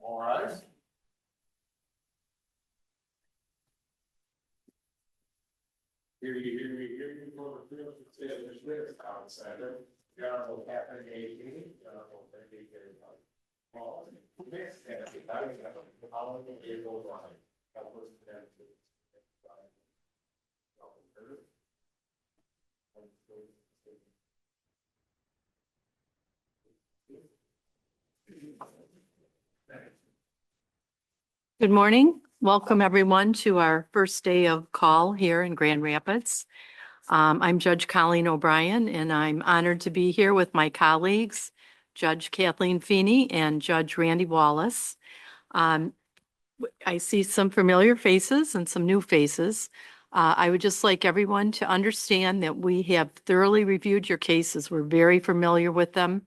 All right. Hear you, for the field, say there's witness outside, the honorable Catherine A. King, the honorable Becky Gary. All this, and I think that's the following is over on. Good morning. Welcome everyone to our first day of call here in Grand Rapids. I'm Judge Colleen O'Brien, and I'm honored to be here with my colleagues, Judge Kathleen Feeney and Judge Randy Wallace. I see some familiar faces and some new faces. I would just like everyone to understand that we have thoroughly reviewed your cases. We're very familiar with them.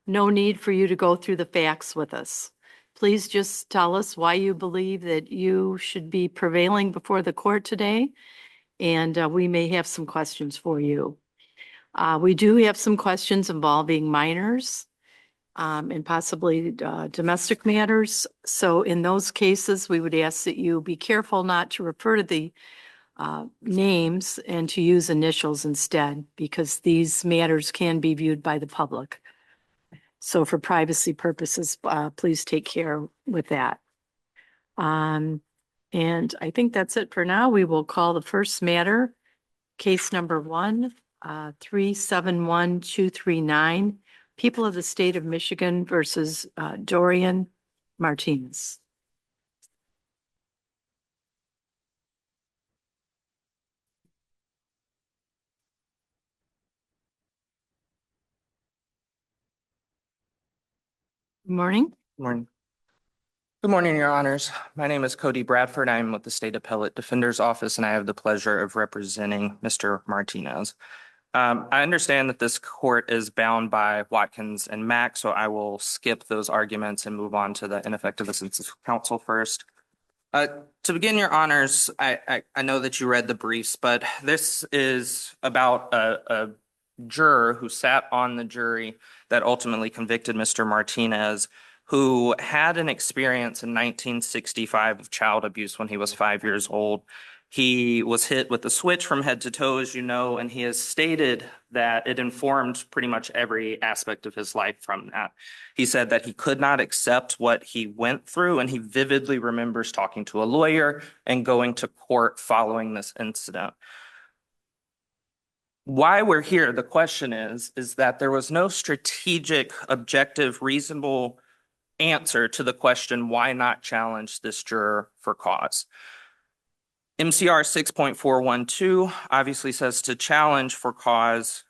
No need for you to go through the facts with us. Please just tell us why you believe that you should be prevailing before the court today, and we may have some questions for you. We do have some questions involving minors and possibly domestic matters. So in those cases, we would ask that you be careful not to refer to the names and to use initials instead, because these matters can be viewed by the public. So for privacy purposes, please take care with that. And I think that's it for now. We will call the first matter, case number 1-371239, People of the State of Michigan versus Dorian Martinez. Good morning. Morning. Good morning, Your Honors. My name is Cody Bradford. I'm with the State Appellate Defender's Office, and I have the pleasure of representing Mr. Martinez. I understand that this court is bound by Watkins and Mack, so I will skip those arguments and move on to the ineffective assistance of counsel first. To begin, Your Honors, I know that you read the briefs, but this is about a juror who sat on the jury that ultimately convicted Mr. Martinez, who had an experience in 1965 of child abuse when he was 5 years old. He was hit with a switch from head to toe, as you know, and he has stated that it informed pretty much every aspect of his life from that. He said that he could not accept what he went through, and he vividly remembers talking to a lawyer and going to court following this incident. Why we're here, the question is that there was no strategic, objective, reasonable answer to the question, why not challenge this juror for cause? MCR 6.412 obviously says to challenge for cause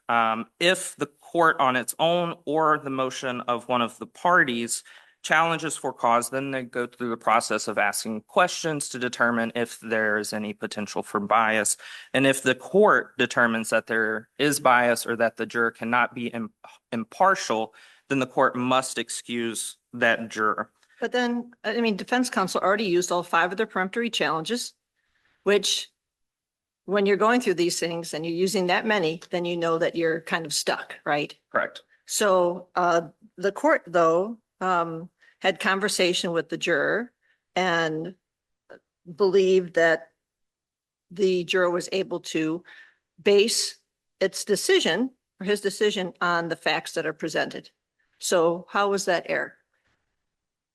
if the court on its own or the motion of one of the parties challenges for cause, then they go through the process of asking questions to determine if there is any potential for bias. And if the court determines that there is bias or that the juror cannot be impartial, then the court must excuse that juror. But then, I mean, defense counsel already used all 5 of their peremptory challenges, which when you're going through these things and you're using that many, then you know that you're kind of stuck, right? Correct. So the court, though, had conversation with the juror and believed that the juror was able to base its decision or his decision on the facts that are presented. So how was that error?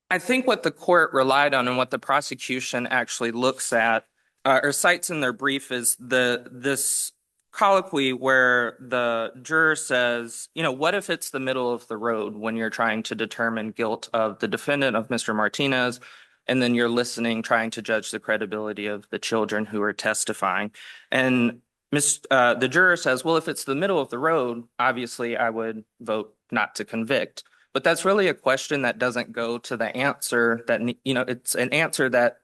I think what the court relied on and what the prosecution actually looks at or cites in their brief is this colloquy where the juror says, you know, what if it's the middle of the road when you're trying to determine guilt of the defendant, of Mr. Martinez, and then you're listening, trying to judge the credibility of the children who are testifying. And the juror says, well, if it's the middle of the road, obviously I would vote not to convict. But that's really a question that doesn't go to the answer that, you know, it's an answer that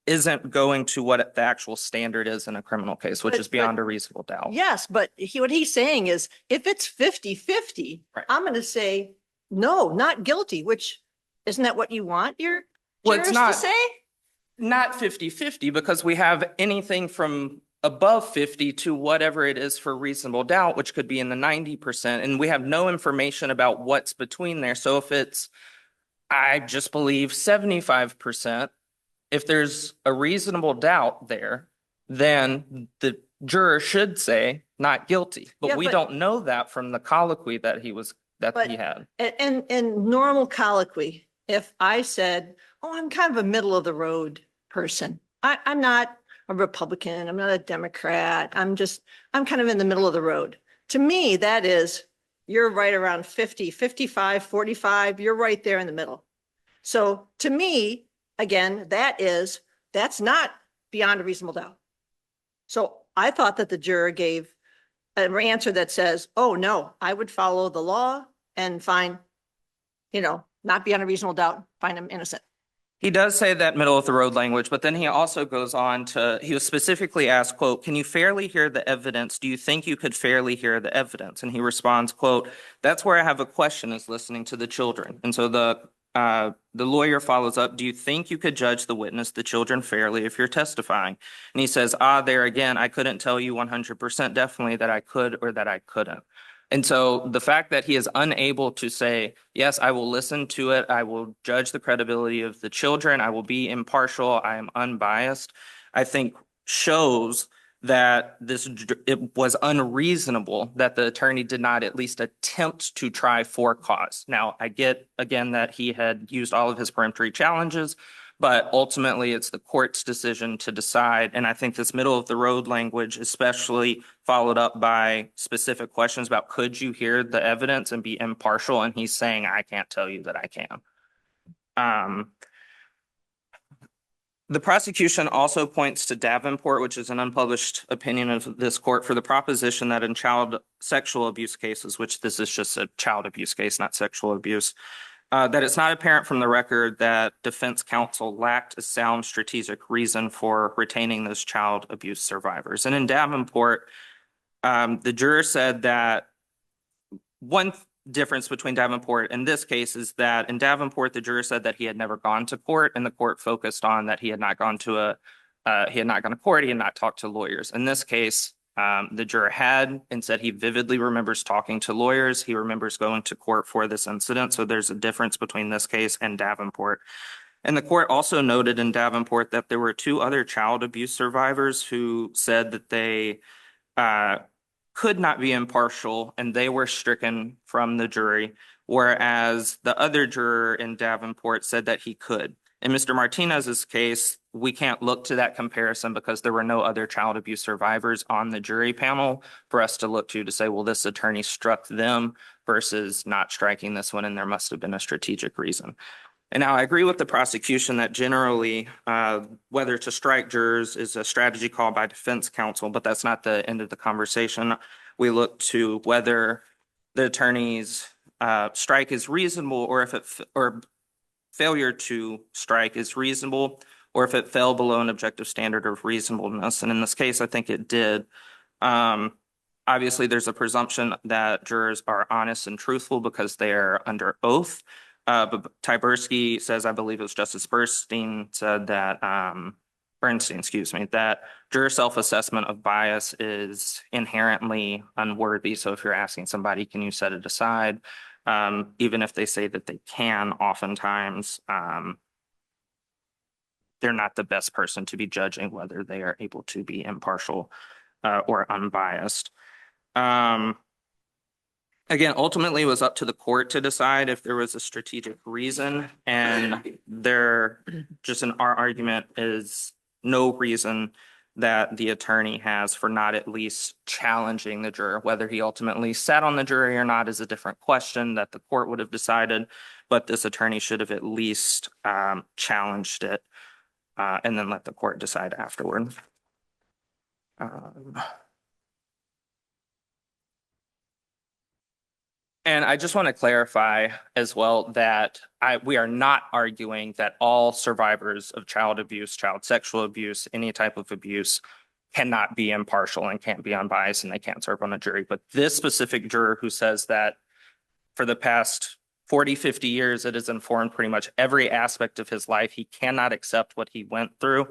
isn't going to what the actual standard is in a criminal case, which is beyond a reasonable doubt. Yes, but what he's saying is if it's 50-50, Right. I'm going to say, no, not guilty, which isn't that what you want your jurors to say? Not 50-50, because we have anything from above 50 to whatever it is for reasonable doubt, which could be in the 90%. And we have no information about what's between there. So if it's, I just believe 75%. If there's a reasonable doubt there, then the juror should say not guilty. Yeah, But we but- don't know that from the colloquy that he But- had. In normal colloquy, if I said, oh, I'm kind of a middle of the road person. I'm not a Republican, I'm not a Democrat, I'm kind of in the middle of the road. To me, that is, you're right around 50, 55, 45, you're right there in the middle. So to me, again, that's not beyond a reasonable doubt. So I thought that the juror gave an answer that says, oh, no, I would follow the law and find, not beyond a reasonable doubt, find him innocent. He does say that middle of the road language, but then he also goes on to, he was specifically asked, quote, can you fairly hear the evidence? Do you think you could fairly hear the evidence? And he responds, quote, that's where I have a question, is listening to the children. And so the lawyer follows up, do you think you could judge the witness, the children, fairly if you're testifying? And he says, there again, I couldn't tell you 100% definitely that I could or that I couldn't. And so the fact that he is unable to say, yes, I will listen to it, I will judge the credibility of the children, I will be impartial, I am unbiased, I think shows that it was unreasonable that the attorney did not at least attempt to try for cause. Now, I get, again, that he had used all of his peremptory challenges, but ultimately it's the court's decision to decide. And I think this middle of the road language, especially followed up by specific questions about, could you hear the evidence and be impartial? And he's saying, I can't tell you that I can. The prosecution also points to Davenport, which is an unpublished opinion of this court, for the proposition that in child sexual abuse cases, which this is just a child abuse case, not sexual abuse, that it's not apparent from the record that defense counsel lacked a sound strategic reason for retaining those child abuse survivors. And in Davenport, the juror said that one difference between Davenport and this case is that in Davenport, the juror said that he had never gone to court, and the court focused on that he had not gone to court, he had not talked to lawyers. In this case, the juror had and said he vividly remembers talking to lawyers. He remembers going to court for this incident. So there's a difference between this case and Davenport. And the court also noted in Davenport that there were 2 other child abuse survivors who said that they could not be impartial and they were stricken from the jury, whereas the other juror in Davenport said that he could. In Mr. Martinez's case, we can't look to that comparison because there were no other child abuse survivors on the jury panel for us to look to say, well, this attorney struck them versus not striking this one, and there must have been a strategic reason. And now I agree with the prosecution that generally whether to strike jurors is a strategy call by defense counsel, but that's not the end of the conversation. We look to whether the attorney's strike is reasonable, or if or failure to strike is reasonable, or if it fell below an objective standard of reasonableness. And in this case, I think it did. Obviously, there's a presumption that jurors are honest and truthful because they are under oath. But Tyberski says, I believe it was Justice Bernstein said that, that juror self-assessment of bias is inherently unworthy. So if you're asking somebody, can you set it aside? Even if they say that they can, oftentimes they're not the best person to be judging whether they are able to be impartial or unbiased. Again, ultimately, it was up to the court to decide if there was a strategic reason, and our argument is no reason that the attorney has for not at least challenging the juror. Whether he ultimately sat on the jury or not is a different question that the court would have decided, but this attorney should have at least challenged it and then let the court decide afterward. And I just want to clarify as well that we are not arguing that all survivors of child abuse, child sexual abuse, any type of abuse cannot be impartial and can't be unbiased and they can't serve on a jury. But this specific juror who says that for the past 40, 50 years, it has informed pretty much every aspect of his life. He cannot accept what he went through.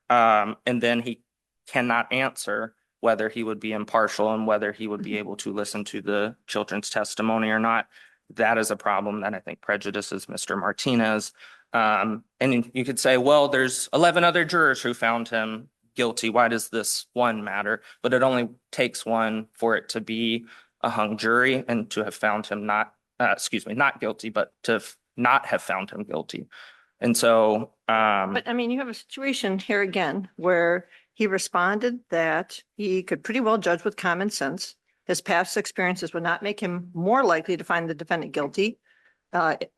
And then he cannot answer whether he would be impartial and whether he would be able to listen to the children's testimony or not. That is a problem that I think prejudices Mr. Martinez. And you could say, well, there's 11 other jurors who found him guilty. Why does this one matter? But it only takes one for it to be a hung jury and to have found him not guilty, but to not have found him guilty. And so, But I mean, you have a situation here again where he responded that he could pretty well judge with common sense. His past experiences would not make him more likely to find the defendant guilty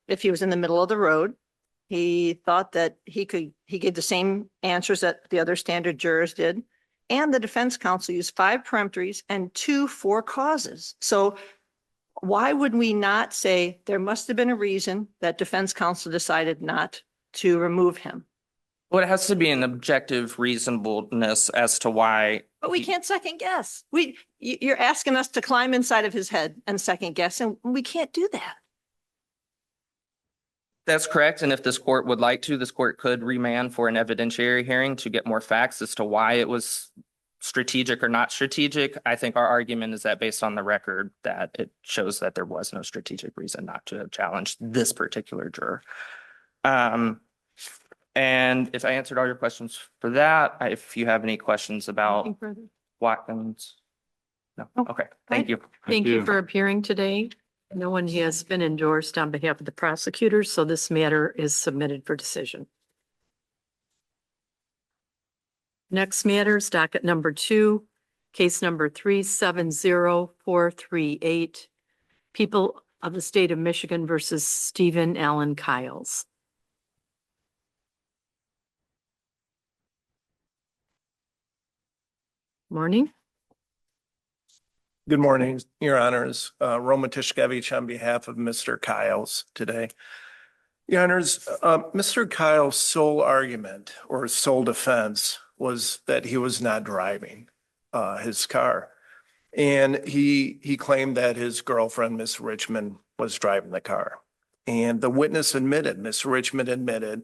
if he was in the middle of the road. He thought that he gave the same answers that the other standard jurors did. And the defense counsel used 5 peremptories and 2 for causes. So why would we not say there must have been a reason that defense counsel decided not to remove him? well, it has to be an objective reasonableness as to why. But we can't second guess. You're asking us to climb inside of his head and second guess, and we can't do that. That's correct. And if this court would like to, this court could remand for an evidentiary hearing to get more facts as to why it was strategic or not strategic. I think our argument is that based on the record that it shows that there was no strategic reason not to have challenged this particular juror. And if I answered all your questions for that, if you have any questions about Anything further? Watkins. No, Oh, okay, thank you. Thank you for appearing today. No one has been endorsed on behalf of the prosecutors, so this matter is submitted for decision. Next matter is docket number 2, case number 370438, People of the State of Michigan versus Stephen Allen Kiles. Morning. Good morning, Your Honors. Roman Tishkevich on behalf of Mr. Kiles today. Your Honors, Mr. Kiles' sole argument or sole defense was that he was not driving his car. And he claimed that his girlfriend, Miss Richmond, was driving the car. And the witness admitted, Miss Richmond admitted,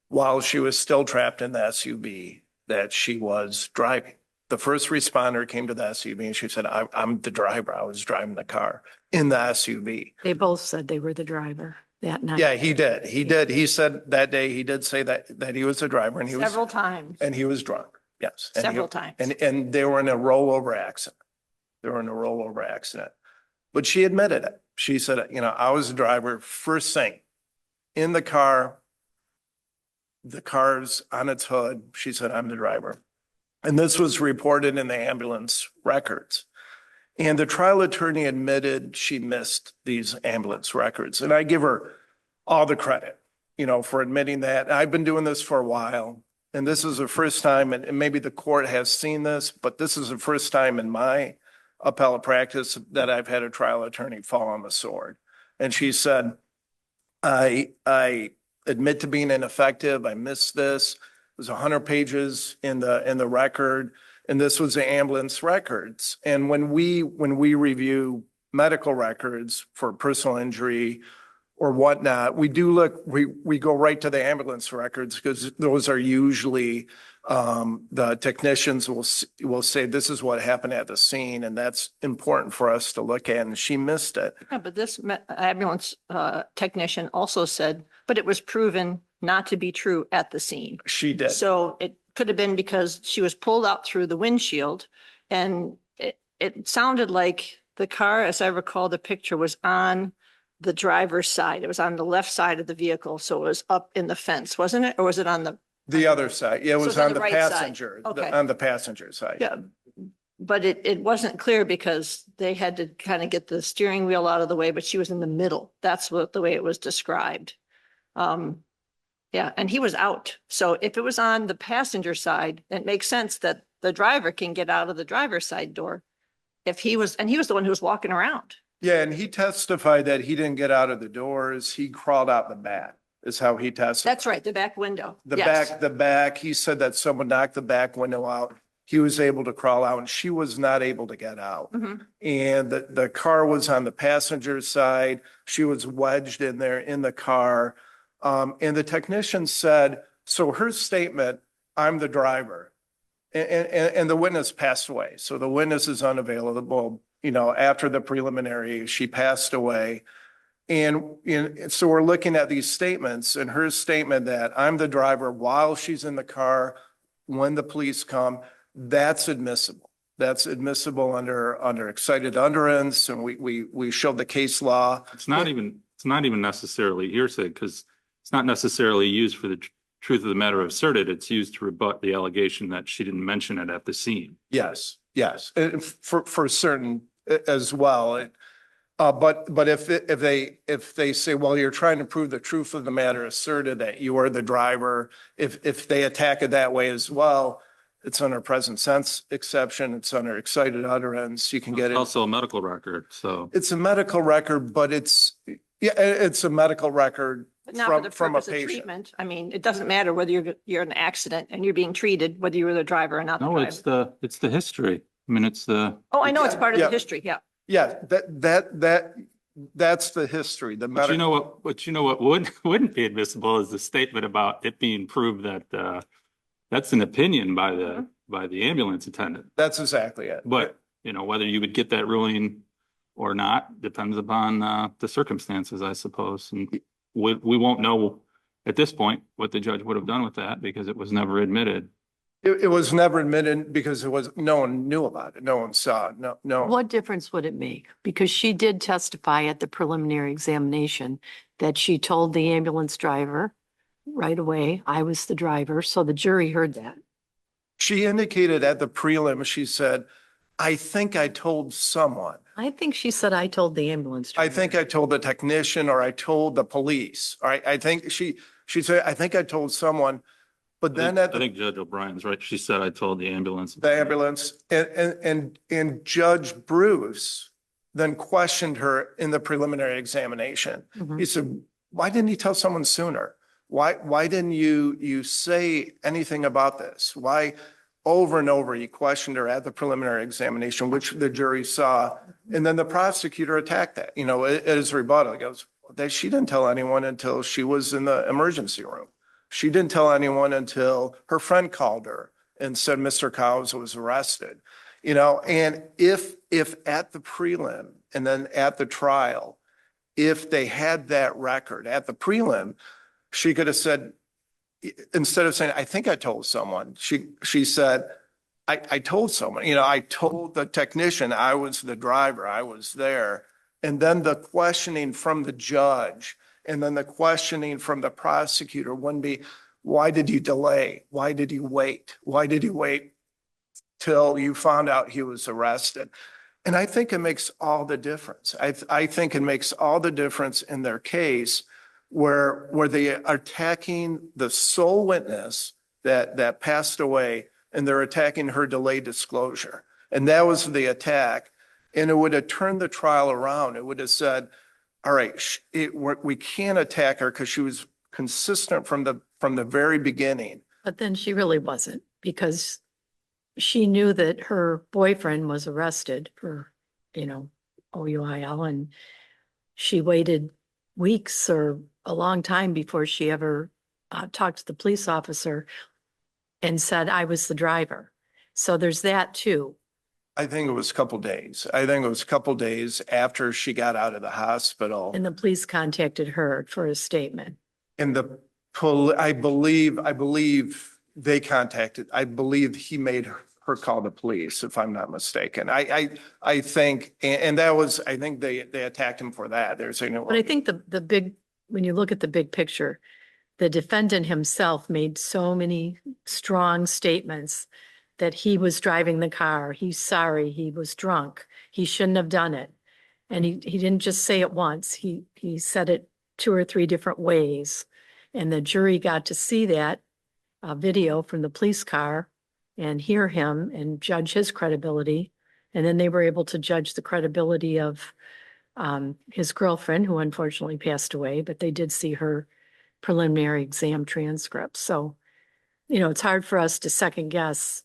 while she was still trapped in the SUV, that she was driving. The first responder came to the SUV and she said, I'm the driver. I was driving the car in the SUV. They both said they were the driver that night. Yeah, he did. He did. He said that day, he did say that he was the driver and he was. Several times. And he was drunk. Yes. And Several times. And they were in a rollover accident. But she admitted it. She said, I was the driver first thing in the car. The car's on its hood. She said, I'm the driver. And this was reported in the ambulance records. And the trial attorney admitted she missed these ambulance records. And I give her all the credit, for admitting that. I've been doing this for a while. And this is the first time, and maybe the court has seen this, but this is the first time in my appellate practice that I've had a trial attorney fall on the sword. And she said, I admit to being ineffective. I missed this. It was 100 pages in the record, and this was the ambulance records. And when we review medical records for personal injury or whatnot, we go right to the ambulance records because those are usually the technicians will say this is what happened at the scene, and that's important for us to look at. And she missed it. Yeah, but this ambulance technician also said, but it was proven not to be true at the scene. She did. So it could have been because she was pulled out through the windshield, and it sounded like the car, as I recall, the picture was on the driver's side. It was on the left side of the vehicle. So it was up in the fence, wasn't it? Or was it on the other side? Yeah, it So was it's on on the the right side. passenger, Okay. on the passenger side. Yeah, but it wasn't clear because they had to kind of get the steering wheel out of the way, but she was in the middle. That's the way it was described. Yeah, and he was out. So if it was on the passenger side, it makes sense that the driver can get out of the driver's side door. He was the one who was walking around. Yeah, and he testified that he didn't get out of the doors. He crawled out the back, is how he testified. That's right, the back window. The Yes. back, he said that someone knocked the back window out. He was able to crawl out and she was not able to get out. Mhm. And the car was on the passenger side. She was wedged in there in the car. And the technician said, so her statement, I'm the driver. And the witness passed away. So the witness is unavailable. After the preliminary, she passed away. And so we're looking at these statements, and her statement that I'm the driver while she's in the car, when the police come, that's admissible. That's admissible under excited utterance, and we showed the case law. It's not even necessarily hearsay, because it's not necessarily used for the truth of the matter asserted. It's used to rebut the allegation that she didn't mention it at the scene. Yes, yes, for certain as well. But if they say, well, you're trying to prove the truth of the matter asserted that you are the driver, if they attack it that way as well, it's under present sense exception. It's under excited utterance. You can get It's it. also a medical record, so. It's a medical record, but it's a medical record But not for the from a purpose of patient. treatment. I mean, it doesn't matter whether you're in an accident and you're being treated, whether you were the driver or not the No, driver. it's the history. I mean, it's the, Oh, I know it's part of Yeah. the history. Yeah. Yeah, that's the history, the but you medical. know what wouldn't be admissible is the statement about it being proved that, that's an opinion by the ambulance attendant. That's exactly it. But, whether you would get that ruling or not depends upon, the circumstances, I suppose. And we won't know at this point what the judge would have done with that because it was never admitted. It was never admitted because no one knew about it. No one saw it. No. What difference would it make? Because she did testify at the preliminary examination that she told the ambulance driver right away, I was the driver. So the jury heard that. She indicated at the prelim, she said, I think I told someone. I think she said, I told the ambulance I driver. think I told the technician or I told the police. All right. I think she said, I think I told someone. But then I at the think Judge O'Brien's right. She said, I told the ambulance. ambulance and Judge Bruce then questioned her in the preliminary examination. Mhm. He said, why didn't you tell someone sooner? Why didn't you say anything about this? Why over and over he questioned her at the preliminary examination, which the jury saw. And then the prosecutor attacked that, as rebuttal. He goes, she didn't tell anyone until she was in the emergency room. She didn't tell anyone until her friend called her and said Mr. Cowes was arrested. And if at the prelim and then at the trial, if they had that record at the prelim, she could have said, instead of saying, I think I told someone, she said, I told someone, I told the technician I was the driver, I was there. And then the questioning from the judge and then the questioning from the prosecutor wouldn't be, why did you delay? Why did you wait? Why did you wait till you found out he was arrested? And I think it makes all the difference. I think it makes all the difference in their case where they are attacking the sole witness that passed away and they're attacking her delayed disclosure. And that was the attack. And it would have turned the trial around. It would have said, all right, we can't attack her because she was consistent from the very beginning. But then she really wasn't because she knew that her boyfriend was arrested for, OUIL, and she waited weeks or a long time before she ever talked to the police officer and said, I was the driver. So there's that too. I think it was a couple days. I think it was a couple days after she got out of the hospital. And the police contacted her for a statement. And I believe they contacted, I believe he made her call the police, if I'm not mistaken. I think, and that was, I think they attacked him for that. They're saying, But I think the big, when you look at the big picture, the defendant himself made so many strong statements that he was driving the car. He's sorry, he was drunk. He shouldn't have done it. And he didn't just say it once. He said it 2 or 3 different ways. And the jury got to see that video from the police car and hear him and judge his credibility. And then they were able to judge the credibility of his girlfriend, who unfortunately passed away, but they did see her preliminary exam transcript. So, it's hard for us to second guess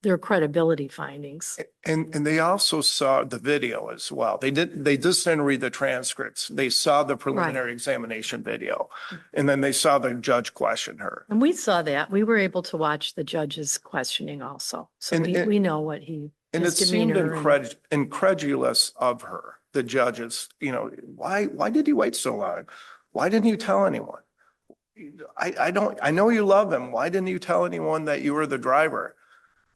their credibility findings. and they also saw the video as well. They just didn't read the transcripts. They saw the preliminary examination video. And then they saw the judge question her. And we saw that. We were able to watch the judge's questioning also. So And we know what And it his seemed demeanor and- incredulous of her. the judges, why did you wait so long? Why didn't you tell anyone? I know you love him. Why didn't you tell anyone that you were the driver?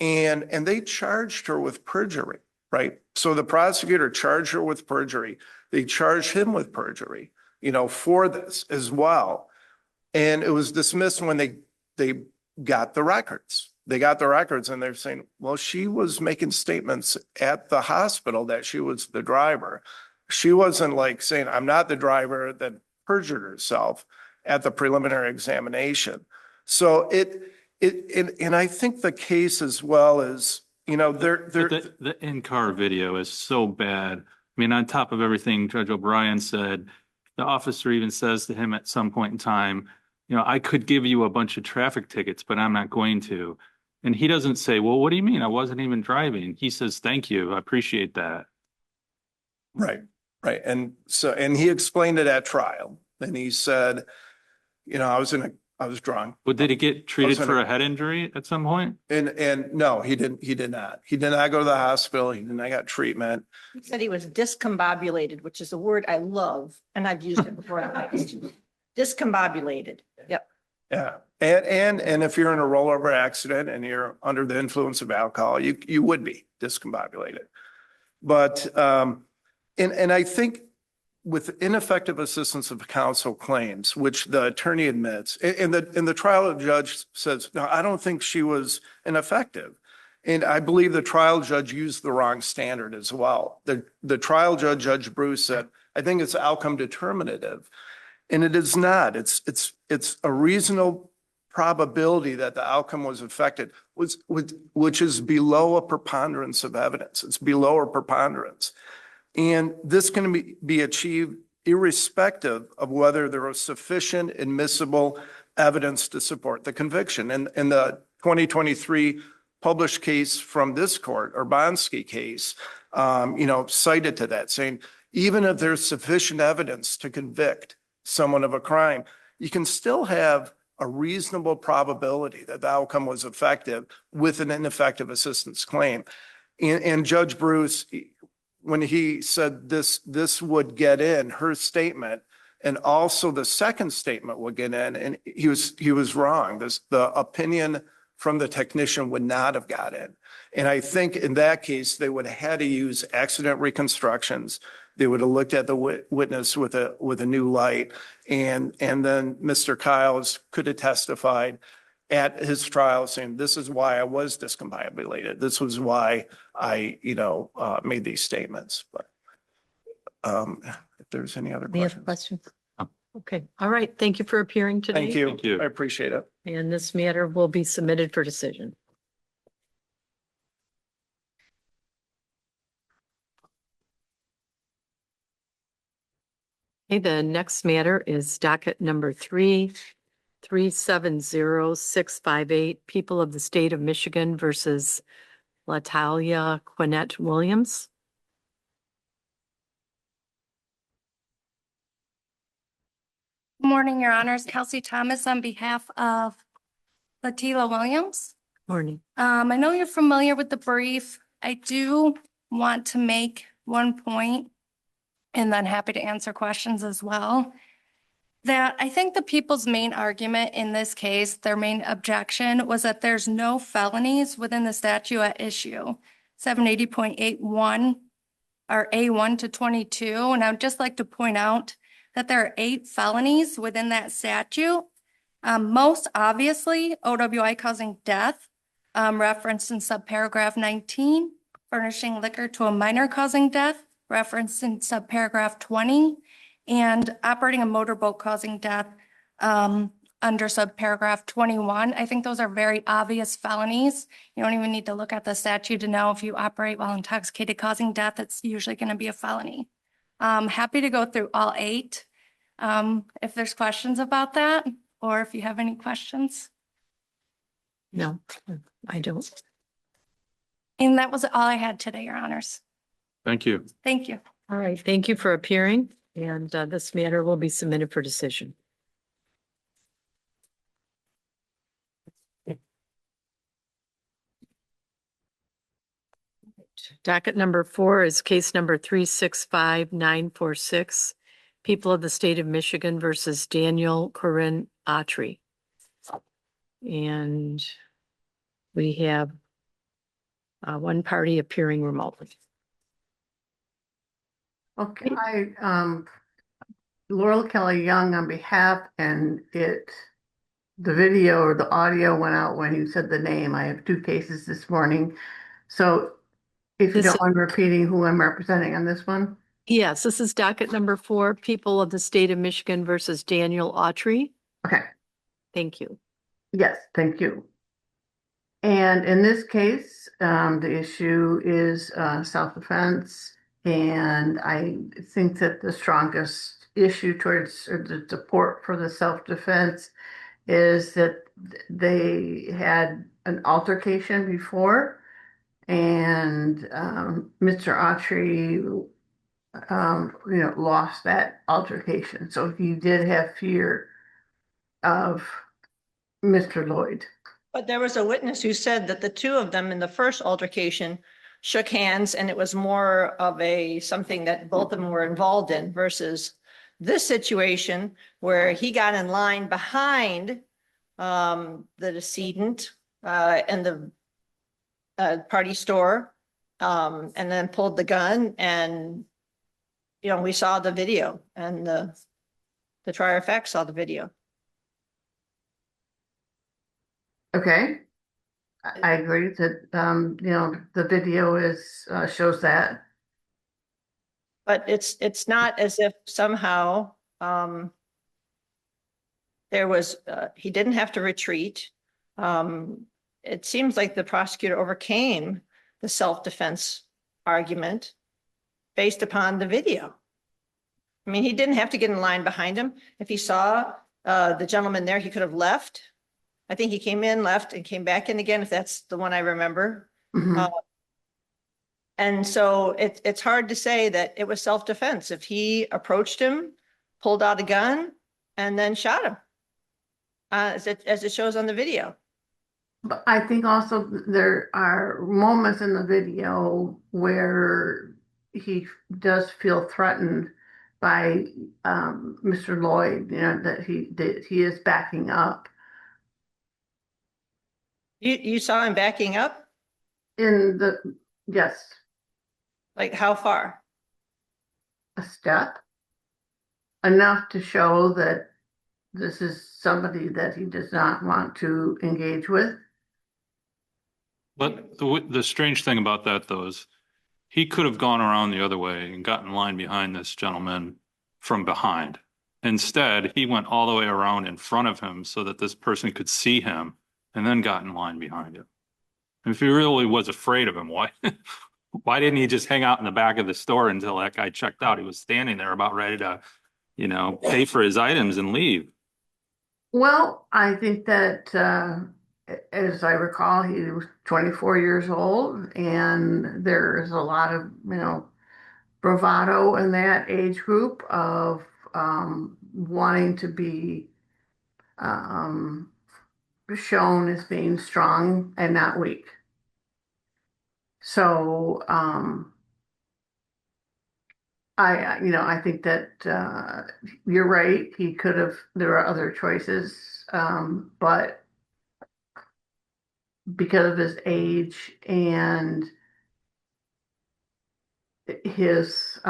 And they charged her with perjury, right? So the prosecutor charged her with perjury. They charged him with perjury, for this as well. And it was dismissed when they got the records. They got the records and they're saying, well, she was making statements at the hospital that she was the driver. She wasn't like saying, I'm not the driver, that perjured herself at the preliminary examination. So and I think the case as well is, But the in-car video is so bad. I mean, on top of everything Judge O'Brien said, the officer even says to him at some point in time, I could give you a bunch of traffic tickets, but I'm not going to. And he doesn't say, well, what do you mean? I wasn't even driving. He says, thank you. I appreciate that. Right. And he explained it at trial. And he said, I was drunk. But did he get treated in for a- a head injury at some point? And no, he didn't. He did not. He did not go to the hospital. He did not get treatment. He said he was discombobulated, which is a word I love, and I've used it before. Discombobulated. Yep. Yeah. And if you're in a rollover accident and you're under the influence of alcohol, you would be discombobulated. But, and I think with ineffective assistance of counsel claims, which the attorney admits, and the trial judge says, no, I don't think she was ineffective. And I believe the trial judge used the wrong standard as well. The trial judge, Judge Bruce, said, I think it's outcome determinative. And it is not. It's a reasonable probability that the outcome was affected, which is below a preponderance of evidence. It's below a preponderance. And this can be achieved irrespective of whether there was sufficient admissible evidence to support the conviction. And in the 2023 published case from this court, Urbanski case, cited to that, saying, even if there's sufficient evidence to convict someone of a crime, you can still have a reasonable probability that the outcome was effective with an ineffective assistance claim. And Judge Bruce, when he said this would get in, her statement, and also the second statement would get in, and he was wrong. The opinion from the technician would not have got in. And I think in that case, they would have had to use accident reconstructions. They would have looked at the witness with a new light. And then Mr. Kiles could have testified at his trial saying, this is why I was discombobulated. This was why I, made these statements. But if there's any other Any other questions. questions? Okay, all right. Thank you for appearing today. Thank you. Thank you. I appreciate it. And this matter will be submitted for decision. Okay, the next matter is docket number 3370658, People of the State of Michigan versus Latalia Quinette Williams. Good morning, Your Honors. Kelsey Thomas on behalf of Latila Williams. Morning. I know you're familiar with the brief. I do want to make one point, and then happy to answer questions as well, that I think the people's main argument in this case, their main objection, was that there's no felonies within the statute at issue, 780.81 or A1 to 22. And I would just like to point out that there are 8 felonies within that statute. Most obviously, OWI causing death, referenced in subparagraph 19, furnishing liquor to a minor causing death, referenced in subparagraph 20, and operating a motorboat causing death under subparagraph 21. I think those are very obvious felonies. You don't even need to look at the statute to know if you operate while intoxicated causing death, it's usually going to be a felony. Happy to go through all 8 if there's questions about that, or if you have any questions. No, I don't. And that was all I had today, Your Honors. Thank you. Thank you. All right, thank you for appearing, and this matter will be submitted for decision. Docket number 4 is case number 365946. People of the State of Michigan versus Daniel Corinne Autry. And we have one party appearing remotely. Okay, Laurel Kelly Young on behalf, and the video or the audio went out when you said the name. I have 2 cases this morning. So if you This- don't mind repeating who I'm representing on this one? Yes, this is docket number 4, People of the State of Michigan versus Daniel Autry. Okay, Thank you. yes, thank you. And in this case, the issue is self-defense. And I think that the strongest issue towards or the support for the self-defense is that they had an altercation before, and Mr. Autry, lost that altercation. So he did have fear of Mr. Lloyd. But there was a witness who said that the two of them in the first altercation shook hands and it was more of something that both of them were involved in versus this situation where he got in line behind the decedent in the party store and then pulled the gun, and we saw the video, and the trier of fact saw the video. Okay. I agree that, the video shows that. But it's not as if somehow he didn't have to retreat. It seems like the prosecutor overcame the self-defense argument based upon the video. I mean, he didn't have to get in line behind him. If he saw the gentleman there, he could have left. I think he came in, left, and came back in again, if that's the one I remember. Mhm. And so it's hard to say that it was self-defense if he approached him, pulled out a gun, and then shot him, as it shows on the video. But I think also there are moments in the video where he does feel threatened by Mr. Lloyd, that he is backing up. You saw him backing up? Yes, Like how far? a step. Enough to show that this is somebody that he does not want to engage with. But the strange thing about that, though, is he could have gone around the other way and gotten in line behind this gentleman from behind. Instead, he went all the way around in front of him so that this person could see him and then got in line behind him. If he really was afraid of him, why didn't he just hang out in the back of the store until that guy checked out? He was standing there about ready to, pay for his items and leave. Well, I think that, as I recall, he was 24 years old, and there is a lot of, bravado in that age group of wanting to be shown as being strong and not weak. So I think that you're right. He could have. There are other choices, but because of his age and his,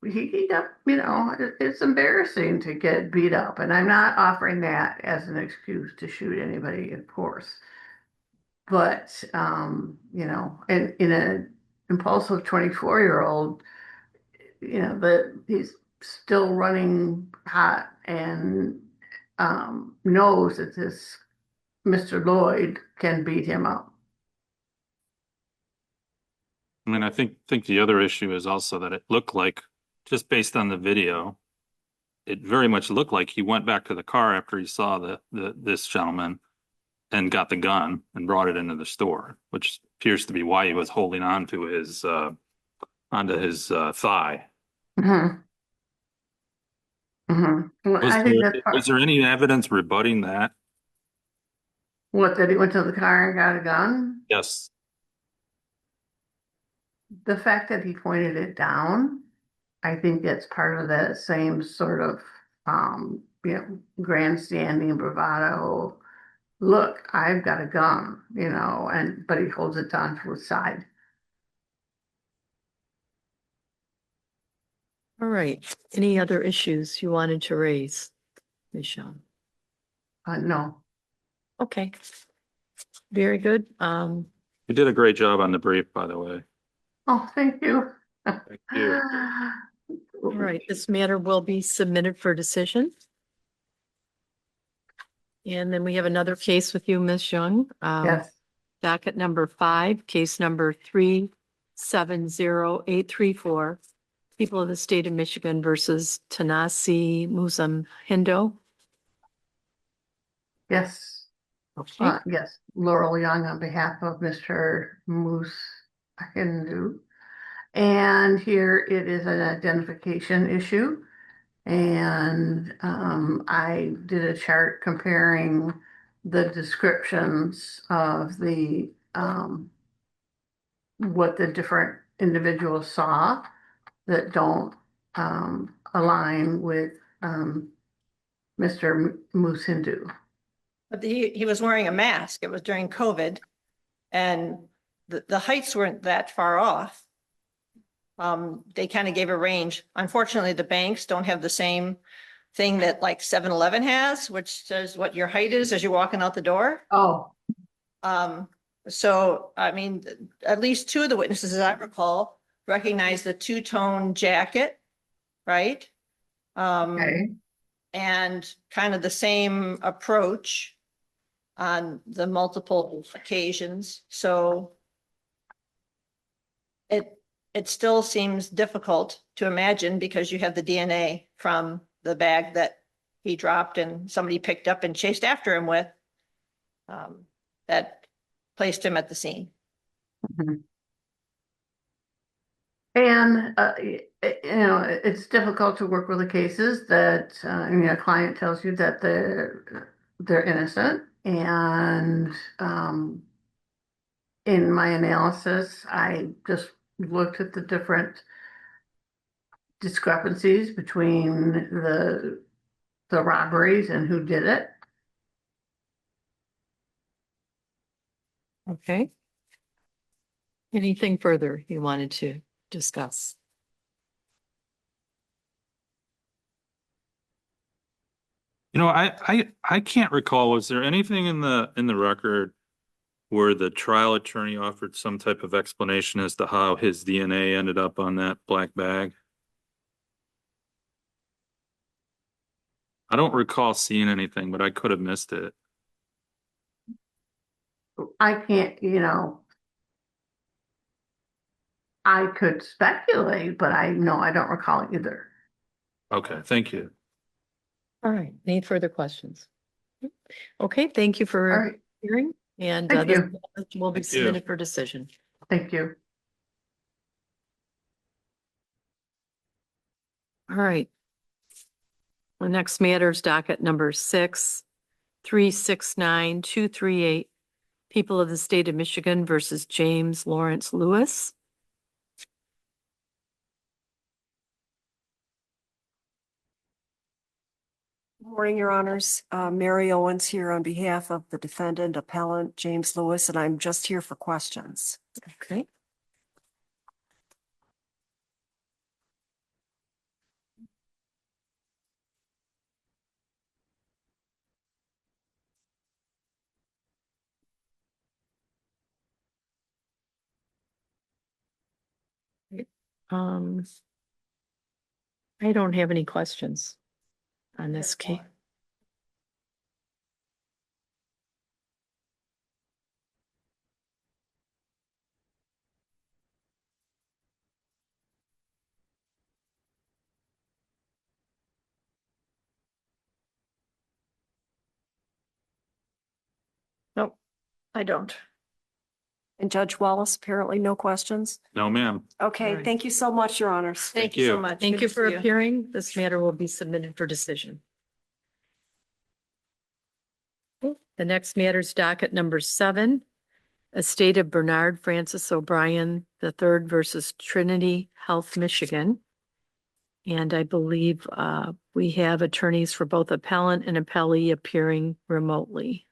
he got, it's embarrassing to get beat up, and I'm not offering that as an excuse to shoot anybody, of course. But in an impulsive 24-year-old, that he's still running hot and knows that this Mr. Lloyd can beat him up. I mean, I think the other issue is also that it looked like, just based on the video, it very much looked like he went back to the car after he saw this gentleman and got the gun and brought it into the store, which appears to be why he was holding on to his onto his thigh. Mm-hmm. Mm-hmm. Well, I think that's Was there any evidence rebutting that? what, that he went to the car and got a gun? Yes. the fact that he pointed it down, I think that's part of that same sort of, grandstanding bravado. Look, I've got a gun, but he holds it down to his side. All right. Any other issues you wanted to raise, Michelle? No, Okay. Very good. You did a great job on the brief, by the way. oh, thank you. Thank you. All right, this matter will be submitted for decision. And then we have another case with you, Ms. Young. Yes, Docket number 5, case number 370834. People of the State of Michigan versus Tanasi Musam Hindo. yes, Okay, yes. Laurel Young on behalf of Mr. Moose Hindu. And here it is an identification issue. And I did a chart comparing the descriptions of the what the different individuals saw that don't align with Mr. Moose Hindu. But he was wearing a mask. It was during COVID. And the heights weren't that far off. They kind of gave a range. Unfortunately, the banks don't have the same thing that like 7-Eleven has, which says what your height is as you're walking out the door. Oh, So, I mean, at least 2 of the witnesses, as I recall, recognized the 2-tone jacket, right? okay. And kind of the same approach on the multiple occasions. So it still seems difficult to imagine because you have the DNA from the bag that he dropped and somebody picked up and chased after him with, that placed him at the scene. And, it's difficult to work with the cases that, a client tells you that they're innocent. And in my analysis, I just looked at the different discrepancies between the robberies and who did it. okay. Anything further you wanted to discuss? I can't recall, was there anything in the record where the trial attorney offered some type of explanation as to how his DNA ended up on that black bag? I don't recall seeing anything, but I could have missed it. I can't, I could speculate, but I don't recall it either. Okay, thank you. All right, any further questions? Okay, thank you All for right, hearing, and Thank this you. will be Thank you. submitted for decision. thank you. All right. The next matter is docket number 6, 369238. People of the State of Michigan versus James Lawrence Lewis. Morning, Your Honors. Mary Owens here on behalf of the defendant appellant James Lewis, and I'm just here for questions. Okay. Um, I don't have any questions on this case. Nope, I don't. And Judge Wallace, apparently no questions. No, ma'am. Okay, Right. thank you so much, Your Honors. Thank you so you. much. Thank Good you to for see appearing. This matter will be submitted for decision. The next matter is docket number 7, Estate of Bernard Francis O'Brien III versus Trinity Health Michigan. And I believe we have attorneys for both appellant and appellee appearing remotely.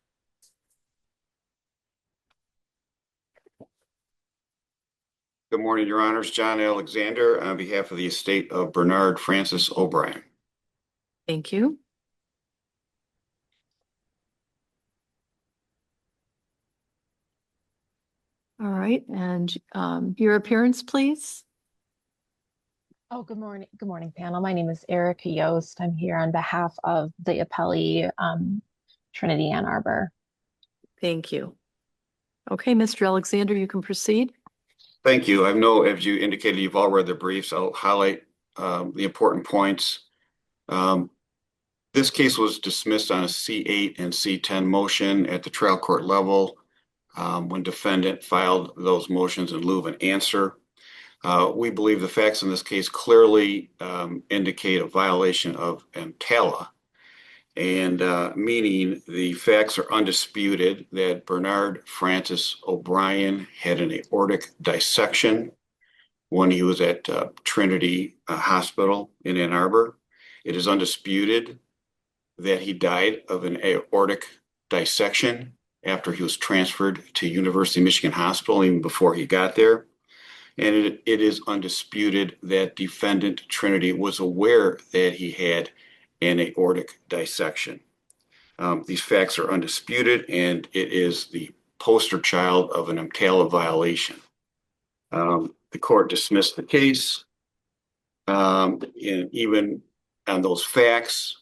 Good morning, Your Honors. John Alexander on behalf of the estate of Bernard Francis O'Brien. Thank you. All right, and your appearance, please. Oh, good morning. Good morning, panel. My name is Erica Yost. I'm here on behalf of the appellee, Trinity Ann Arbor. Thank you. Okay, Mr. Alexander, you can proceed. Thank you. I know, as you indicated, you've all read the briefs. I'll highlight the important points. This case was dismissed on a C8 and C10 motion at the trial court level when defendant filed those motions in lieu of an answer. We believe the facts in this case clearly indicate a violation of MCOA, and meaning the facts are undisputed that Bernard Francis O'Brien had an aortic dissection when he was at Trinity Hospital in Ann Arbor. It is undisputed that he died of an aortic dissection after he was transferred to University of Michigan Hospital, even before he got there. And it is undisputed that defendant Trinity was aware that he had an aortic dissection. These facts are undisputed, and it is the poster child of an MCOA violation. The court dismissed the case, and even on those facts,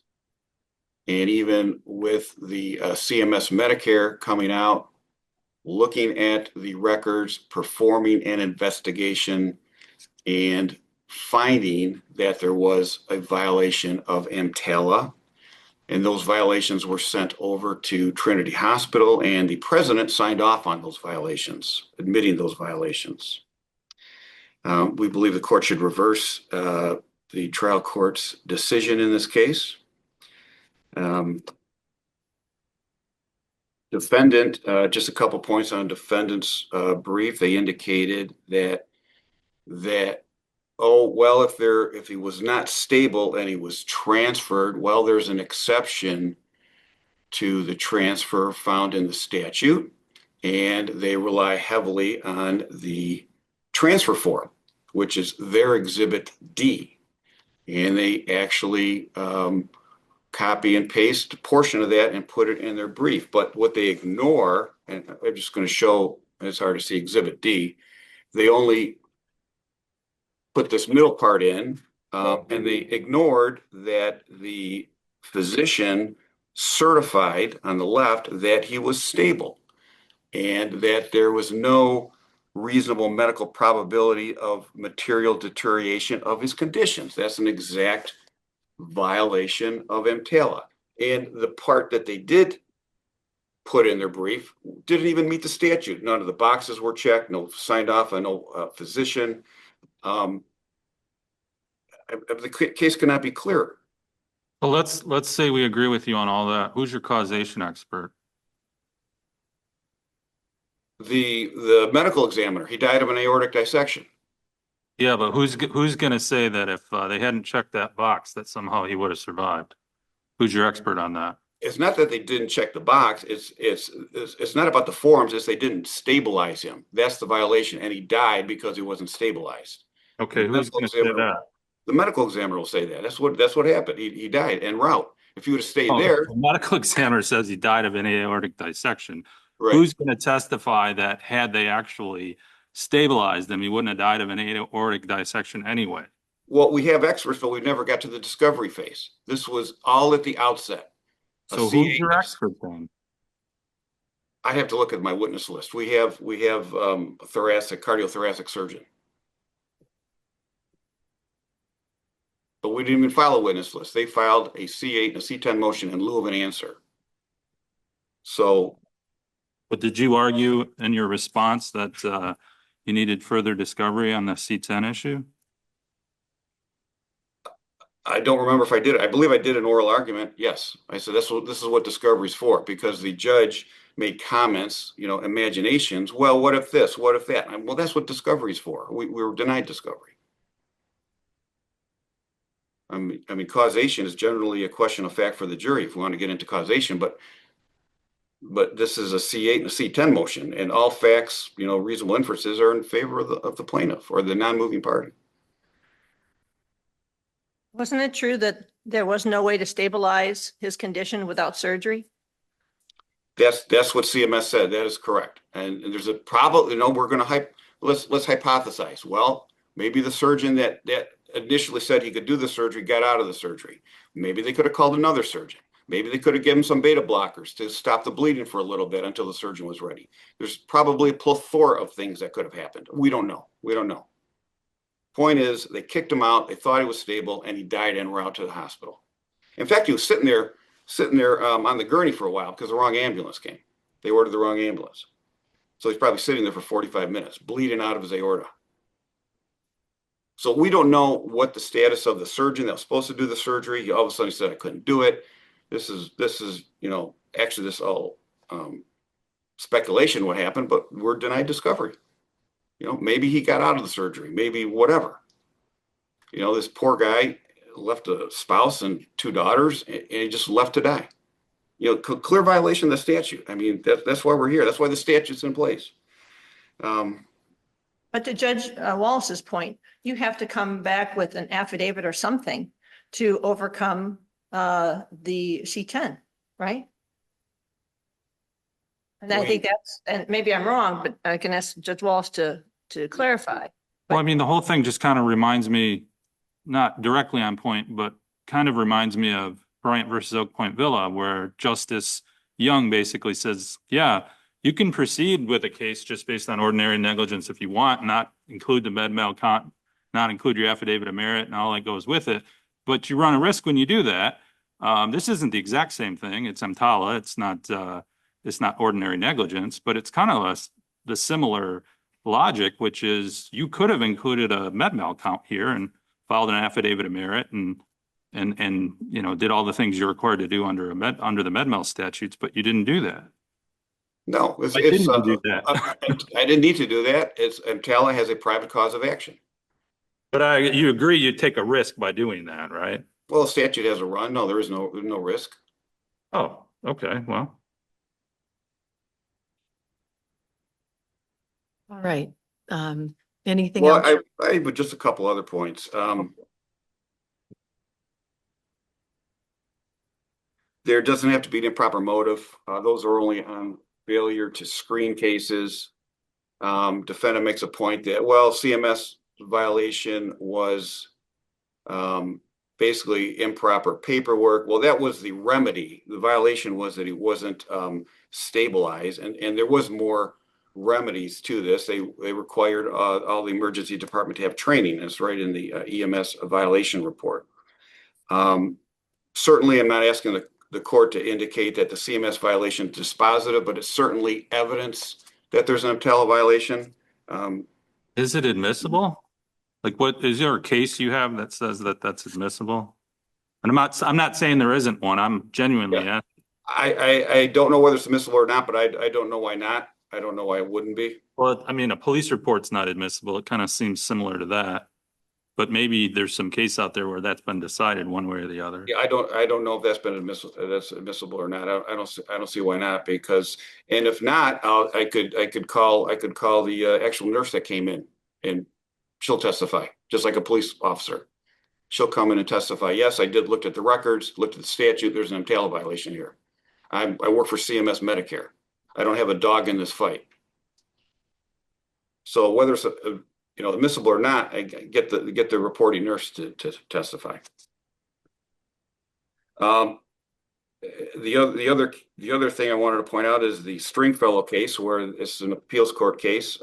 and even with the CMS Medicare coming out, looking at the records, performing an investigation, and finding that there was a violation of MCOA. And those violations were sent over to Trinity Hospital, and the president signed off on those violations, admitting those violations. We believe the court should reverse the trial court's decision in this case. Defendant, just a couple points on defendant's brief. They indicated that oh, well, if he was not stable and he was transferred, well, there's an exception to the transfer found in the statute, and they rely heavily on the transfer form, which is their Exhibit D. And they actually copy and paste a portion of that and put it in their brief. But what they ignore, and I'm just going to show, it's hard to see Exhibit D, they only put this middle part in, and they ignored that the physician certified on the left that he was stable and that there was no reasonable medical probability of material deterioration of his conditions. That's an exact violation of MCOA. And the part that they did put in their brief didn't even meet the statute. None of the boxes were checked, no signed off on no physician. The case cannot be clearer. Well, let's say we agree with you on all that. Who's your causation expert? The medical examiner, he died of an aortic dissection. Yeah, but who's going to say that if they hadn't checked that box, that somehow he would have survived? Who's your expert on that? It's not that they didn't check the box. It's not about the forms. It's they didn't stabilize him. That's the violation, and he died because he wasn't stabilized. Okay, who's going to say that? The medical examiner will say that. That's what happened. He died en route. If he would have stayed Oh, there, the medical examiner says he died of an aortic dissection. right. Who's going to testify that had they actually stabilized him, he wouldn't have died of an aortic dissection anyway? Well, we have experts, but we never got to the discovery phase. This was all at the outset. So who's your expert then? I have to look at my witness list. We have a cardiothoracic surgeon. But we didn't even file a witness list. They filed a C8 and a C10 motion in lieu of an answer. So. But did you argue in your response that you needed further discovery on the C10 issue? I don't remember if I did it. I believe I did an oral argument. Yes. I said, this is what discovery is for, because the judge made comments, imaginations. Well, what if this? What if that? Well, that's what discovery is for. We were denied discovery. I mean, causation is generally a question of fact for the jury if we want to get into causation, but this is a C8 and a C10 motion, and all facts, reasonable inferences are in favor of the plaintiff or the non-moving party. Wasn't it true that there was no way to stabilize his condition without surgery? That's what CMS said. That is correct. And there's a problem, we're going to let's hypothesize. Well, maybe the surgeon that initially said he could do the surgery got out of the surgery. Maybe they could have called another surgeon. Maybe they could have given him some beta blockers to stop the bleeding for a little bit until the surgeon was ready. There's probably a plethora of things that could have happened. We don't know. Point is, they kicked him out. They thought he was stable, and he died en route to the hospital. In fact, he was sitting there on the gurney for a while because the wrong ambulance came. They ordered the wrong ambulance. So he's probably sitting there for 45 minutes, bleeding out of his aorta. So we don't know what the status of the surgeon that was supposed to do the surgery. All of a sudden he said, I couldn't do it. This is actually this all speculation what happened, but we're denied discovery. Maybe he got out of the surgery, maybe whatever. This poor guy left a spouse and 2 daughters, and he just left to die. Clear violation of the statute. I mean, that's why we're here. That's why the statute's in place. But to Judge Wallace's point, you have to come back with an affidavit or something to overcome the C10, right? And I think and maybe I'm wrong, but I can ask Judge Wallace to clarify. Well, I mean, the whole thing just kind of reminds me, not directly on point, but kind of reminds me of Bryant versus Oak Point Villa, where Justice Young basically says, yeah, you can proceed with a case just based on ordinary negligence if you want, not include the not include your affidavit of merit and all that goes with it. But you run a risk when you do that. This isn't the exact same thing. It's EMTALA. It's not ordinary negligence, but it's kind of the similar logic, which is you could have included a med mal count here and filed an affidavit of merit and did all the things you're required to do under the med mal statutes, but you didn't do that. No, I didn't do that. I didn't need to do that. EMTALA has a private cause of action. But you agree you take a risk by doing that, right? Well, the statute has a run. No, there is no risk. Oh, okay. Well. All right. Anything Well, else? I have just a couple other points. There doesn't have to be an improper motive. Those are only on failure to screen cases. Defendant makes a point that, well, CMS violation was basically improper paperwork. Well, that was the remedy. The violation was that he wasn't stabilized, and there was more remedies to this. They required all the emergency department to have training. That's right in the EMS violation report. Certainly, I'm not asking the court to indicate that the CMS violation is dispositive, but it's certainly evidence that there's an EMTALA violation. Is it admissible? Like, what is there a case you have that says that that's admissible? And I'm not saying there isn't one. I'm genuinely asking. I don't know whether it's admissible or not, but I don't know why not. I don't know why it wouldn't be. Well, I mean, a police report's not admissible. It kind of seems similar to that. But maybe there's some case out there where that's been decided one way or the other. Yeah, I don't know if that's been admissible or not. I don't see why not, because, and if not, I could call the actual nurse that came in, and she'll testify just like a police officer. She'll come in and testify. Yes, I did look at the records, looked at the statute. There's an EMTALA violation here. I work for CMS Medicare. I don't have a dog in this fight. So whether it's admissible or not, I get the reporting nurse to testify. The other thing I wanted to point out is the Stringfellow case, where it's an appeals court case,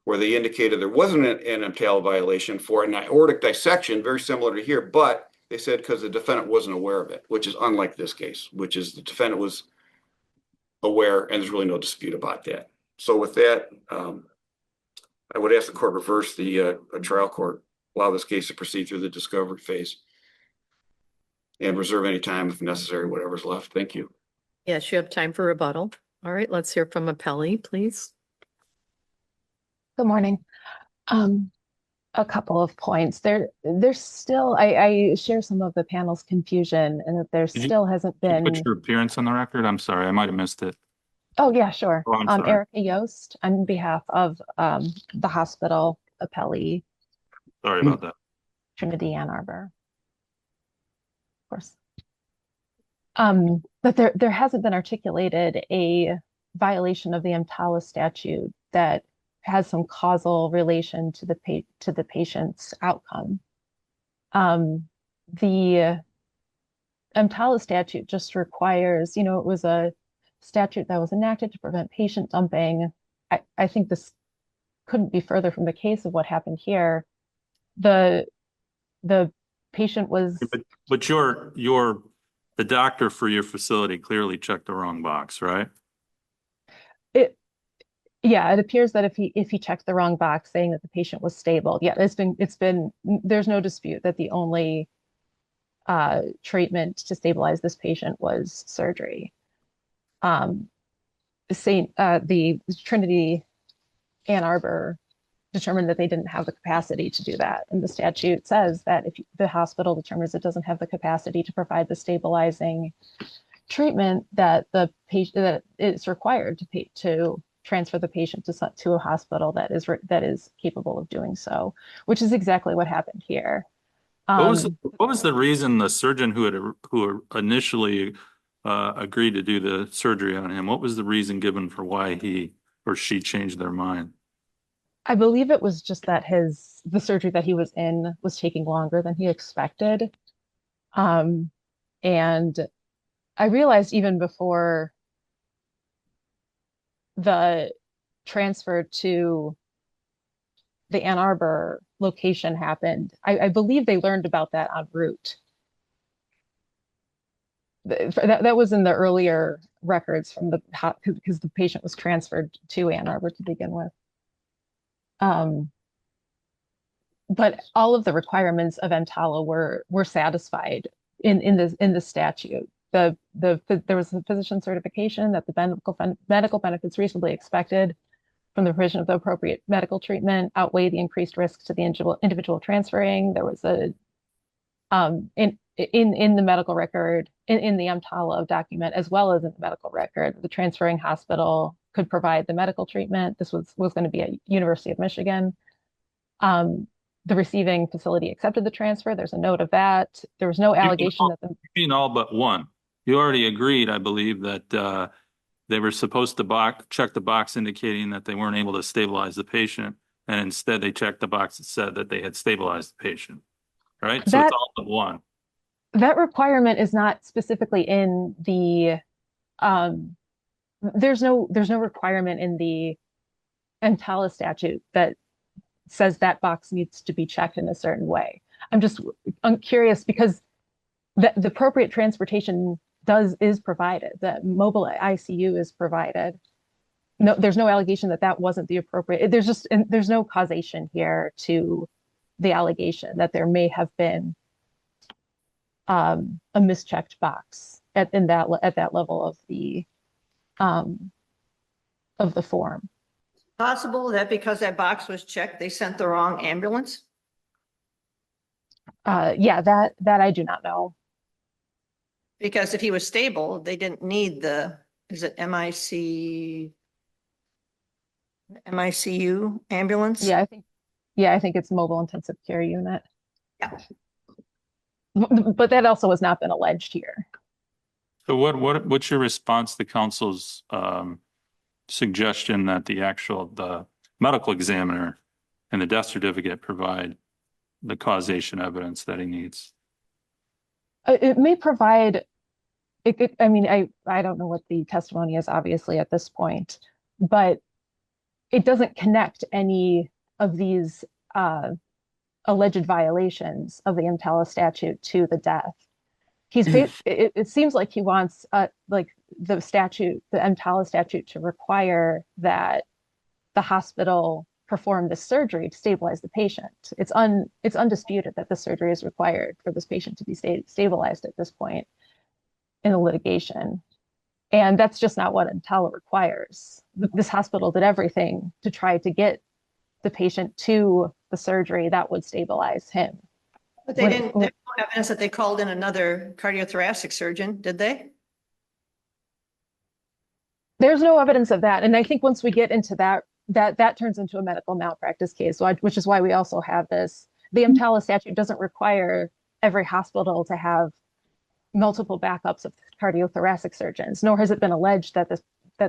where they indicated there wasn't an EMTALA violation for an aortic dissection, very similar to here, but they said because the defendant wasn't aware of it, which is unlike this case, which is the defendant was aware, and there's really no dispute about that. So with that, I would ask the court reverse the trial court, allow this case to proceed through the discovery phase, and reserve any time if necessary, whatever's left. Thank you. Yes, you have time for rebuttal. All right, let's hear from appellee, please. Good morning. A couple of points. There's still, I share some of the panel's confusion and that there Did you- still hasn't Can you been. put your appearance on the record? I'm sorry, I might have missed it. Oh, yeah, sure. Oh, I'm sorry. Erica Yost on behalf of the hospital appellee, Sorry about that. Trinity Ann Arbor. Of course. But there hasn't been articulated a violation of the EMTALA statute that has some causal relation to the patient's outcome. The EMTALA statute just requires, it was a statute that was enacted to prevent patient dumping. I think this couldn't be further from the case of what happened here. The patient was. But the doctor for your facility clearly checked the wrong box, right? Yeah, it appears that if he checked the wrong box saying that the patient was stable, yeah, there's no dispute that the only treatment to stabilize this patient was surgery. The Trinity Ann Arbor determined that they didn't have the capacity to do that. And the statute says that if the hospital determines it doesn't have the capacity to provide the stabilizing treatment, that the patient that it's required to transfer the patient to a hospital that is capable of doing so, which is exactly what happened here. What was the reason the surgeon who initially agreed to do the surgery on him? What was the reason given for why he or she changed their mind? I believe it was just that the surgery that he was in was taking longer than he expected. And I realized even before the transfer to the Ann Arbor location happened, I believe they learned about that en route. That was in the earlier records from because the patient was transferred to Ann Arbor to begin with. But all of the requirements of EMTALA were satisfied in the statute. There was a physician certification that the medical benefits reasonably expected from the provision of the appropriate medical treatment outweigh the increased risks to the individual transferring. There was a in the medical record in the EMTALA document as well as in the medical record, the transferring hospital could provide the medical treatment. This was going to be at University of Michigan. The receiving facility accepted the transfer. There's a note of that. There was no allegation that You mean all but one. You already agreed, I believe, that they were supposed to check the box indicating that they weren't able to stabilize the patient, and instead they checked the box that said that they had stabilized the patient. Right? So it's all but one. That requirement is not specifically in the there's no requirement in the EMTALA statute that says that box needs to be checked in a certain way. I'm curious because the appropriate transportation is provided. The mobile ICU is provided. No, there's no allegation that wasn't the appropriate. There's no causation here to the allegation that there may have been a mischecked box at that level of the form. Possible that because that box was checked, they sent the wrong ambulance? Yeah, that I do not know. Because if he was stable, they didn't need is it MICU ambulance? Yeah, I think it's mobile intensive care unit. Yeah. But that also has not been alleged here. So what's your response to counsel's suggestion that the medical examiner and the death certificate provide the causation evidence that he needs? It may provide. I mean, I don't know what the testimony is obviously at this point, but it doesn't connect any of these alleged violations of the EMTALA statute to the death. It seems like he wants like the EMTALA statute to require that the hospital perform this surgery to stabilize the patient. It's undisputed that this surgery is required for this patient to be stabilized at this point in the litigation. And that's just not what EMTALA requires. This hospital did everything to try to get the patient to the surgery that would stabilize him. But they didn't, there's no evidence that they called in another cardiothoracic surgeon, did they? There's no evidence of that. And I think once we get into that turns into a medical malpractice case, which is why we also have this. The EMTALA statute doesn't require every hospital to have multiple backups of cardiothoracic surgeons, nor has it been alleged that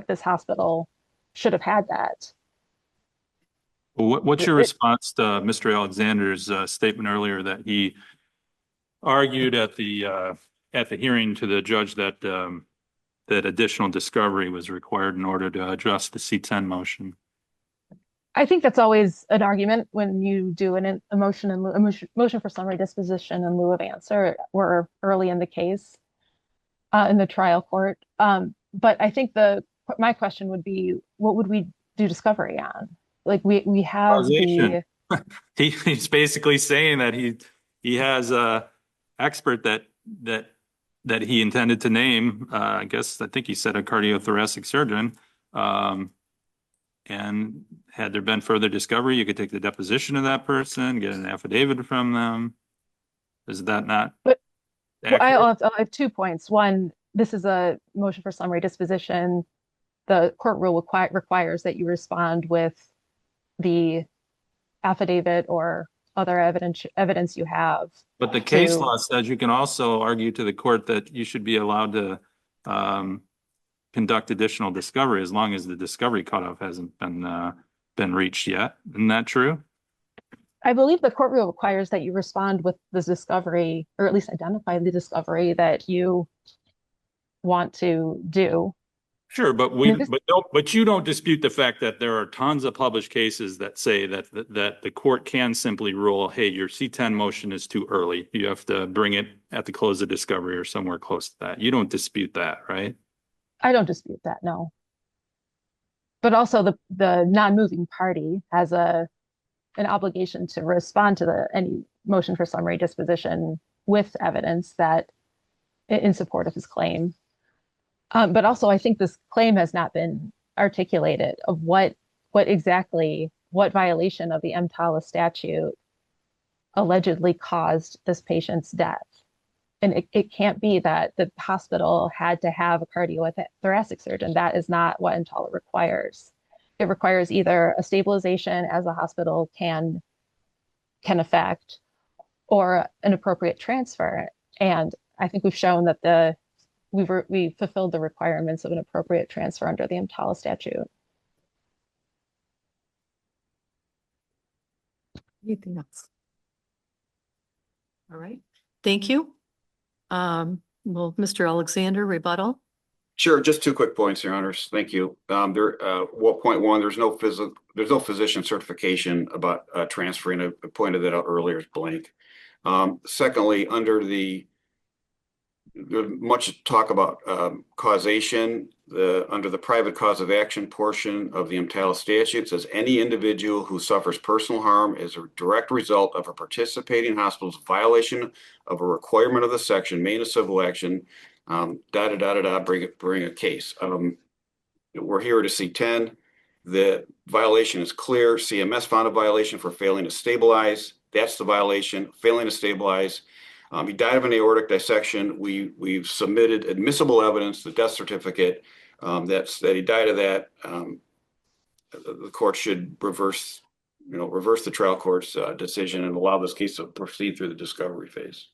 this hospital should have had that. What's your response to Mr. Alexander's statement earlier that he argued at the hearing to the judge that that additional discovery was required in order to address the C10 motion? I think that's always an argument when you do a motion for summary disposition in lieu of answer or early in the case in the trial court. But I think my question would be, what would we do discovery on? Like we have Causation. He's basically saying that he has a expert that he intended to name. I think he said a cardiothoracic surgeon. And had there been further discovery, you could take the deposition of that person, get an affidavit from them. Is that not? But accurate? I have 2 points. One, this is a motion for summary disposition. The court rule requires that you respond with the affidavit or other evidence you have. But the case law says you can also argue to the court that you should be allowed to conduct additional discovery as long as the discovery cutoff hasn't been reached yet. Isn't that true? I believe the court rule requires that you respond with the discovery, or at least identify the discovery that you want to do. Sure, but you don't dispute the fact that there are tons of published cases that say that the court can simply rule, hey, your C10 motion is too early. You have to bring it at the close of discovery or somewhere close to that. You don't dispute that, right? I don't dispute that, no. But also the non-moving party has an obligation to respond to any motion for summary disposition with evidence that in support of his claim. But also, I think this claim has not been articulated of what violation of the EMTALA statute allegedly caused this patient's death. And it can't be that the hospital had to have a cardiothoracic surgeon. That is not what EMTALA requires. It requires either a stabilization, as a hospital can affect, or an appropriate transfer. And I think we've shown that we fulfilled the requirements of an appropriate transfer under the EMTALA statute. Anything else? All right, thank you. Will Mr. Alexander rebuttal? Sure, just 2 quick points, Your Honors. Thank you. Point one, there's no physician certification about transferring. I pointed that out earlier as blank. Secondly, there's much talk about causation. Under the private cause of action portion of the EMTALA statute, says any individual who suffers personal harm as a direct result of a participating hospital's violation of a requirement of the section may in a civil action, bring a case. We're here to C10. The violation is clear. CMS found a violation for failing to stabilize. That's the violation, failing to stabilize. He died of an aortic dissection. We've submitted admissible evidence, the death certificate, that he died of that. The court should reverse the trial court's decision and allow this case to proceed through the discovery phase.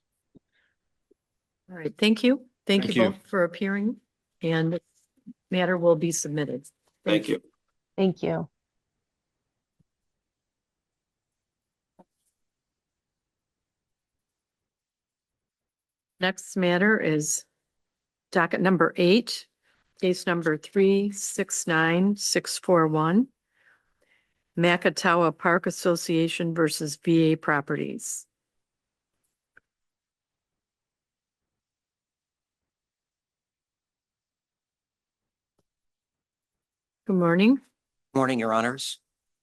All right, thank you. Thank Thank you you. both for appearing, and the matter will be submitted. Thank you. Thank you. Next matter is docket number 8, case number 369641. Macatawa Park Association versus VA Properties. Good morning. Morning, Your Honors.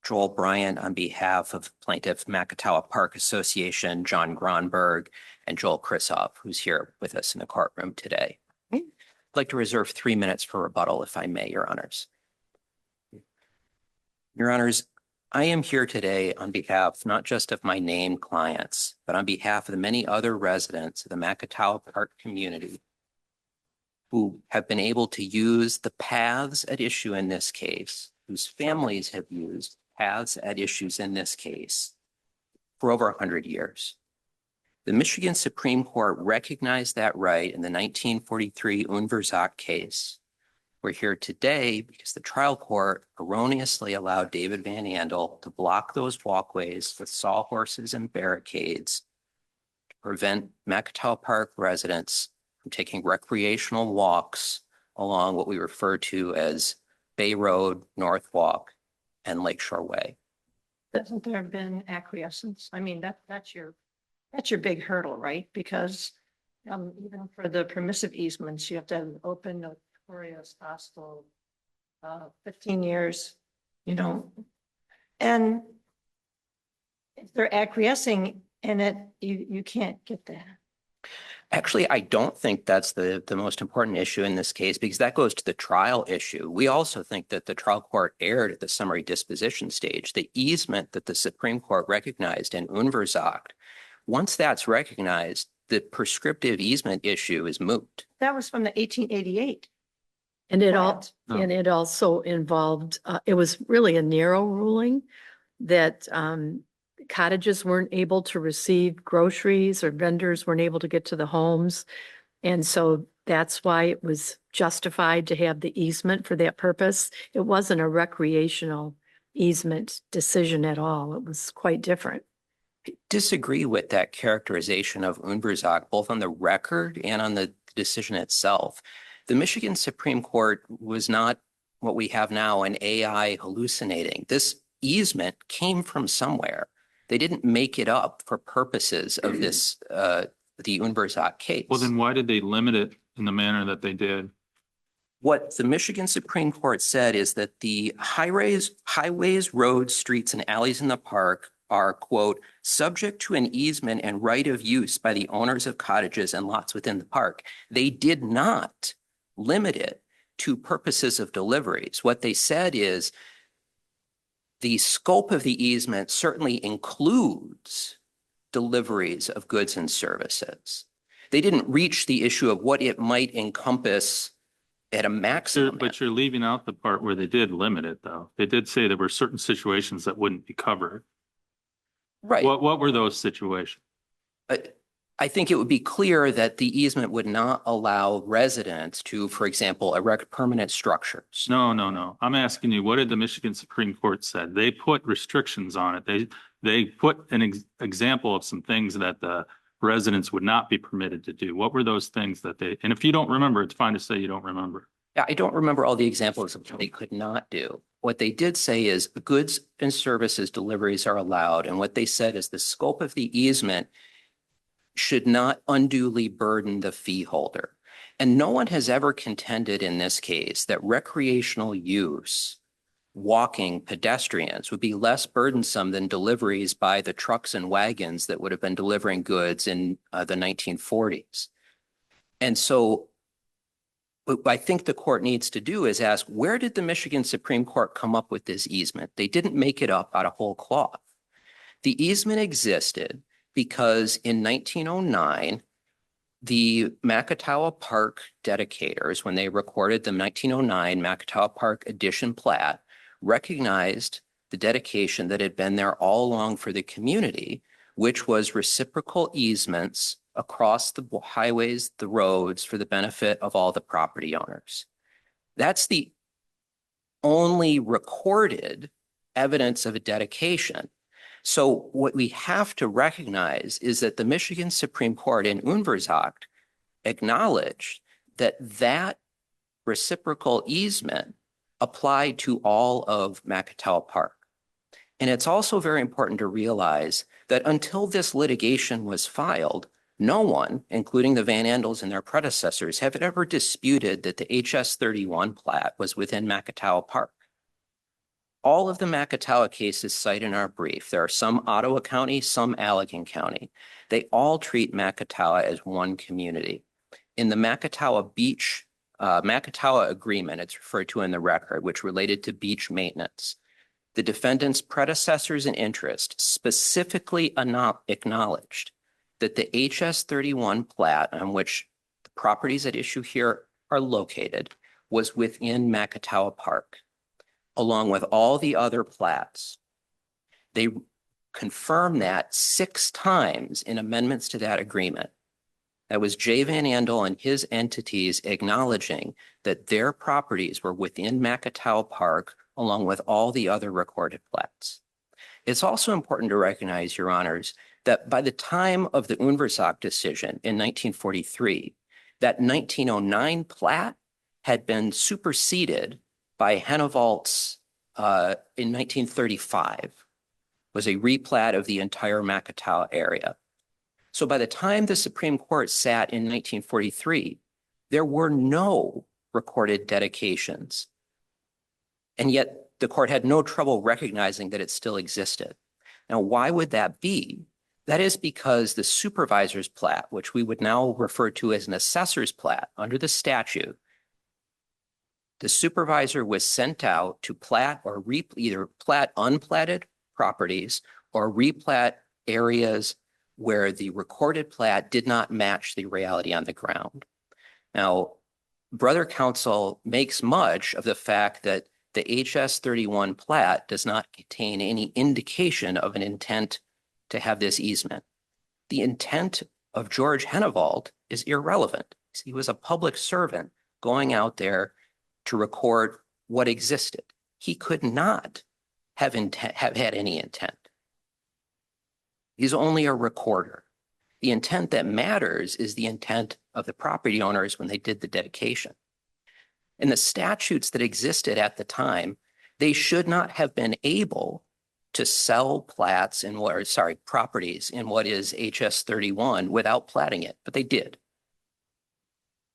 Joel Bryant on behalf of plaintiff Macatawa Park Association, John Gronberg, and Joel Krisoff, who's here with us in the courtroom today. I'd like to reserve 3 minutes for rebuttal, if I may, Your Honors. Your Honors, I am here today on behalf not just of my named clients, but on behalf of the many other residents of the Macatawa Park community who have been able to use the paths at issue in this case, whose families have used paths at issues in this case for over 100 years. The Michigan Supreme Court recognized that right in the 1943 Unverzagt case. We're here today because the trial court erroneously allowed David Van Andel to block those walkways with sawhorses and barricades to prevent Macatawa Park residents from taking recreational walks along what we refer to as Bay Road, North Walk, and Lakeshore Way. Hasn't there been acquiescence? I mean, that's your big hurdle, right? Because even for the permissive easements, you have to have an open, notorious, hostile, 15 years, and if they're acquiescing in it, you can't get that. Actually, I don't think that's the most important issue in this case, because that goes to the trial issue. We also think that the trial court erred at the summary disposition stage. The easement that the Supreme Court recognized in Unverzagt, once that's recognized, the prescriptive easement issue is moot. That was from the 1888. And it No. also involved, it was really a narrow ruling that cottages weren't able to receive groceries or vendors weren't able to get to the homes. And so that's why it was justified to have the easement for that purpose. It wasn't a recreational easement decision at all. It was quite different. I disagree with that characterization of Unverzagt, both on the record and on the decision itself. The Michigan Supreme Court was not what we have now, an AI hallucinating. This easement came from somewhere. They didn't make it up for purposes of this, the Unverzagt case. Well, then why did they limit it in the manner that they did? What the Michigan Supreme Court said is that the highways, roads, streets, and alleys in the park are, quote, subject to an easement and right of use by the owners of cottages and lots within the park. They did not limit it to purposes of deliveries. What they said is the scope of the easement certainly includes deliveries of goods and services. They didn't reach the issue of what it might encompass at a maximum. But you're leaving out the part where they did limit it, though. They did say there were certain situations that wouldn't be covered. Right. What were those situations? I think it would be clear that the easement would not allow residents to, for example, erect permanent structures. No. I'm asking you, what did the Michigan Supreme Court said? They put restrictions on it. They put an example of some things that the residents would not be permitted to do. What were those things that and if you don't remember, it's fine to say you don't remember. Yeah, I don't remember all the examples of what they could not do. What they did say is goods and services deliveries are allowed. And what they said is the scope of the easement should not unduly burden the fee holder. And no one has ever contended in this case that recreational use, walking pedestrians, would be less burdensome than deliveries by the trucks and wagons that would have been delivering goods in the 1940s. And so what I think the court needs to do is ask, where did the Michigan Supreme Court come up with this easement? They didn't make it up out of whole cloth. The easement existed because in 1909, the Macatawa Park dedicators, when they recorded the 1909 Macatawa Park Edition plat, recognized the dedication that had been there all along for the community, which was reciprocal easements across the highways, the roads, for the benefit of all the property owners. That's the only recorded evidence of a dedication. So what we have to recognize is that the Michigan Supreme Court in Unverzagt acknowledged that that reciprocal easement applied to all of Macatawa Park. And it's also very important to realize that until this litigation was filed, no one, including the Van Andels and their predecessors, have ever disputed that the HS 31 plat was within Macatawa Park. all of the Macatawa cases cited in our brief, there are some Ottawa County, some Allegan County. They all treat Macatawa as one community. In the Macatawa agreement, it's referred to in the record, which related to beach maintenance. The defendant's predecessors in interest specifically acknowledged that the HS 31 plat on which the properties at issue here are located was within Macatawa Park, along with all the other plats. They confirmed that 6 times in amendments to that agreement. That was Jay Van Andel and his entities acknowledging that their properties were within Macatawa Park, along with all the other recorded plats. It's also important to recognize, Your Honors, that by the time of the Unversagt decision in 1943, that 1909 plat had been superseded by Hennevalt's in 1935, was a replat of the entire Macatawa area. So by the time the Supreme Court sat in 1943, there were no recorded dedications. And yet the court had no trouble recognizing that it still existed. Now, why would that be? That is because the supervisor's plat, which we would now refer to as an assessor's plat under the statute, the supervisor was sent out to plat or either plat unplatted properties or replat areas where the recorded plat did not match the reality on the ground. Now, Brother Counsel makes much of the fact that the HS 31 plat does not contain any indication of an intent to have this easement. The intent of George Hennevald is irrelevant. He was a public servant going out there to record what existed. He could not have had any intent. He's only a recorder. The intent that matters is the intent of the property owners when they did the dedication. In the statutes that existed at the time, they should not have been able to sell plats in properties in what is HS 31 without platting it, but they did.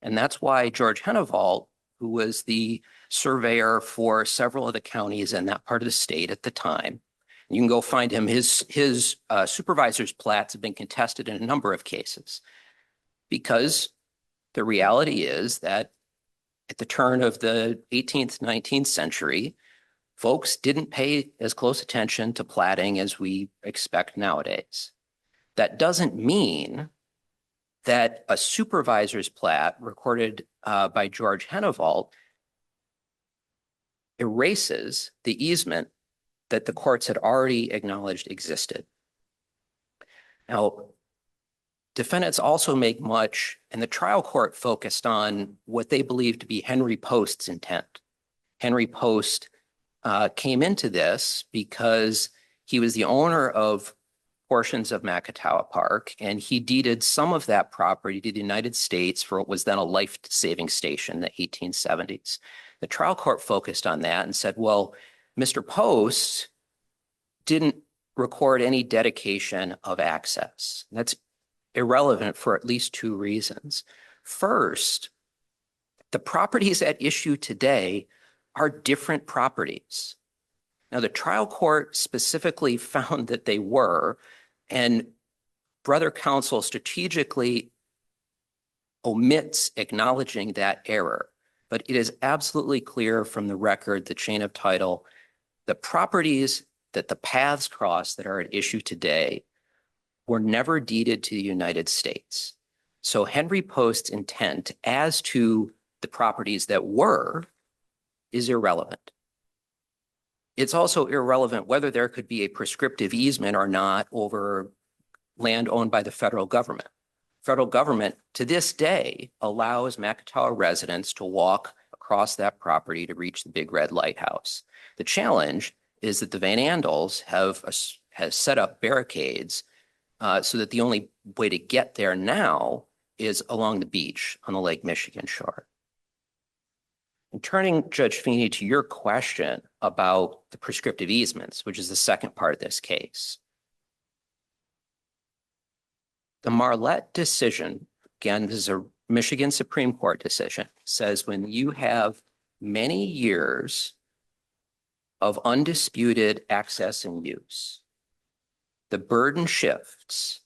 And that's why George Hennevald, who was the surveyor for several of the counties in that part of the state at the time, you can go find him. His supervisor's plats have been contested in a number of cases because the reality is that at the turn of the 18th, 19th century, folks didn't pay as close attention to platting as we expect nowadays. That doesn't mean that a supervisor's plat recorded by George Hennevald erases the easement that the courts had already acknowledged existed. Now, defendants also make much, and the trial court focused on what they believed to be Henry Post's intent. Henry Post came into this because he was the owner of portions of Macatawa Park, and he deeded some of that property to the United States for what was then a life-saving station in the 1870s. The trial court focused on that and said, well, Mr. Post didn't record any dedication of access. That's irrelevant for at least 2 reasons. First, the properties at issue today are different properties. Now, the trial court specifically found that they were, and Brother Counsel strategically omits acknowledging that error. But it is absolutely clear from the record, the chain of title, the properties that the paths cross that are at issue today were never deeded to the United States. So Henry Post's intent as to the properties that were is irrelevant. It's also irrelevant whether there could be a prescriptive easement or not over land owned by the federal government. Federal government to this day allows Macatawa residents to walk across that property to reach the Big Red Lighthouse. The challenge is that the Van Andels has set up barricades so that the only way to get there now is along the beach on the Lake Michigan shore. And turning, Judge Feeney, to your question about the prescriptive easements, which is the second part of this case. The Marlette decision, again, this is a Michigan Supreme Court decision, says when you have many years of undisputed access and use, the burden shifts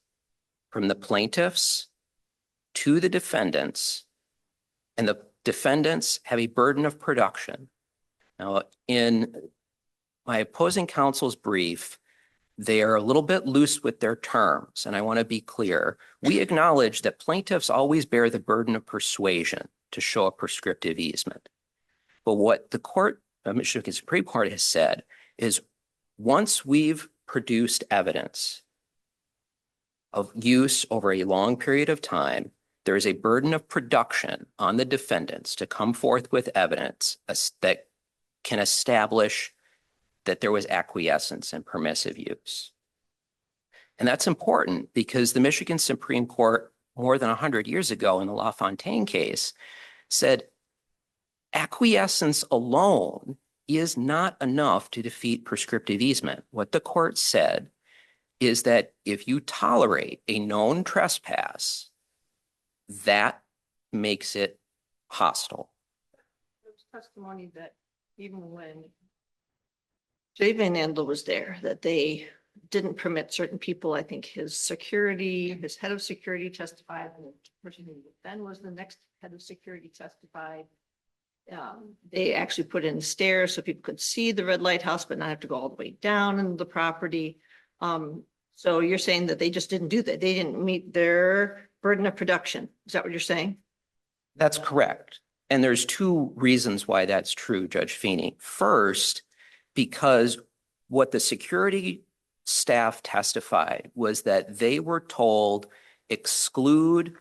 from the plaintiffs to the defendants, and the defendants have a burden of production. Now, in my opposing counsel's brief, they are a little bit loose with their terms, and I want to be clear. We acknowledge that plaintiffs always bear the burden of persuasion to show a prescriptive easement. But what the Michigan Supreme Court has said is once we've produced evidence of use over a long period of time, there is a burden of production on the defendants to come forth with evidence that can establish that there was acquiescence and permissive use. And that's important because the Michigan Supreme Court more than 100 years ago in the LaFontaine case said acquiescence alone is not enough to defeat prescriptive easement. What the court said is that if you tolerate a known trespass, that makes it hostile. There's testimony that even when Jay Van Andel was there, that they didn't permit certain people. I think his head of security testified, and the person who then was the next head of security testified. They actually put in stairs so people could see the red lighthouse, but not have to go all the way down into the property. So you're saying that they just didn't do that. They didn't meet their burden of production. Is that what you're saying? That's correct. And there's two reasons why that's true, Judge Feeney. First, because what the security staff testified was that they were told exclude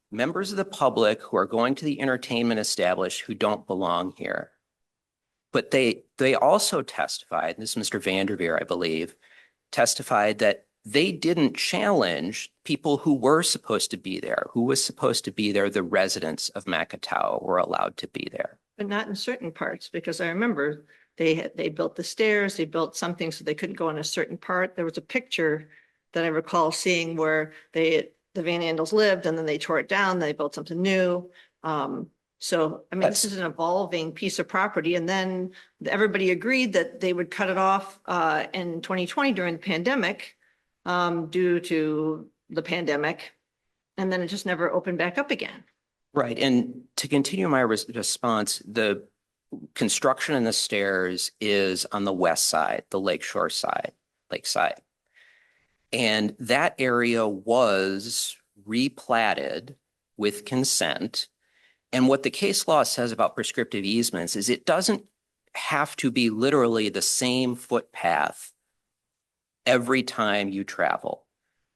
members of the public who are going to the entertainment establishment who don't belong here. But they also testified, and this is Mr. Vanderveer, I believe, testified that they didn't challenge people who were supposed to be there, who was supposed to be there, the residents of Macatawa were allowed to be there. But not in certain parts, because I remember they built the stairs, they built something so they couldn't go in a certain part. There was a picture that I recall seeing where the Van Andels lived and then they tore it down, they built something new. So, I mean, this is an evolving piece of property. And then everybody agreed that they would cut it off in 2020 during the pandemic due to the pandemic. And then it just never opened back up again. Right. And to continue my response, the construction in the stairs is on the west side, the lakeshore side, lakeside. And that area was replatted with consent. And what the case law says about prescriptive easements is it doesn't have to be literally the same footpath every time you travel.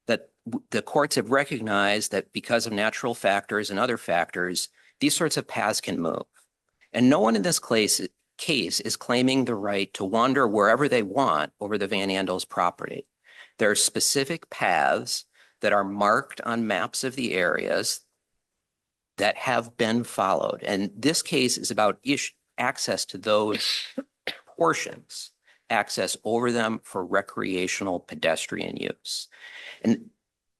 That the courts have recognized that because of natural factors and other factors, these sorts of paths can move. And no one in this case is claiming the right to wander wherever they want over the Van Andels property. There are specific paths that are marked on maps of the areas that have been followed. And this case is about access to those portions, access over them for recreational pedestrian use. And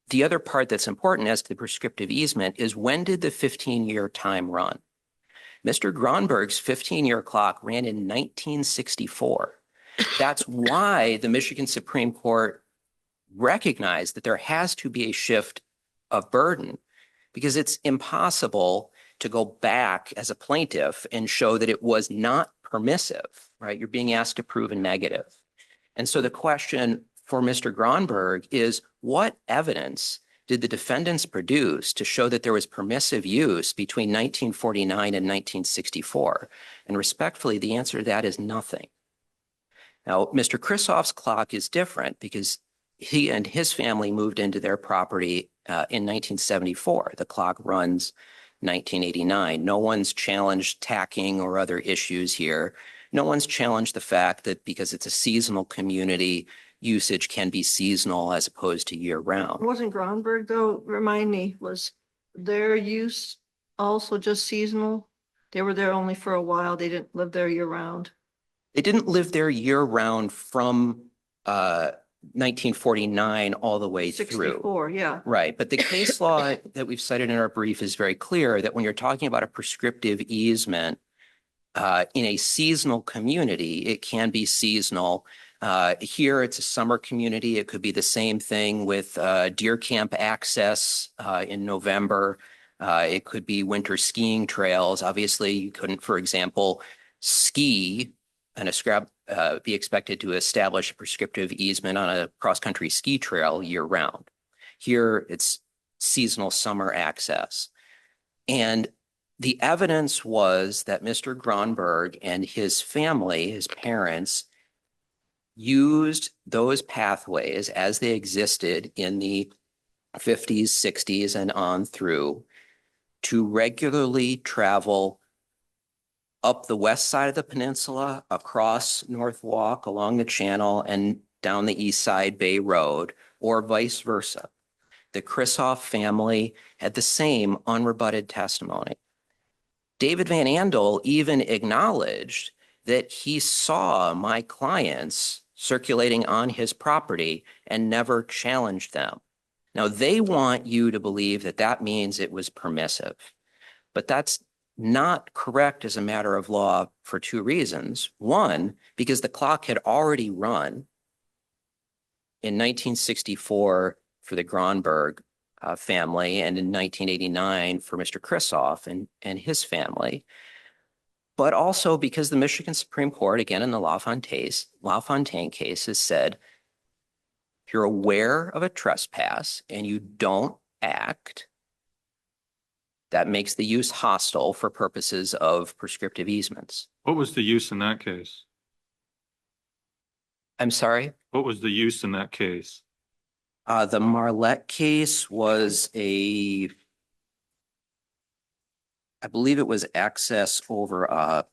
the other part that's important as to the prescriptive easement is when did the 15-year time run? Mr. Gronberg's 15-year clock ran in 1964. That's why the Michigan Supreme Court recognized that there has to be a shift of burden, because it's impossible to go back as a plaintiff and show that it was not permissive, right? You're being asked to prove a negative. And so the question for Mr. Gronberg is, what evidence did the defendants produce to show that there was permissive use between 1949 and 1964? And respectfully, the answer to that is nothing. Now, Mr. Krisoff's clock is different because he and his family moved into their property in 1974. The clock runs 1989. No one's challenged tacking or other issues here. No one's challenged the fact that because it's a seasonal community, usage can be seasonal as opposed to year round. Wasn't Gronberg, though, remind me, was their use also just seasonal? They were there only for a while. They didn't live there year round. They didn't live there year round from 1949 all the way 64, through. yeah. Right. But the case law that we've cited in our brief is very clear that when you're talking about a prescriptive easement, in a seasonal community, it can be seasonal. Here, it's a summer community. It could be the same thing with deer camp access in November. It could be winter skiing trails. Obviously, you couldn't, for example, ski and be expected to establish a prescriptive easement on a cross-country ski trail year-round. Here, it's seasonal summer access. And the evidence was that Mr. Gronberg and his family, his parents, used those pathways as they existed in the 50s, 60s, and on through to regularly travel up the west side of the peninsula, across North Walk, along the channel, and down the east side Bay Road, or vice versa. The Krisoff family had the same unrebutted testimony. David Van Andel even acknowledged that he saw my clients circulating on his property and never challenged them. Now, they want you to believe that that means it was permissive, but that's not correct as a matter of law for two reasons. One, because the clock had already run in 1964 for the Gronberg family and in 1989 for Mr. Krisoff and his family, but also because the Michigan Supreme Court, again in the LaFontaine case, has said, if you're aware of a trespass and you don't act, that makes the use hostile for purposes of prescriptive easements. What was the use in that case? I'm sorry? What was the use in that case? The Marlette case was I believe it was access over a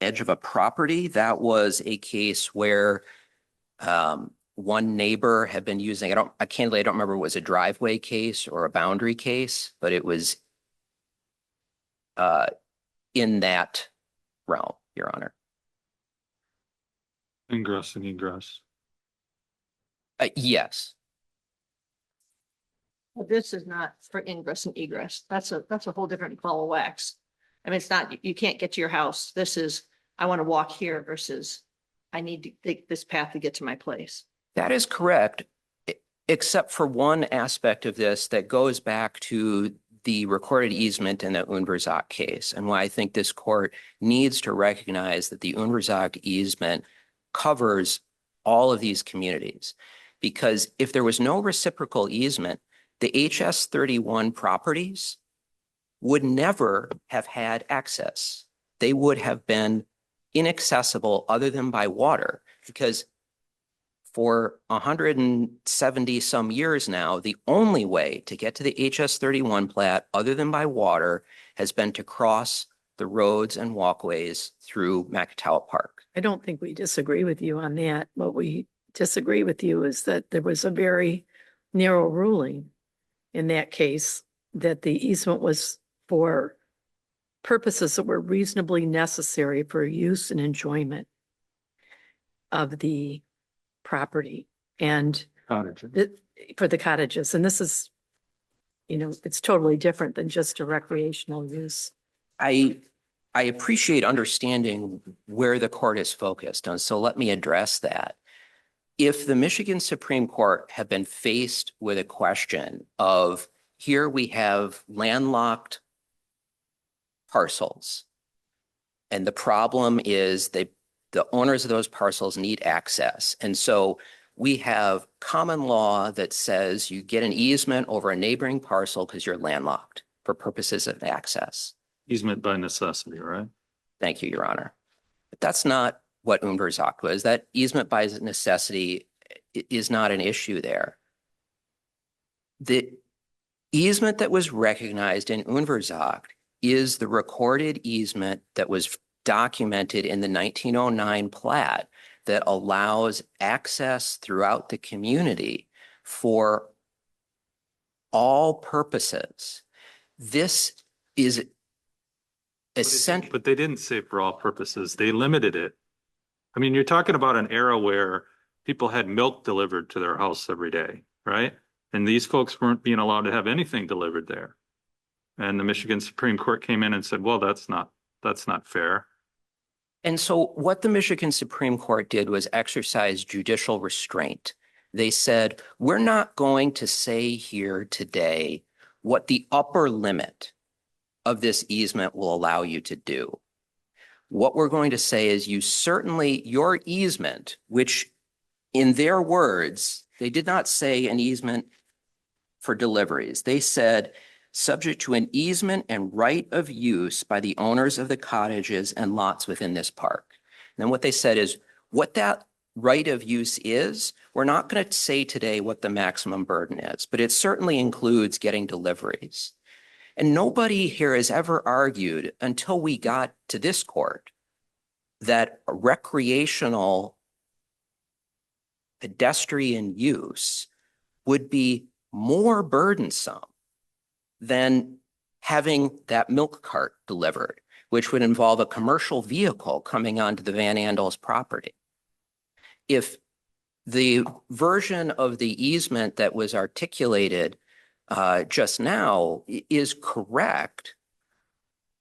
edge of a property. That was a case where one neighbor had been using, I don't remember if it was a driveway case or a boundary case, but it was in that realm, Your Honor. Ingress and egress. Yes. Well, this is not for ingress and egress. That's a whole different ball of wax. I mean, it's not, you can't get to your house. This is, I want to walk here versus I need to take this path to get to my place. That is correct, except for one aspect of this that goes back to the recorded easement in the Unverzagt case, and why I think this court needs to recognize that the Unverzagt easement covers all of these communities. Because if there was no reciprocal easement, the HS 31 properties would never have had access. They would have been inaccessible other than by water, because for 170 some years now, the only way to get to the HS 31 plat other than by water has been to cross the roads and walkways through Macatawa Park. I don't think we disagree with you on that. What we disagree with you is that there was a very narrow ruling in that case that the easement was for purposes that were reasonably necessary for use and enjoyment of the property and Cottages. for the cottages. And this is, it's totally different than just a recreational use. I appreciate understanding where the court is focused on, so let me address that. If the Michigan Supreme Court had been faced with a question of, here we have landlocked parcels, and the problem is the owners of those parcels need access. And so we have common law that says you get an easement over a neighboring parcel because you're landlocked for purposes of access. Easement by necessity, right? Thank you, Your Honor. But that's not what Unverzagt was. That easement by necessity is not an issue there. The easement that was recognized in Unverzagt is the recorded easement that was documented in the 1909 plat that allows access throughout the community for all purposes. This is essential. But they didn't say for all purposes. They limited it. I mean, you're talking about an era where people had milk delivered to their house every day, right? And these folks weren't being allowed to have anything delivered there. And the Michigan Supreme Court came in and said, well, that's not That's not fair. And so what the Michigan Supreme Court did was exercise judicial restraint. They said, we're not going to say here today what the upper limit of this easement will allow you to do. What we're going to say is your easement, which in their words, they did not say an easement for deliveries. They said, subject to an easement and right of use by the owners of the cottages and lots within this park. And then what they said is, what that right of use is, we're not going to say today what the maximum burden is, but it certainly includes getting deliveries. And nobody here has ever argued until we got to this court that recreational pedestrian use would be more burdensome than having that milk cart delivered, which would involve a commercial vehicle coming onto the Van Andels property. If the version of the easement that was articulated just now is correct,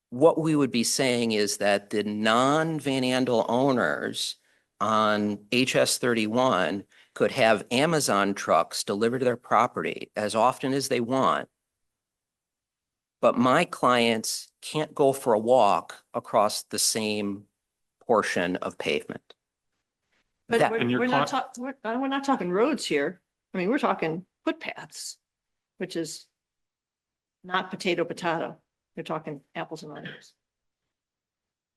what we would be saying is that the non-Van Andel owners on HS 31 could have Amazon trucks delivered to their property as often as they want. But my clients can't go for a walk across the same portion of pavement. But That- we're not talking roads here. I mean, we're talking footpaths, which is not potato. They're talking apples and oranges.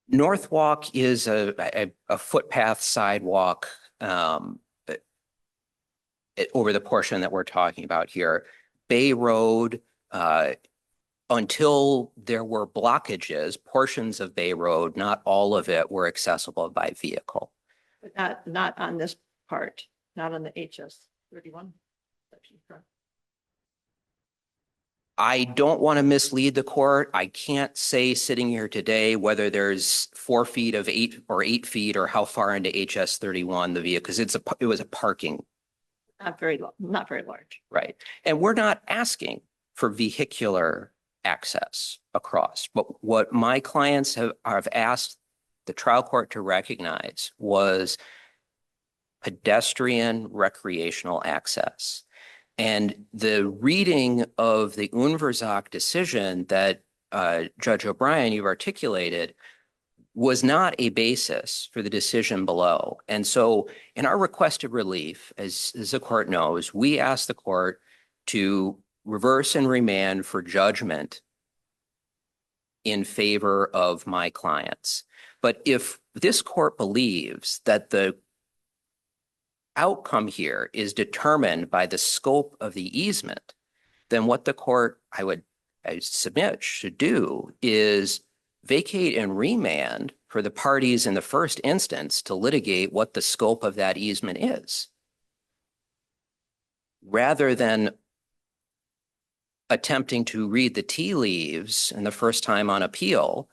North Walk is a footpath sidewalk over the portion that we're talking about here. Bay Road, until there were blockages, portions of Bay Road, not all of it, were accessible by vehicle. But not on this part, not on the HS 31 section. I don't want to mislead the court. I can't say sitting here today whether there's 4 feet of 8 or 8 feet or how far into HS 31 the vehicle, because it was a parking. Not very large. Right. And we're not asking for vehicular access across, but what my clients have asked the trial court to recognize was pedestrian recreational access. And the reading of the Unverzagt decision that Judge O'Brien, you've articulated, was not a basis for the decision below. And so in our requested relief, as the court knows, we asked the court to reverse and remand for judgment in favor of my clients. But if this court believes that the outcome here is determined by the scope of the easement, then what the court, I submit, should do is vacate and remand for the parties in the first instance to litigate what the scope of that easement is, rather than attempting to read the tea leaves in the first time on appeal,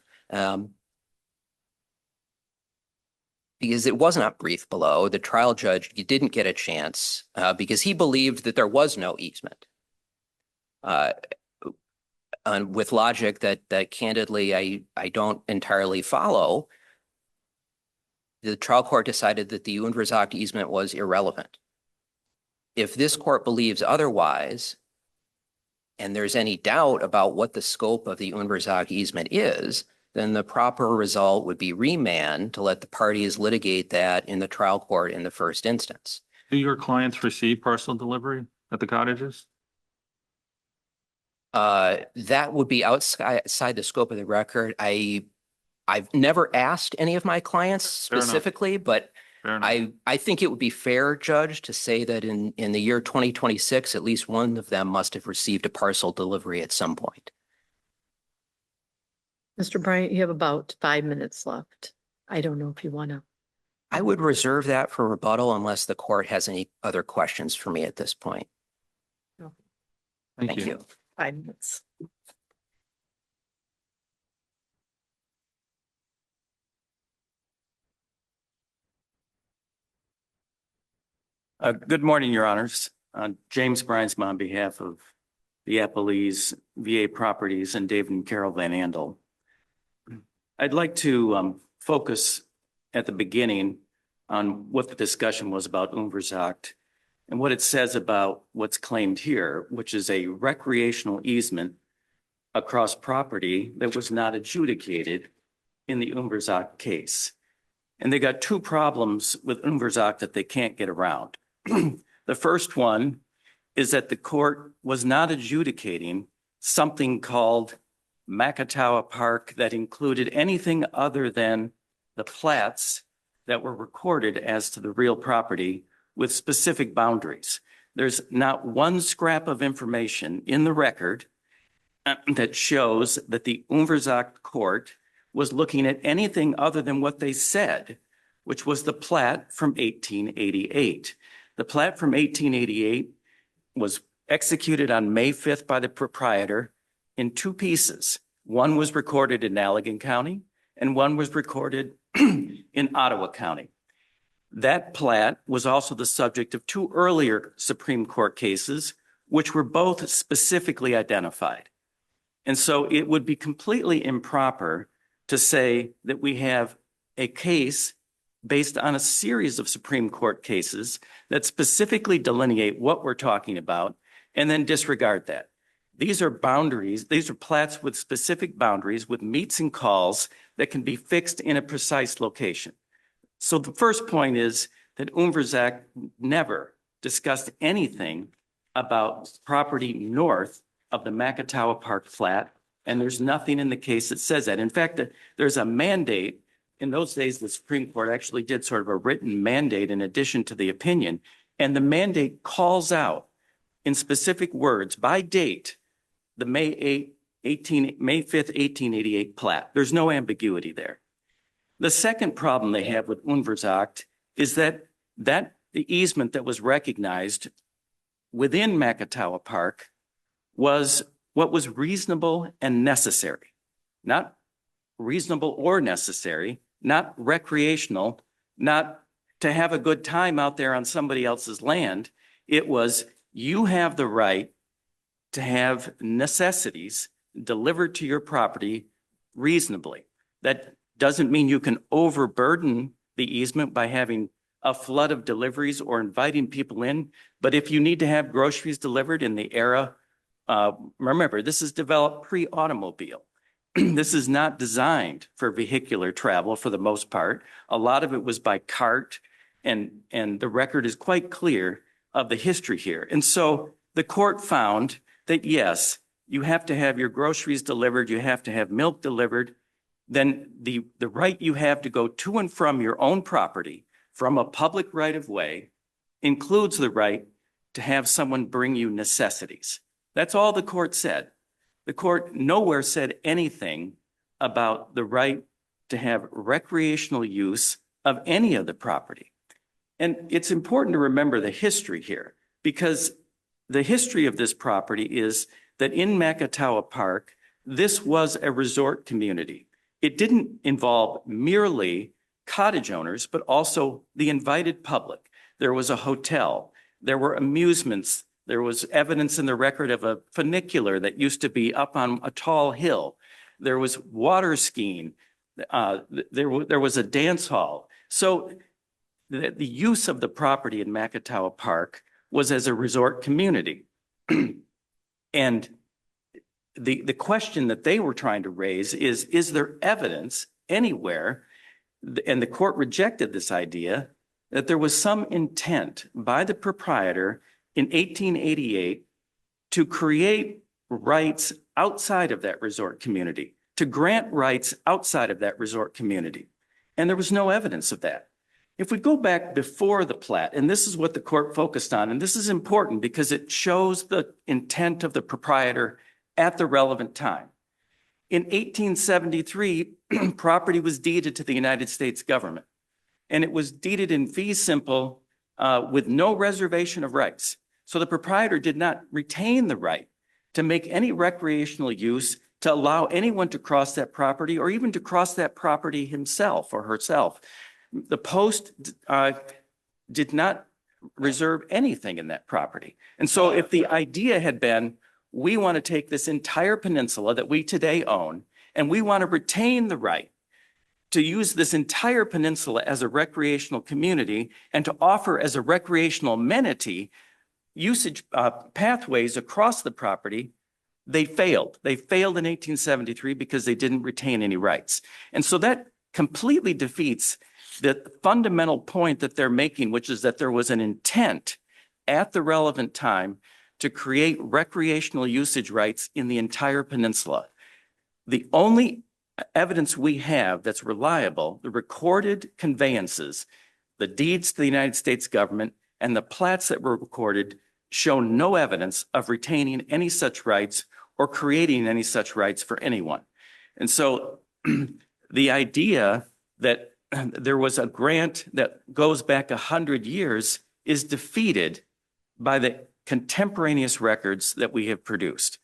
because it was not briefed below. The trial judge, you didn't get a chance because he believed that there was no easement. And with logic that candidly I don't entirely follow, the trial court decided that the Unverzagt easement was irrelevant. If this court believes otherwise, and there's any doubt about what the scope of the Unverzagt easement is, then the proper result would be remand to let the parties litigate that in the trial court in the first instance. Do your clients receive parcel delivery at the cottages? That would be outside the scope of the record. I've never asked any of my clients specifically, but I think it would be fair, Judge, to say that in the year 2026, at least one of them must have received a parcel delivery at some point. Mr. Bryant, you have about 5 minutes left. I don't know if you want to. I would reserve that for rebuttal unless the court has any other questions for me at this point. No. Thank you. 5 minutes. Good morning, Your Honors. James Brynsma on behalf of the Appalese VA Properties and David and Carol Van Andel. I'd like to focus at the beginning on what the discussion was about Unversacht and what it says about what's claimed here, which is a recreational easement across property that was not adjudicated in the Unversacht case. And they got two problems with Unversacht that they can't get around. The first one is that the court was not adjudicating something called MCOA Park that included anything other than the plats that were recorded as to the real property with specific boundaries. There's not one scrap of information in the record that shows that the Unversacht court was looking at anything other than what they said, which was the plat from 1888. The plat from 1888 was executed on May 5th by the proprietor in two pieces. One was recorded in Allegan County and one was recorded in Ottawa County. That plat was also the subject of two earlier Supreme Court cases, which were both specifically identified. And so it would be completely improper to say that we have a case based on a series of Supreme Court cases that specifically delineate what we're talking about and then disregard that. These are boundaries, these are plats with specific boundaries with meets and calls that can be fixed in a precise location. So the first point is that Unversacht never discussed anything about property north of the MCOA Park plat, and there's nothing in the case that says that. In fact, there's a mandate. In those days, the Supreme Court actually did sort of a written mandate in addition to the opinion, and the mandate calls out in specific words by date the May 5th, 1888 plat. There's no ambiguity there. The second problem they have with Unversacht is that the easement that was recognized within MCOA Park was what was reasonable and necessary, not reasonable or necessary, not recreational, not to have a good time out there on somebody else's land. It was, you have the right to have necessities delivered to your property reasonably. That doesn't mean you can overburden the easement by having a flood of deliveries or inviting people in. But if you need to have groceries delivered in the era, remember, this is developed pre-automobile. This is not designed for vehicular travel for the most part. A lot of it was by cart, and the record is quite clear of the history here. And so the court found that, yes, you have to have your groceries delivered, you have to have milk delivered, then the right you have to go to and from your own property from a public right of way includes the right to have someone bring you necessities. That's all the court said. The court nowhere said anything about the right to have recreational use of any of the property. And it's important to remember the history here, because the history of this property is that in MCOA Park, this was a resort community. It didn't involve merely cottage owners, but also the invited public. There was a hotel, there were amusements, there was evidence in the record of a funicular that used to be up on a tall hill. There was water skiing. There was a dance hall. So the use of the property in MCOA Park was as a resort community. And the question that they were trying to raise is there evidence anywhere, and the court rejected this idea, that there was some intent by the proprietor in 1888 to create rights outside of that resort community, to grant rights outside of that resort community. And there was no evidence of that. If we go back before the plat, and this is what the court focused on, and this is important because it shows the intent of the proprietor at the relevant time. In 1873, property was deeded to the United States government, and it was deeded in fee simple with no reservation of rights. So the proprietor did not retain the right to make any recreational use, to allow anyone to cross that property or even to cross that property himself or herself. The post did not reserve anything in that property. And so if the idea had been, we want to take this entire peninsula that we today own, and we want to retain the right to use this entire peninsula as a recreational community and to offer as a recreational amenity usage pathways across the property, they failed. They failed in 1873 because they didn't retain any rights. And so that completely defeats the fundamental point that they're making, which is that there was an intent at the relevant time to create recreational usage rights in the entire peninsula. The only evidence we have that's reliable, the recorded conveyances, the deeds to the United States government, and the plats that were recorded show no evidence of retaining any such rights or creating any such rights for anyone. And so the idea that there was a grant that goes back 100 years is defeated by the contemporaneous records that we have produced.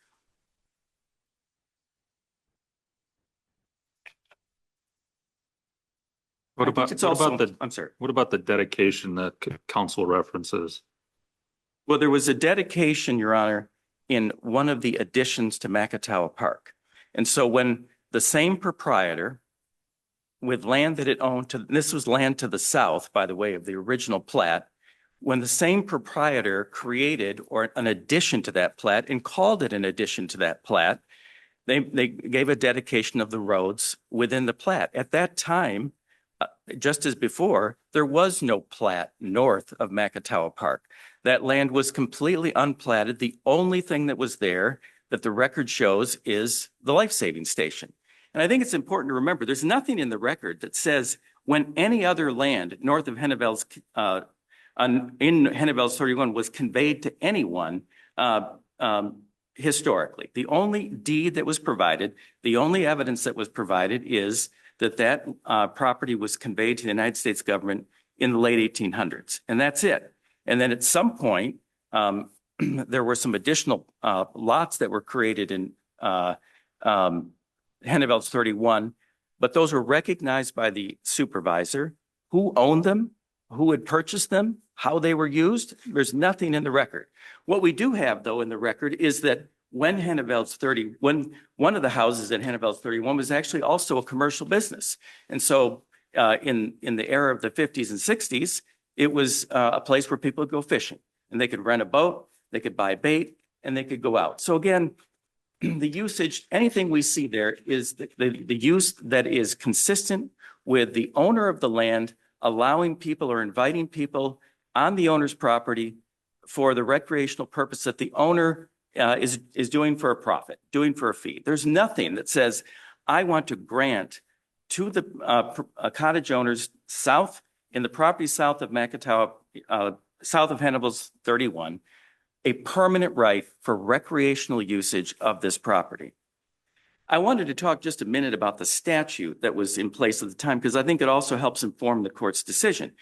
What I think about, it's what also- about the, I'm sorry. what about the dedication that council references? Well, there was a dedication, Your Honor, in one of the additions to Macatawa Park. And so when the same proprietor with land that it owned this was land to the south, by the way, of the original plat, when the same proprietor created or an addition to that plat and called it an addition to that plat, they gave a dedication of the roads within the plat. At that time, just as before, there was no plat north of Macatawa Park. That land was completely unplatted. The only thing that was there that the record shows is the life-saving station. And I think it's important to remember, there's nothing in the record that says when any other land north of Henneville's, in Henneville's 31 was conveyed to anyone historically. The only deed that was provided, the only evidence that was provided is that property was conveyed to the United States government in the late 1800s. And that's it. And then at some point, there were some additional lots that were created in Henneville's 31, but those were recognized by the supervisor. Who owned them, who had purchased them, how they were used, there's nothing in the record. What we do have, though, in the record is that when when one of the houses at Henneville's 31 was actually also a commercial business. And so in the era of the 50s and 60s, it was a place where people would go fishing and they could rent a boat, they could buy bait, and they could go out. So again, the usage, anything we see there is the use that is consistent with the owner of the land allowing people or inviting people on the owner's property for the recreational purpose that the owner is doing for a profit, doing for a fee. There's nothing that says, I want to grant to the cottage owners in the property south of Macatawa, south of Henneville's 31, a permanent right for recreational usage of this property. I wanted to talk just a minute about the statute that was in place at the time, because I think it also helps inform the court's decision.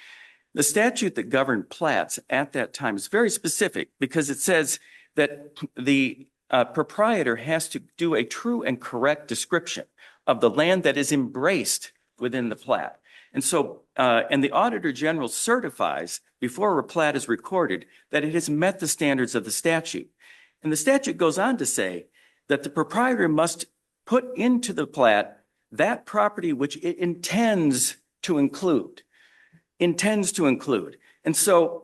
The statute that governed plats at that time is very specific because it says that the proprietor has to do a true and correct description of the land that is embraced within the plat. And so, and the Auditor General certifies before a plat is recorded that it has met the standards of the statute. And the statute goes on to say that the proprietor must put into the plat that property which it intends to include. And so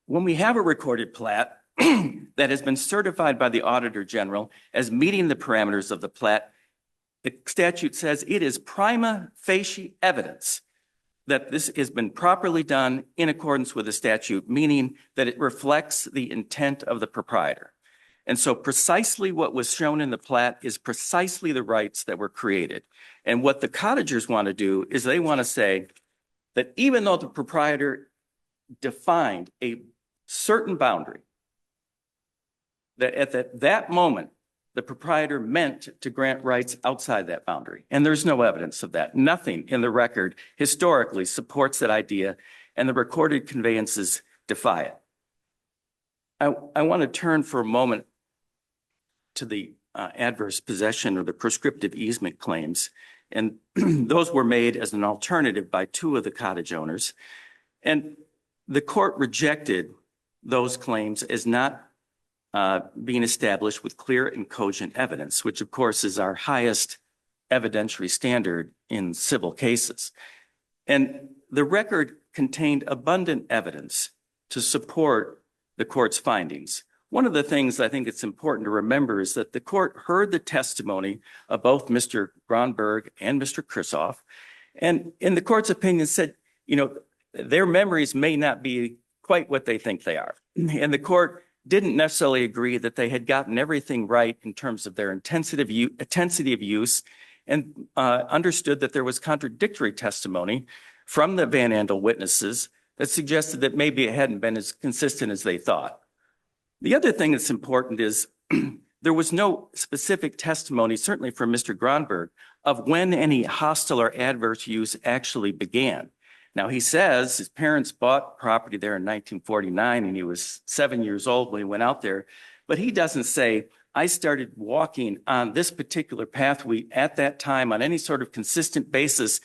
when we have a recorded plat that has been certified by the Auditor General as meeting the parameters of the plat, the statute says it is prima facie evidence that this has been properly done in accordance with the statute, meaning that it reflects the intent of the proprietor. And so precisely what was shown in the plat is precisely the rights that were created. And what the cottagers want to do is they want to say that even though the proprietor defined a certain boundary, that at that moment, the proprietor meant to grant rights outside that boundary. And there's no evidence of that. Nothing in the record historically supports that idea, and the recorded conveyances defy it. I want to turn for a moment to the adverse possession or the prescriptive easement claims. And those were made as an alternative by two of the cottage owners. And the court rejected those claims as not being established with clear and cogent evidence, which of course is our highest evidentiary standard in civil cases. And the record contained abundant evidence to support the court's findings. One of the things I think it's important to remember is that the court heard the testimony of both Mr. Gronberg and Mr. Krisoff, and in the court's opinion said, you know, their memories may not be quite what they think they are. And the court didn't necessarily agree that they had gotten everything right in terms of their intensity of use, and understood that there was contradictory testimony from the Van Andel witnesses that suggested that maybe it hadn't been as consistent as they thought. The other thing that's important is there was no specific testimony, certainly from Mr. Gronberg, of when any hostile or adverse use actually began. Now, he says his parents bought property there in 1949 and he was 7 years old when he went out there, but he doesn't say, I started walking on this particular pathway at that time on any sort of consistent basis,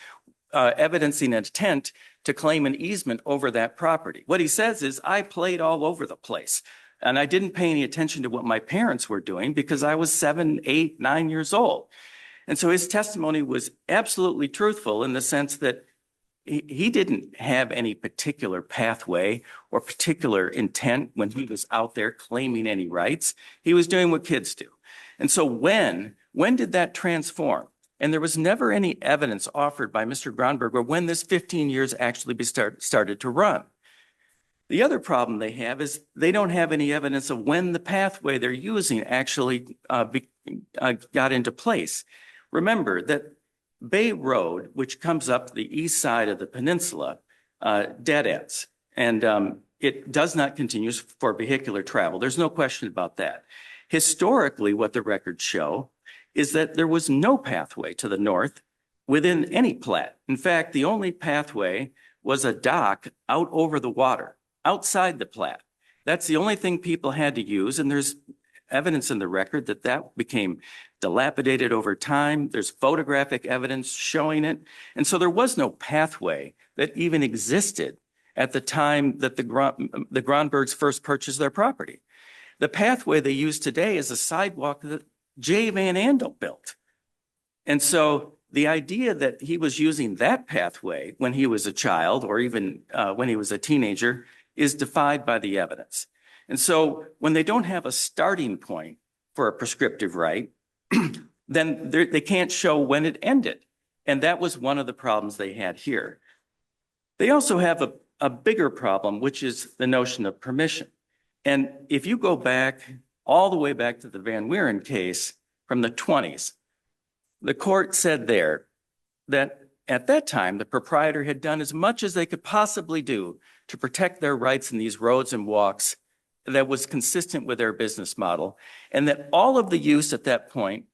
evidencing an intent to claim an easement over that property. What he says is, I played all over the place and I didn't pay any attention to what my parents were doing because I was 7, 8, 9 years old. And so his testimony was absolutely truthful in the sense that he didn't have any particular pathway or particular intent when he was out there claiming any rights. He was doing what kids do. And so when did that transform? And there was never any evidence offered by Mr. Gronberg or when this 15 years actually started to run. The other problem they have is they don't have any evidence of when the pathway they're using actually got into place. Remember that Bay Road, which comes up the east side of the peninsula, dead ends, and it does not continue for vehicular travel. There's no question about that. Historically, what the records show is that there was no pathway to the north within any plat. In fact, the only pathway was a dock out over the water, outside the plat. That's the only thing people had to use, and there's evidence in the record that that became dilapidated over time. There's photographic evidence showing it. And so there was no pathway that even existed at the time that the Gronbergs first purchased their property. The pathway they use today is a sidewalk that J. Van Andel built. And so the idea that he was using that pathway when he was a child or even when he was a teenager is defied by the evidence. And so when they don't have a starting point for a prescriptive right, then they can't show when it ended. And that was one of the problems they had here. They also have a bigger problem, which is the notion of permission. And if you go back all the way back to the Van Wieren case from the 20s, the court said there that at that time, the proprietor had done as much as they could possibly do to protect their rights in these roads and walks that was consistent with their business model, and that all of the use at that point,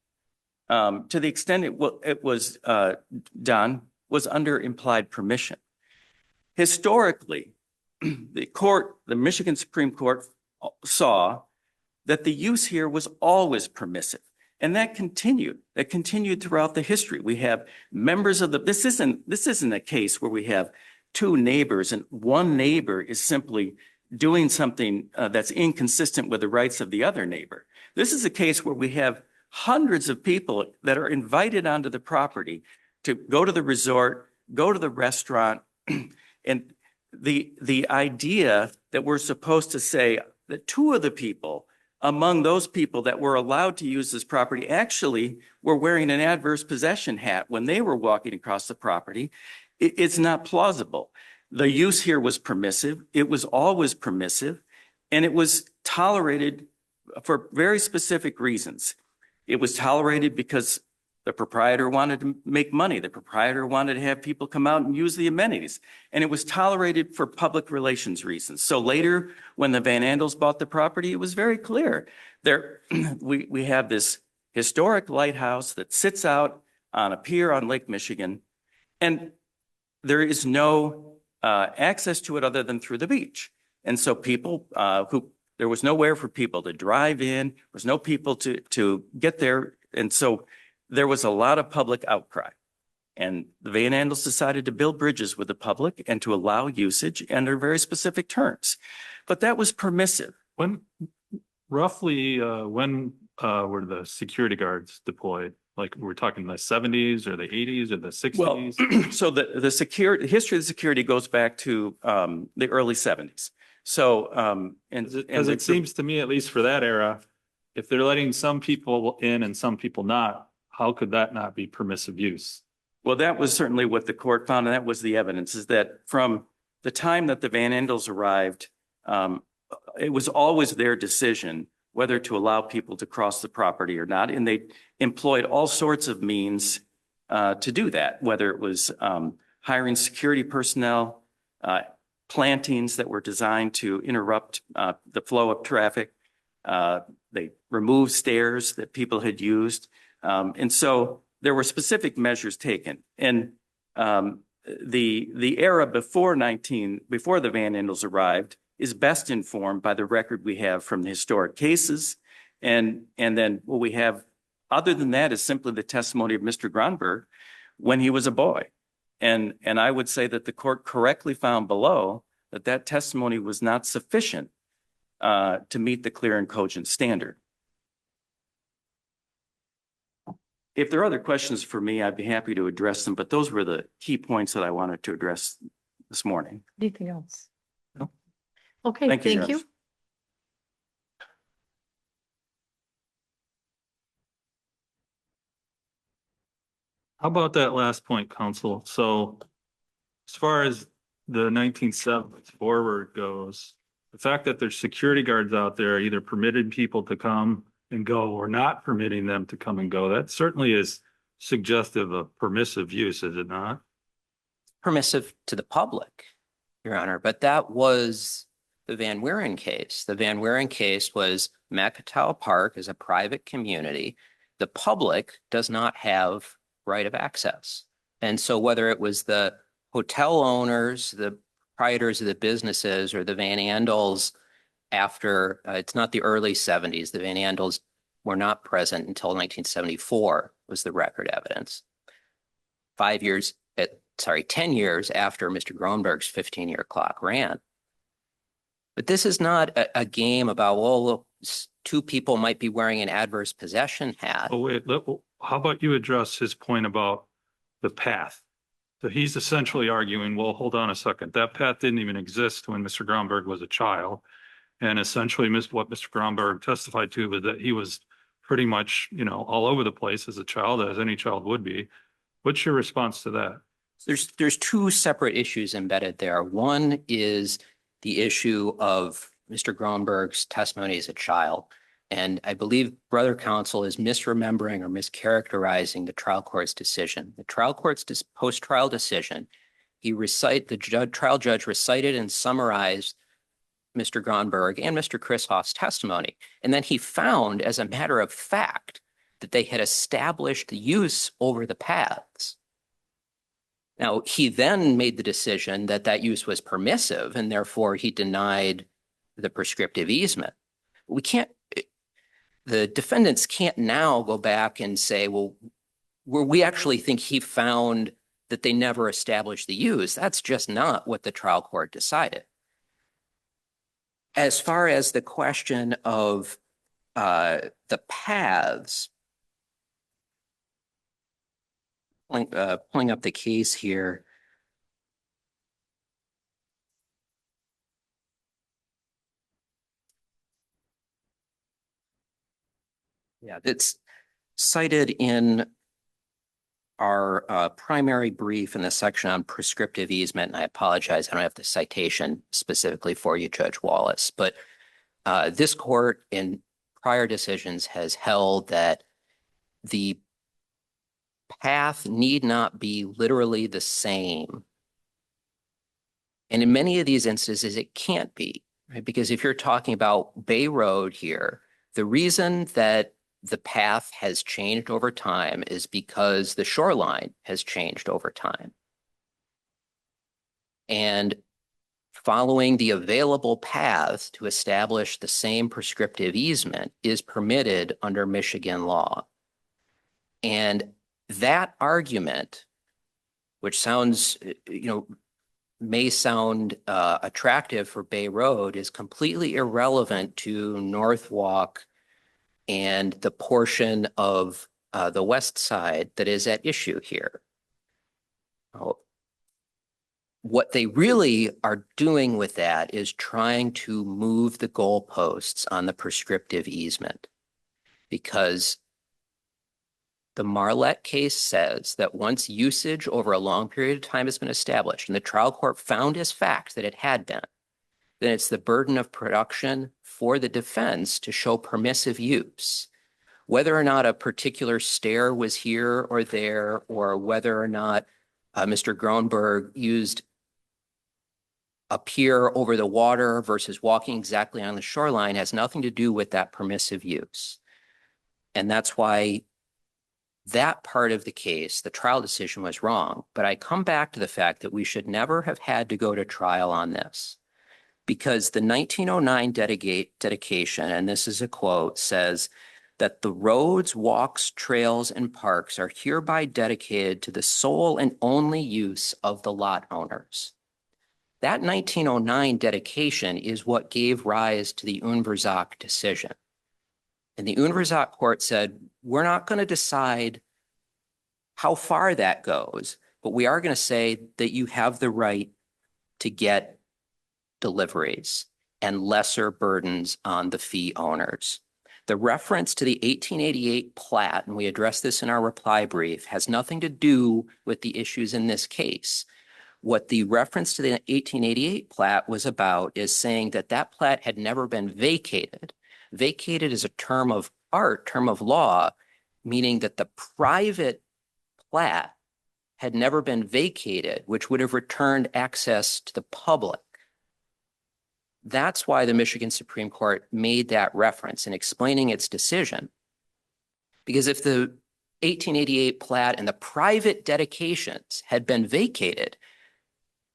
to the extent it was done, was under implied permission. Historically, the Michigan Supreme Court saw that the use here was always permissive, and that continued. That continued throughout the history. We have members of this isn't a case where we have two neighbors and one neighbor is simply doing something that's inconsistent with the rights of the other neighbor. This is a case where we have hundreds of people that are invited onto the property to go to the resort, go to the restaurant, and the idea that we're supposed to say that two of the people among those people that were allowed to use this property actually were wearing an adverse possession hat when they were walking across the property, it's not plausible. The use here was permissive. It was always permissive, and it was tolerated for very specific reasons. It was tolerated because the proprietor wanted to make money. The proprietor wanted to have people come out and use the amenities, and it was tolerated for public relations reasons. So later, when the Van Andels bought the property, it was very clear. We have this historic lighthouse that sits out on a pier on Lake Michigan, and there is no access to it other than through the beach. And so people there was nowhere for people to drive in, there was no people to get there. And so there was a lot of public outcry. And the Van Andels decided to build bridges with the public and to allow usage under very specific terms. But that was permissive. When were the security guards deployed? Like, we're talking the 70s or the 80s or the Well, 60s? so the history of the security goes back to the early 70s. So, Because it seems to me, at least for that era, if they're letting some people in and some people not, how could that not be permissive use? well, that was certainly what the court found, and that was the evidence, is that from the time that the Van Andels arrived, it was always their decision whether to allow people to cross the property or not. And they employed all sorts of means to do that, whether it was hiring security personnel, plantings that were designed to interrupt the flow of traffic. They removed stairs that people had used. And so there were specific measures taken. And the era before the Van Andels arrived is best informed by the record we have from the historic cases. And then what we have other than that is simply the testimony of Mr. Gronberg when he was a boy. And I would say that the court correctly found below that that testimony was not sufficient to meet the clear and cogent standard. If there are other questions for me, I'd be happy to address them, but those were the key points that I wanted to address this morning. Anything else? No. Okay, Thank you, Your thank you. Honor. How about that last point, counsel? So as far as the 1970s forward goes, the fact that there's security guards out there either permitting people to come and go or not permitting them to come and go, that certainly is suggestive of permissive use, is it not? Permissive to the public, Your Honor, but that was the Van Wieren case. The Van Wieren case was Macatawa Park is a private community. The public does not have right of access. And so whether it was the hotel owners, the proprietors of the businesses, or the Van Andels after, it's not the early 70s, the Van Andels were not present until 1974 was the record evidence. 10 years after Mr. Gronberg's 15-year clock ran. But this is not a game about, well, look, two people might be wearing an adverse possession hat. Oh, wait, how about you address his point about the path? So he's essentially arguing, well, hold on a second, that path didn't even exist when Mr. Gronberg was a child. And essentially what Mr. Gronberg testified to was that he was pretty much, all over the place as a child, as any child would be. What's your response to that? There's two separate issues embedded there. One is the issue of Mr. Gronberg's testimony as a child. And I believe brother counsel is misremembering or mischaracterizing the trial court's decision. The trial court's post-trial decision, the trial judge recited and summarized Mr. Gronberg and Mr. Chrishoff's testimony. And then he found, as a matter of fact, that they had established the use over the paths. Now, he then made the decision that that use was permissive, and therefore he denied the prescriptive easement. The defendants can't now go back and say, well, we actually think he found that they never established the use. That's just not what the trial court decided. As far as the question of the paths, pulling up the case here. Yeah, it's cited in our primary brief in the section on prescriptive easement. And I apologize, I don't have the citation specifically for you, Judge Wallace, but this court in prior decisions has held that the path need not be literally the same. And in many of these instances, it can't be, right? Because if you're talking about Bay Road here, the reason that the path has changed over time is because the shoreline has changed over time. And following the available paths to establish the same prescriptive easement is permitted under Michigan law. And that argument, which sounds, may sound attractive for Bay Road, is completely irrelevant to North Walk and the portion of the west side that is at issue here. What they really are doing with that is trying to move the goalposts on the prescriptive easement, because the Marlette case says that once usage over a long period of time has been established and the trial court found as fact that it had been, then it's the burden of production for the defense to show permissive use. Whether or not a particular stair was here or there, or whether or not Mr. Gronberg used a pier over the water versus walking exactly on the shoreline has nothing to do with that permissive use. And that's why that part of the case, the trial decision, was wrong. But I come back to the fact that we should never have had to go to trial on this, because the 1909 dedication, and this is a quote, says that the roads, walks, trails, and parks are hereby dedicated to the sole and only use of the lot owners. That 1909 dedication is what gave rise to the Unverzagt decision. And the Unverzagt court said, we're not going to decide how far that goes, but we are going to say that you have the right to get deliveries and lesser burdens on the fee owners. The reference to the 1888 plat, and we addressed this in our reply brief, has nothing to do with the issues in this case. What the reference to the 1888 plat was about is saying that that plat had never been vacated. Vacated is a term of art, term of law, meaning that the private plat had never been vacated, which would have returned access to the public. That's why the Michigan Supreme Court made that reference in explaining its decision. Because if the 1888 plat and the private dedications had been vacated,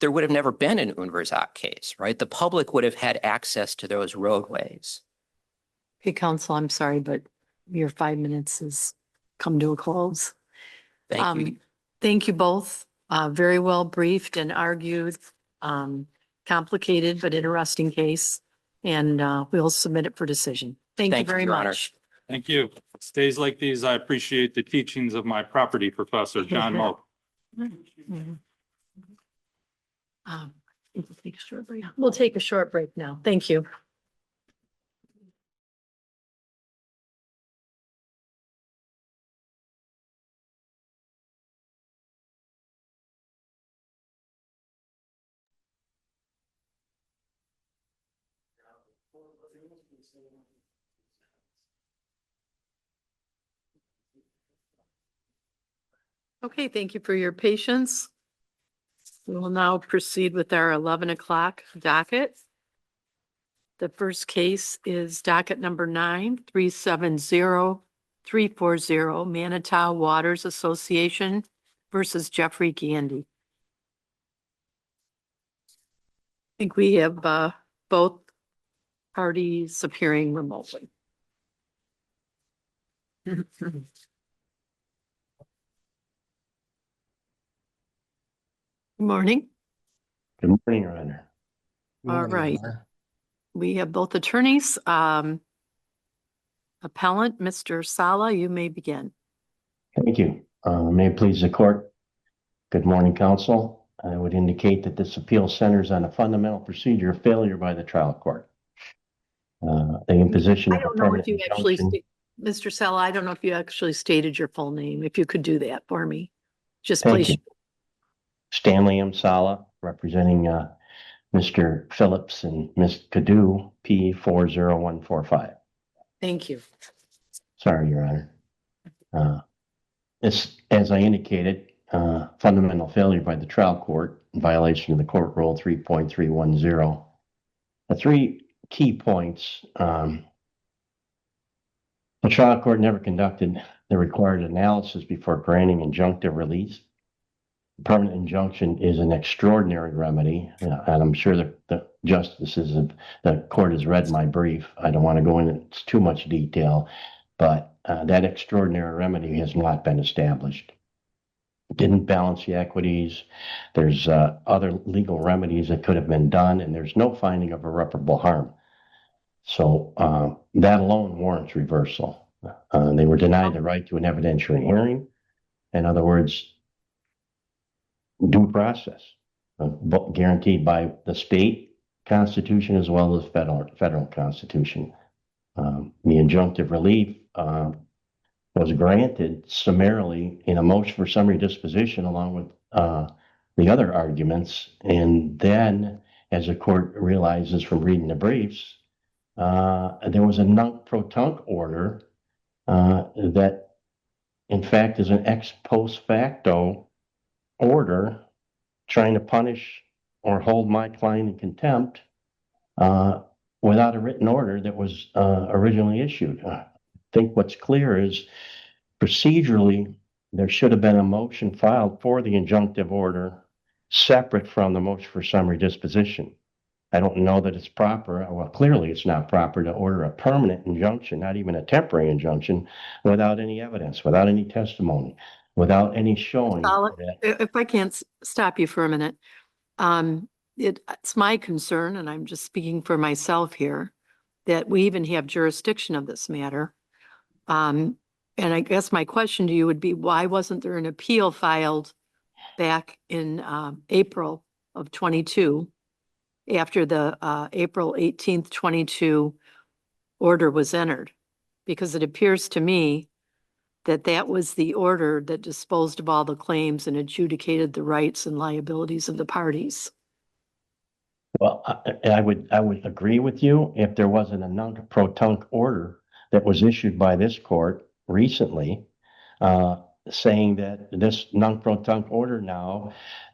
there would have never been an Unverzagt case, right? The public would have had access to those roadways. Okay, counsel, I'm sorry, but your 5 minutes has come to a close. Thank you. Thank you both. Very well briefed and argued. Complicated but interesting case, and we'll submit it for decision. Thank you very Your Honor. much. Thank you. It's days like these, I appreciate the teachings of my property professor, John Moak. We'll take a short break. We'll take a short break now. Thank you. Okay, thank you for your patience. We will now proceed with our 11 o'clock docket. The first case is docket number 9370340 Manitow Waters Association versus Jeffrey Gandy. I think we have both parties appearing remotely. Good morning. Good morning, Your Honor. All right. We have both attorneys. Appellant, Mr. Sala, you may begin. Thank you. May it please the court. Good morning, counsel. I would indicate that this appeal centers on a fundamental procedure of failure by the trial court. The imposition I of a don't know if permanent you actually, injunction. Mr. Sala, I don't know if you actually stated your full name. If you could do that for me, just Thank please. you. Stanley M. Sala, representing Mr. Phillips and Ms. Cadu, P 40145. Thank you. Sorry, Your Honor. This, as I indicated, fundamental failure by the trial court in violation of the court rule 3.310. The three key points. The trial court never conducted the required analysis before granting injunctive release. Permanent injunction is an extraordinary remedy, and I'm sure that the justices of the court has read my brief. I don't want to go into too much detail, but that extraordinary remedy has not been established. It didn't balance the equities. There's other legal remedies that could have been done, and there's no finding of irreparable harm. So that alone warrants reversal. They were denied the right to an evidentiary hearing. In other words, due process, guaranteed by the state constitution as well as federal constitution. The injunctive relief was granted summarily in a motion for summary disposition along with the other arguments. And then, as the court realizes from reading the briefs, there was a non-protunct order that, in fact, is an ex post facto order trying to punish or hold my client in contempt without a written order that was originally issued. I think what's clear is procedurally, there should have been a motion filed for the injunctive order separate from the motion for summary disposition. I don't know that it's proper. Well, clearly it's not proper to order a permanent injunction, not even a temporary injunction, without any evidence, without any testimony, without any showing. If I can't stop you for a minute, it's my concern, and I'm just speaking for myself here, that we even have jurisdiction of this matter. And I guess my question to you would be, why wasn't there an appeal filed back in April of 22 after the April 18th, 22 order was entered? Because it appears to me that that was the order that disposed of all the claims and adjudicated the rights and liabilities of the parties. Well, I would agree with you if there wasn't a non-protunct order that was issued by this court recently, saying that this non-protunct order now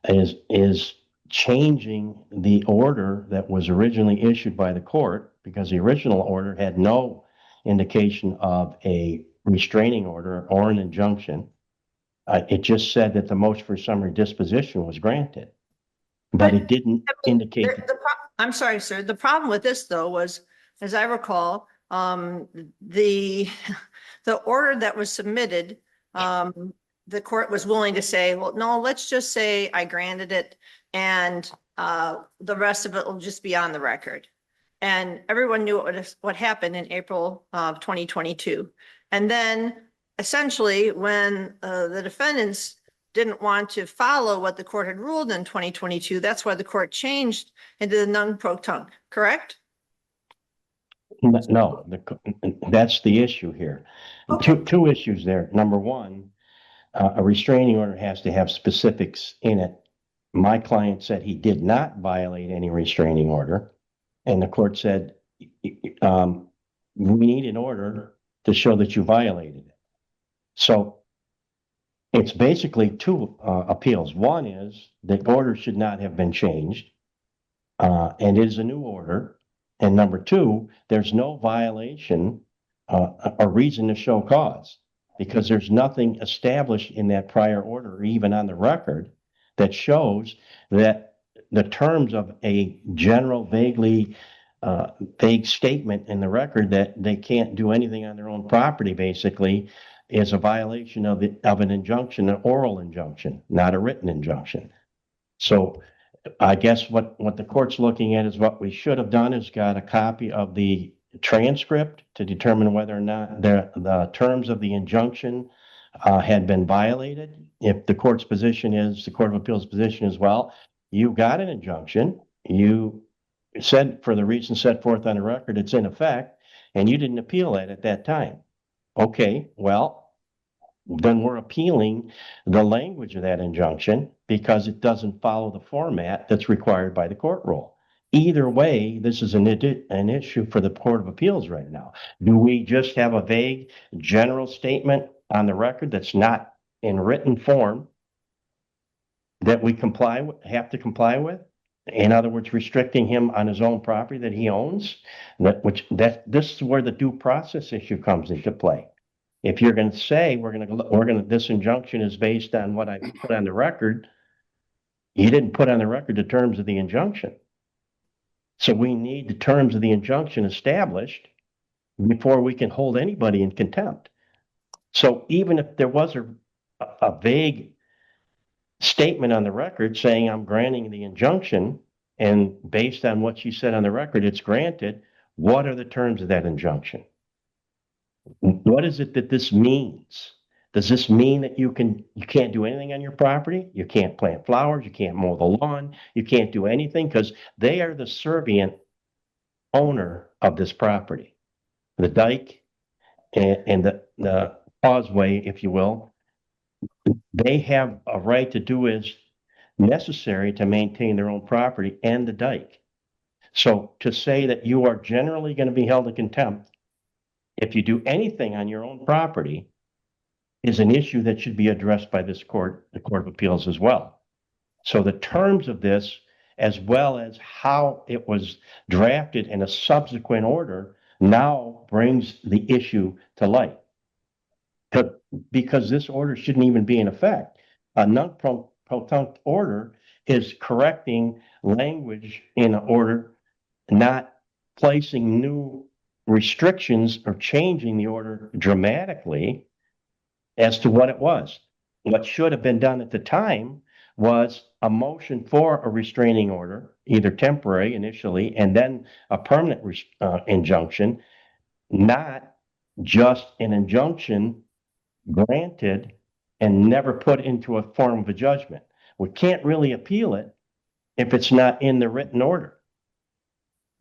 is changing the order that was originally issued by the court, because the original order had no indication of a restraining order or an injunction. It just said that the motion for summary disposition was granted, but it didn't indicate. I'm sorry, sir. The problem with this, though, was, as I recall, the order that was submitted, the court was willing to say, well, no, let's just say I granted it and the rest of it will just be on the record. And everyone knew what happened in April of 2022. And then essentially when the defendants didn't want to follow what the court had ruled in 2022, that's why the court changed into the non-protunct, correct? No, that's the issue here. Okay. Two issues there. Number one, a restraining order has to have specifics in it. My client said he did not violate any restraining order, and the court said, we need an order to show that you violated it. So it's basically two appeals. One is the order should not have been changed, and it is a new order. And number two, there's no violation or reason to show cause, because there's nothing established in that prior order or even on the record that shows that the terms of a general vague statement in the record that they can't do anything on their own property basically is a violation of an injunction, an oral injunction, not a written injunction. So I guess what the court's looking at is what we should have done is got a copy of the transcript to determine whether or not the terms of the injunction had been violated. If the court's position is, the Court of Appeals position is, well, you got an injunction, you said for the reasons set forth on the record, it's in effect, and you didn't appeal it at that time. Okay, well, then we're appealing the language of that injunction because it doesn't follow the format that's required by the court rule. Either way, this is an issue for the Court of Appeals right now. Do we just have a vague general statement on the record that's not in written form that we have to comply with? In other words, restricting him on his own property that he owns, this is where the due process issue comes into play. If you're going to say this injunction is based on what I put on the record, you didn't put on the record the terms of the injunction. So we need the terms of the injunction established before we can hold anybody in contempt. So even if there was a vague statement on the record saying I'm granting the injunction, and based on what you said on the record, it's granted, what are the terms of that injunction? What is it that this means? Does this mean that you can't do anything on your property? You can't plant flowers, you can't mow the lawn, you can't do anything because they are the servient owner of this property. The dike and the causeway, if you will, they have a right to do as necessary to maintain their own property and the dike. So to say that you are generally going to be held in contempt if you do anything on your own property is an issue that should be addressed by this court, the Court of Appeals as well. So the terms of this, as well as how it was drafted in a subsequent order, now brings the issue to light. Because this order shouldn't even be in effect. A non-protunct order is correcting language in an order, not placing new restrictions or changing the order dramatically as to what it was. What should have been done at the time was a motion for a restraining order, either temporary initially, and then a permanent injunction, not just an injunction granted and never put into a form of a judgment. We can't really appeal it if it's not in the written order.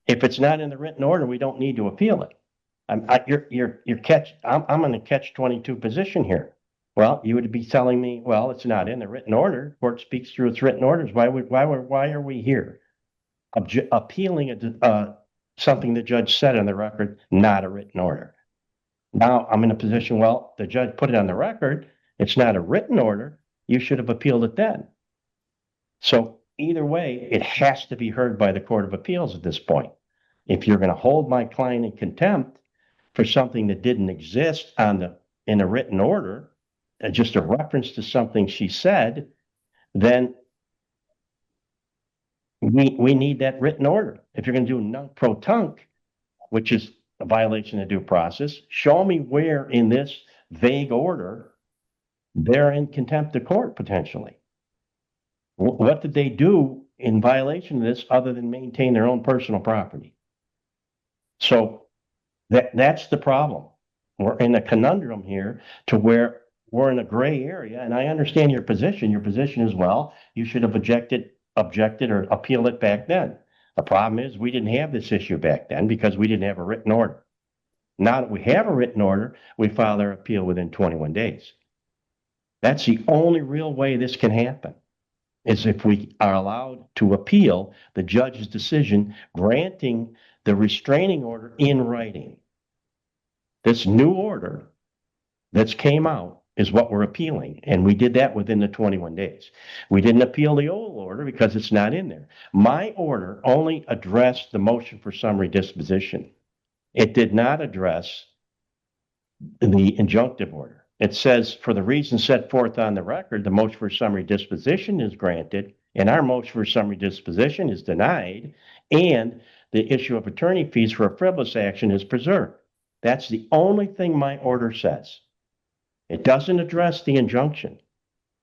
If it's not in the written order, we don't need to appeal it. I'm in a catch-22 position here. Well, you would be telling me, well, it's not in the written order. Court speaks through its written orders. Why are we here? Appealing something the judge said on the record, not a written order. Now I'm in a position, well, the judge put it on the record. It's not a written order. You should have appealed it then. So either way, it has to be heard by the Court of Appeals at this point. If you're going to hold my client in contempt for something that didn't exist in a written order, just a reference to something she said, then we need that written order. If you're going to do non-protunct, which is a violation of due process, show me where in this vague order they're in contempt of court potentially. What did they do in violation of this other than maintain their own personal property? So that's the problem. We're in a conundrum here to where we're in a gray area, and I understand your position. Your position is, well, you should have objected or appealed it back then. The problem is we didn't have this issue back then because we didn't have a written order. Now that we have a written order, we file our appeal within 21 days. That's the only real way this can happen, is if we are allowed to appeal the judge's decision granting the restraining order in writing. This new order that's came out is what we're appealing, and we did that within the 21 days. We didn't appeal the old order because it's not in there. My order only addressed the motion for summary disposition. It did not address the injunctive order. It says, for the reasons set forth on the record, the motion for summary disposition is granted, and our motion for summary disposition is denied, and the issue of attorney fees for a frivolous action is preserved. That's the only thing my order says. It doesn't address the injunction.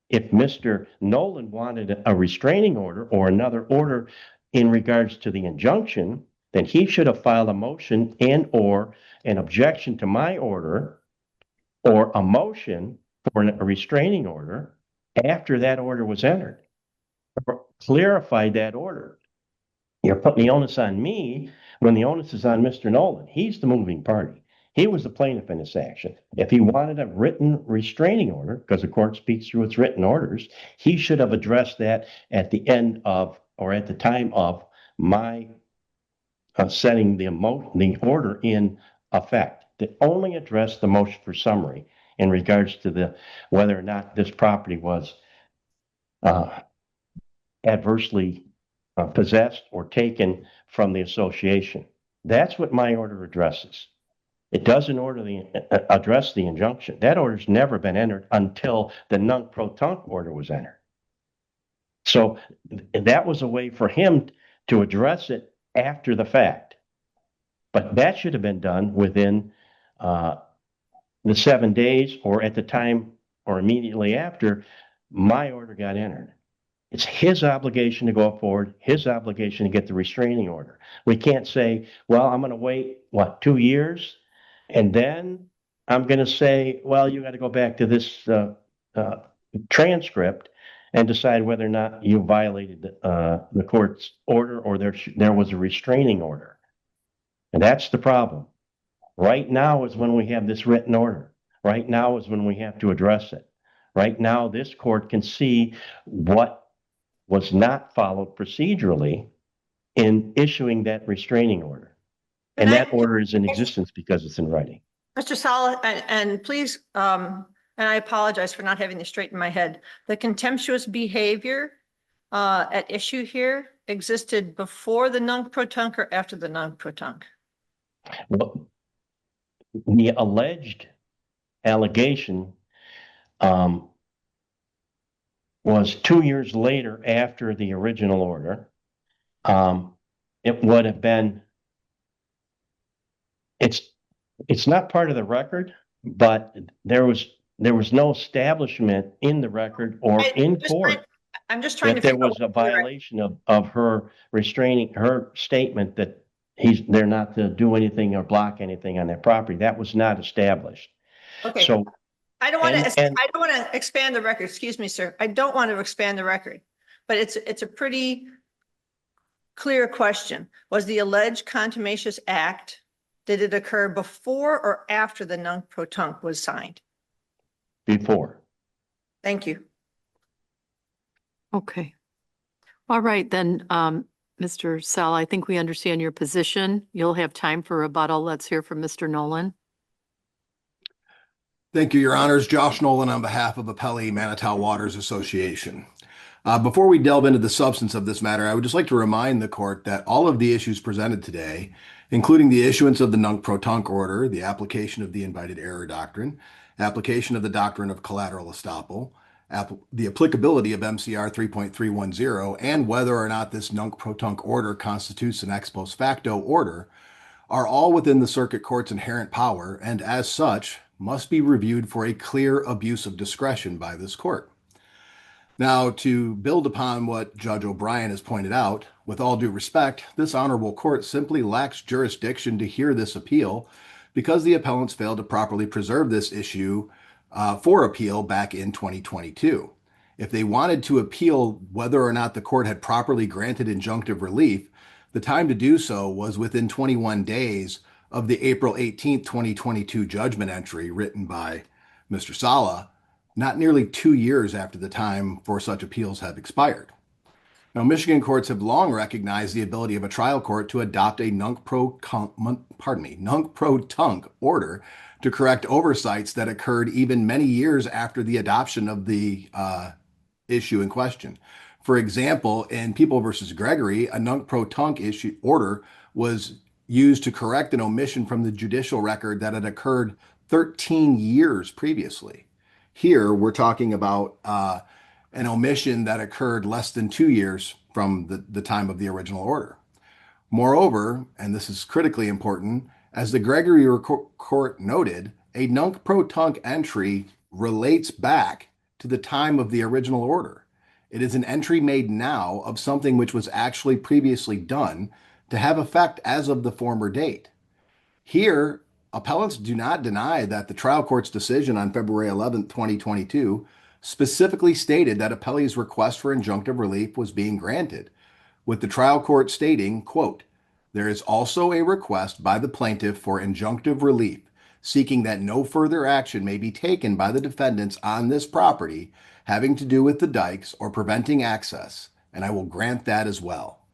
If Mr. Nolan wanted a restraining order or another order in regards to the injunction, then he should have filed a motion and or an objection to my order or a motion for a restraining order after that order was entered. Clarify that order. You're putting the onus on me when the onus is on Mr. Nolan. He's the moving party. He was the plaintiff in this action. If he wanted a written restraining order, because the court speaks through its written orders, he should have addressed that at the end of or at the time of my setting the order in effect. That only addressed the motion for summary in regards to whether or not this property was adversely possessed or taken from the association. That's what my order addresses. It doesn't address the injunction. That order's never been entered until the non-protunct order was entered. So that was a way for him to address it after the fact. But that should have been done within the 7 days or at the time or immediately after my order got entered. It's his obligation to go forward, his obligation to get the restraining order. We can't say, well, I'm going to wait, 2 years? And then I'm going to say, well, you got to go back to this transcript and decide whether or not you violated the court's order or there was a restraining order. And that's the problem. Right now is when we have this written order. Right now is when we have to address it. Right now, this court can see what was not followed procedurally in issuing that restraining order. And that order is in existence because it's in writing. Mr. Sala, and please, and I apologize for not having this straight in my head. The contemptuous behavior at issue here existed before the nunc-pro-tunc or after the nunc-pro-tunc? Well, the alleged allegation was 2 years later after the original order. It would have been, it's not part of the record, but there was no establishment in the record or in court I'm just trying to that there figure was a violation of her restraining, her statement that they're not to do anything or block anything on their property. That was not established. Okay. So I don't want to expand the record. Excuse me, sir. I don't want to expand the record, but it's a pretty clear question. Was the alleged contumacious act, did it occur before or after the nunc-pro-tunc was signed? Before. Thank you. Okay. All right, then, Mr. Sell, I think we understand your position. You'll have time for rebuttal. Let's hear from Mr. Nolan. Thank you, Your Honors. Josh Nolan on behalf of Appellee Manitow Waters Association. Before we delve into the substance of this matter, I would just like to remind the court that all of the issues presented today, including the issuance of the nunc-pro-tunc order, the application of the invited error doctrine, application of the doctrine of collateral estoppel, the applicability of MCR 3.310, and whether or not this nunc-pro-tunc order constitutes an ex post facto order, are all within the circuit court's inherent power, and as such, must be reviewed for a clear abuse of discretion by this court. Now, to build upon what Judge O'Brien has pointed out, with all due respect, this honorable court simply lacks jurisdiction to hear this appeal because the appellants failed to properly preserve this issue for appeal back in 2022. If they wanted to appeal whether or not the court had properly granted injunctive relief, the time to do so was within 21 days of the April 18th, 2022 judgment entry written by Mr. Sala, not nearly 2 years after the time for such appeals have expired. Now, Michigan courts have long recognized the ability of a trial court to adopt a nunc-pro-tunc order to correct oversights that occurred even many years after the adoption of the issue in question. For example, in People v. Gregory, a nunc-pro-tunc order was used to correct an omission from the judicial record that had occurred 13 years previously. Here, we're talking about an omission that occurred less than 2 years from the time of the original order. Moreover, and this is critically important, as the Gregory court noted, a nunc-pro-tunc entry relates back to the time of the original order. It is an entry made now of something which was actually previously done to have effect as of the former date. Here, appellants do not deny that the trial court's decision on February 11, 2022, specifically stated that appellee's request for injunctive relief was being granted, with the trial court stating, quote, "There is also a request by the plaintiff for injunctive relief, seeking that no further action may be taken by the defendants on this property having to do with the dikes or preventing access, and I will grant that as well."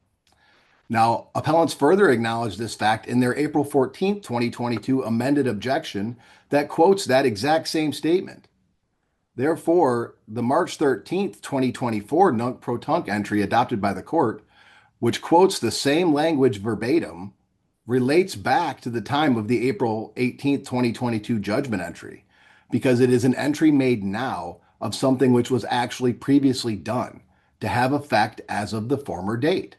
Now, appellants further acknowledge this fact in their April 14, 2022 amended objection that quotes that exact same statement. Therefore, the March 13, 2024 nunc-pro-tunc entry adopted by the court, which quotes the same language verbatim, relates back to the time of the April 18, 2022 judgment entry, because it is an entry made now of something which was actually previously done to have effect as of the former date.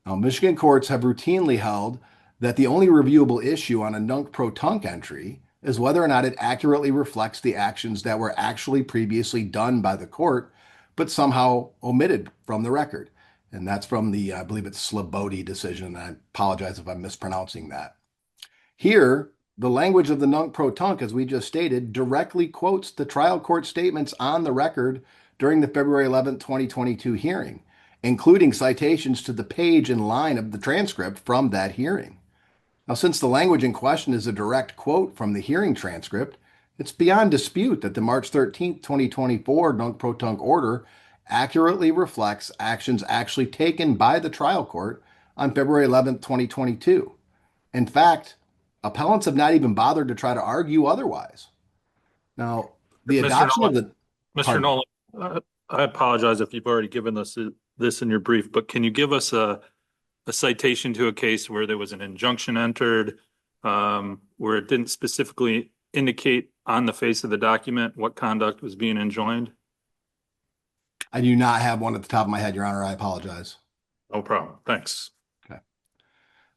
Now, Michigan courts have routinely held that the only reviewable issue on a nunc-pro-tunc entry is whether or not it accurately reflects the actions that were actually previously done by the court, but somehow omitted from the record. And that's from the, I believe it's Slobody decision. I apologize if I'm mispronouncing that. Here, the language of the nunc pro tunc, as we just stated, directly quotes the trial court statements on the record during the February 11th, 2022 hearing, including citations to the page and line of the transcript from that hearing. Now, since the language in question is a direct quote from the hearing transcript, it's beyond dispute that the March 13th, 2024 nunc pro tunc order accurately reflects actions actually taken by the trial court on February 11th, 2022. In fact, appellants have not even bothered to try to argue otherwise. Now, the Mr. adoption of Nolan, the Mr. Nolan, I apologize if you've already given us this in your brief, but can you give us a citation to a case where there was an injunction entered, where it didn't specifically indicate on the face of the document what conduct was being enjoined? I do not have one at the top of my head, Your Honor. I apologize. No problem. Thanks. Okay.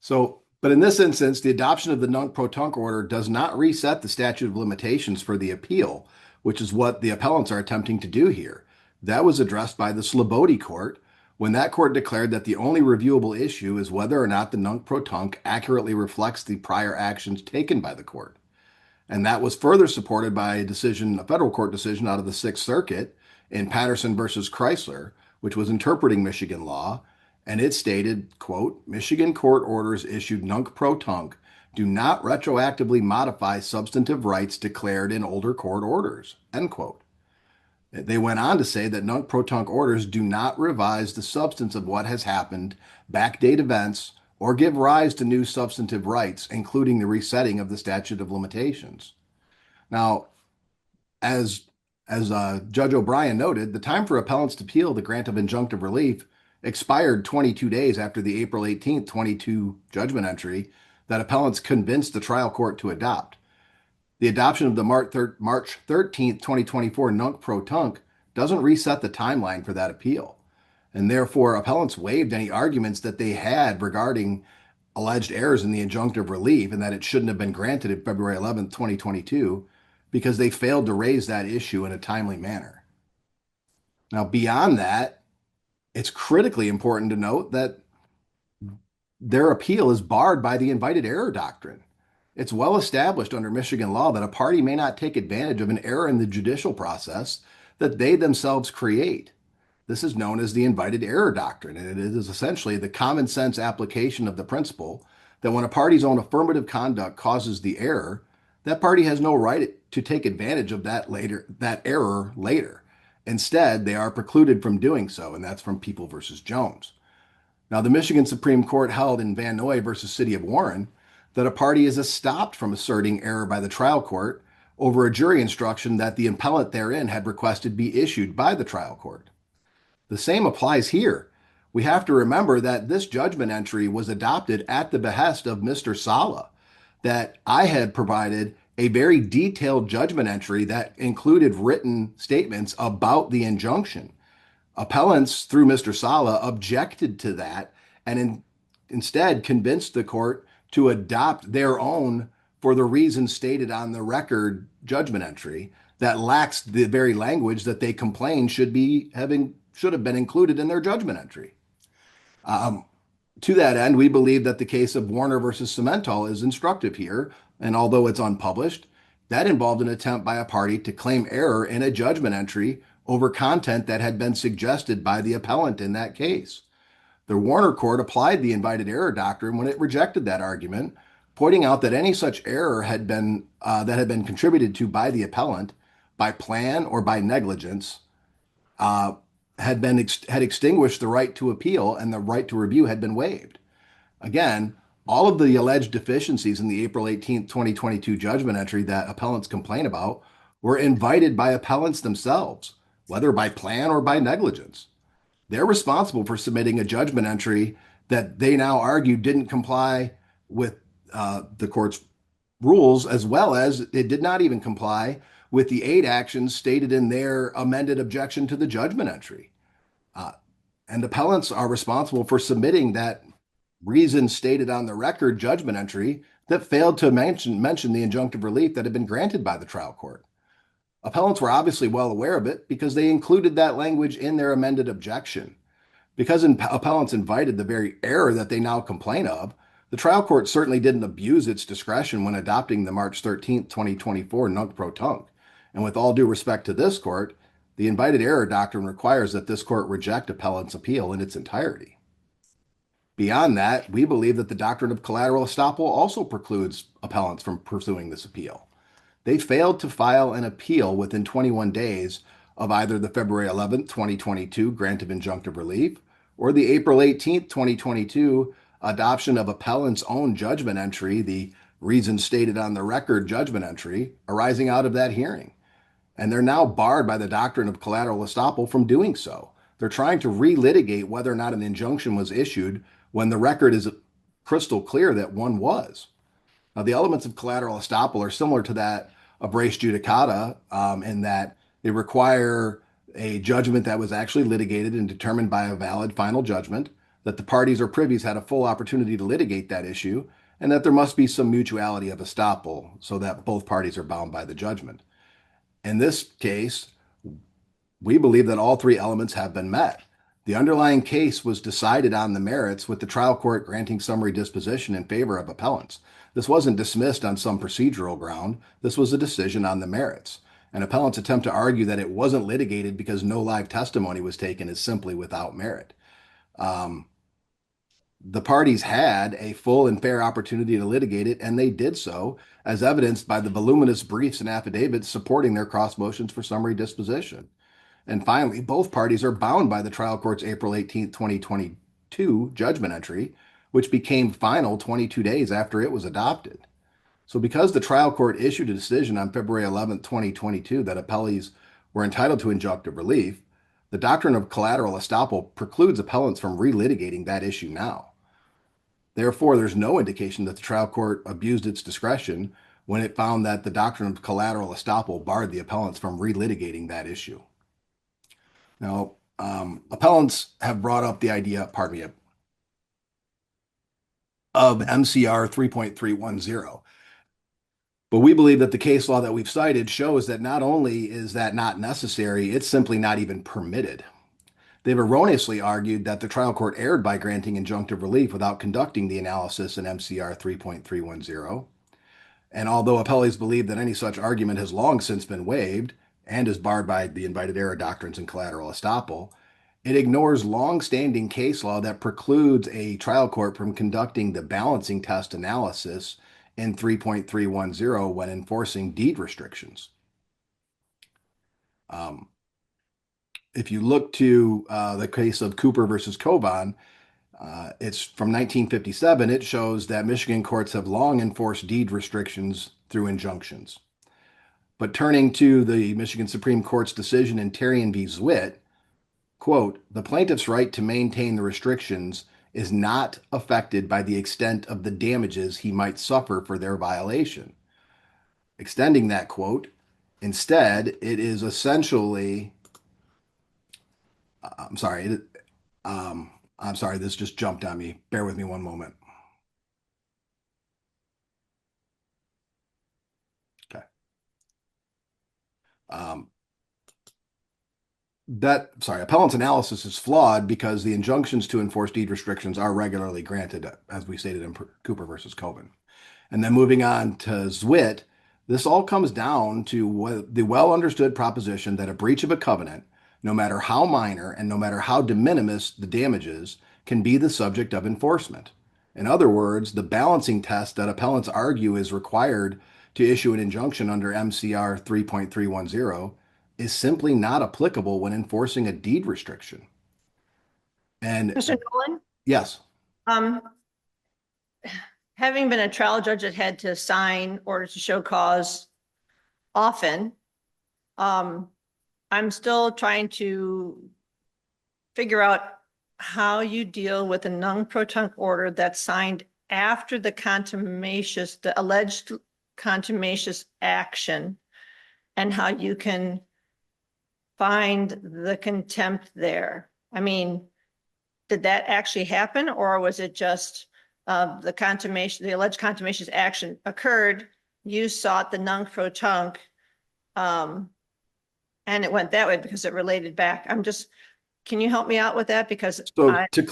So, but in this instance, the adoption of the nunc pro tunc order does not reset the statute of limitations for the appeal, which is what the appellants are attempting to do here. That was addressed by the Slobody court when that court declared that the only reviewable issue is whether or not the nunc pro tunc accurately reflects the prior actions taken by the court. And that was further supported by a federal court decision out of the Sixth Circuit in Patterson versus Chrysler, which was interpreting Michigan law. And it stated, quote, Michigan court orders issued nunc pro tunc do not retroactively modify substantive rights declared in older court orders, end quote. They went on to say that nunc pro tunc orders do not revise the substance of what has happened, backdate events, or give rise to new substantive rights, including the resetting of the statute of limitations. Now, as Judge O'Brien noted, the time for appellants to appeal the grant of injunctive relief expired 22 days after the April 18th, 22 judgment entry that appellants convinced the trial court to adopt. The adoption of the March 13th, 2024 nunc pro tunc doesn't reset the timeline for that appeal. And therefore, appellants waived any arguments that they had regarding alleged errors in the injunctive relief and that it shouldn't have been granted in February 11th, 2022, because they failed to raise that issue in a timely manner. Now, beyond that, it's critically important to note that their appeal is barred by the invited error doctrine. It's well established under Michigan law that a party may not take advantage of an error in the judicial process that they themselves create. This is known as the invited error doctrine, and it is essentially the common sense application of the principle that when a party's own affirmative conduct causes the error, that party has no right to take advantage of that error later. Instead, they are precluded from doing so, and that's from People versus Jones. Now, the Michigan Supreme Court held in Van Noy versus City of Warren that a party is stopped from asserting error by the trial court over a jury instruction that the appellant therein had requested be issued by the trial court. The same applies here. We have to remember that this judgment entry was adopted at the behest of Mr. Sala, that I had provided a very detailed judgment entry that included written statements about the injunction. Appellants, through Mr. Sala, objected to that and instead convinced the court to adopt their own, for the reasons stated on the record, judgment entry that lacks the very language that they complained should have been included in their judgment entry. To that end, we believe that the case of Warner versus Cemental is instructive here, and although it's unpublished, that involved an attempt by a party to claim error in a judgment entry over content that had been suggested by the appellant in that case. The Warner court applied the invited error doctrine when it rejected that argument, pointing out that any such error had been contributed to by the appellant by plan or by negligence had extinguished the right to appeal, and the right to review had been waived. Again, all of the alleged deficiencies in the April 18th, 2022 judgment entry that appellants complain about were invited by appellants themselves, whether by plan or by negligence. They're responsible for submitting a judgment entry that they now argue didn't comply with the court's rules, as well as it did not even comply with the 8 actions stated in their amended objection to the judgment entry. And appellants are responsible for submitting that reason stated on the record judgment entry that failed to mention the injunctive relief that had been granted by the trial court. Appellants were obviously well aware of it because they included that language in their amended objection. Because appellants invited the very error that they now complain of, The trial court certainly didn't abuse its discretion when adopting the March 13th, 2024 nunc pro tunc. And with all due respect to this court, the invited error doctrine requires that this court reject appellant's appeal in its entirety. Beyond that, we believe that the doctrine of collateral estoppel also precludes appellants from pursuing this appeal. They failed to file an appeal within 21 days of either the February 11th, 2022 grant of injunctive relief or the April 18th, 2022 adoption of appellant's own judgment entry, the reasons stated on the record judgment entry arising out of that hearing. And they're now barred by the doctrine of collateral estoppel from doing so. They're trying to relitigate whether or not an injunction was issued when the record is crystal clear that one was. Now, the elements of collateral estoppel are similar to that of res judicata in that they require a judgment that was actually litigated and determined by a valid final judgment, that the parties or privies had a full opportunity to litigate that issue, and that there must be some mutuality of estoppel so that both parties are bound by the judgment. In this case, we believe that all three elements have been met. The underlying case was decided on the merits, with the trial court granting summary disposition in favor of appellants. This wasn't dismissed on some procedural ground. This was a decision on the merits. An appellant's attempt to argue that it wasn't litigated because no live testimony was taken is simply without merit. The parties had a full and fair opportunity to litigate it, and they did so, as evidenced by the voluminous briefs and affidavits supporting their cross motions for summary disposition. And finally, both parties are bound by the trial court's April 18th, 2022 judgment entry, which became final 22 days after it was adopted. So because the trial court issued a decision on February 11th, 2022 that appellees were entitled to injunctive relief, the doctrine of collateral estoppel precludes appellants from relitigating that issue now. Therefore, there's no indication that the trial court abused its discretion when it found that the doctrine of collateral estoppel barred the appellants from relitigating that issue. Now, appellants have brought up the idea, of MCR 3.310. But we believe that the case law that we've cited shows that not only is that not necessary, it's simply not even permitted. They've erroneously argued that the trial court erred by granting injunctive relief without conducting the analysis in MCR 3.310. And although appellees believe that any such argument has long since been waived and is barred by the invited error doctrines and collateral estoppel, it ignores long-standing case law that precludes a trial court from conducting the balancing test analysis in 3.310 when enforcing deed restrictions. If you look to the case of Cooper versus Coban, it's from 1957, it shows that Michigan courts have long enforced deed restrictions through injunctions. But turning to the Michigan Supreme Court's decision in Terrian v. Zwitt, quote, the plaintiff's right to maintain the restrictions is not affected by the extent of the damages he might suffer for their violation. Extending that quote, instead, it is essentially, I'm sorry, this just jumped on me. Bear with me one moment. Okay. Appellant's analysis is flawed because the injunctions to enforce deed restrictions are regularly granted, as we stated in Cooper versus Coban. And then moving on to Zwitt, this all comes down to the well-understood proposition that a breach of a covenant, no matter how minor and no matter how de minimis the damages, can be the subject of enforcement. In other words, the balancing test that appellants argue is required to issue an injunction under MCR 3.310 is simply not applicable when enforcing a deed restriction. And Mr. Nolan? yes. Having been a trial judge that had to sign orders to show cause often, I'm still trying to figure out how you deal with a non-protunct order that's signed after the alleged contumacious action, and how you can find the contempt there. I mean, did that actually happen, or was it just the alleged contumacious action occurred, you sought the non-protunct, and it went that way because it related back? Can you help me out with that? Because so to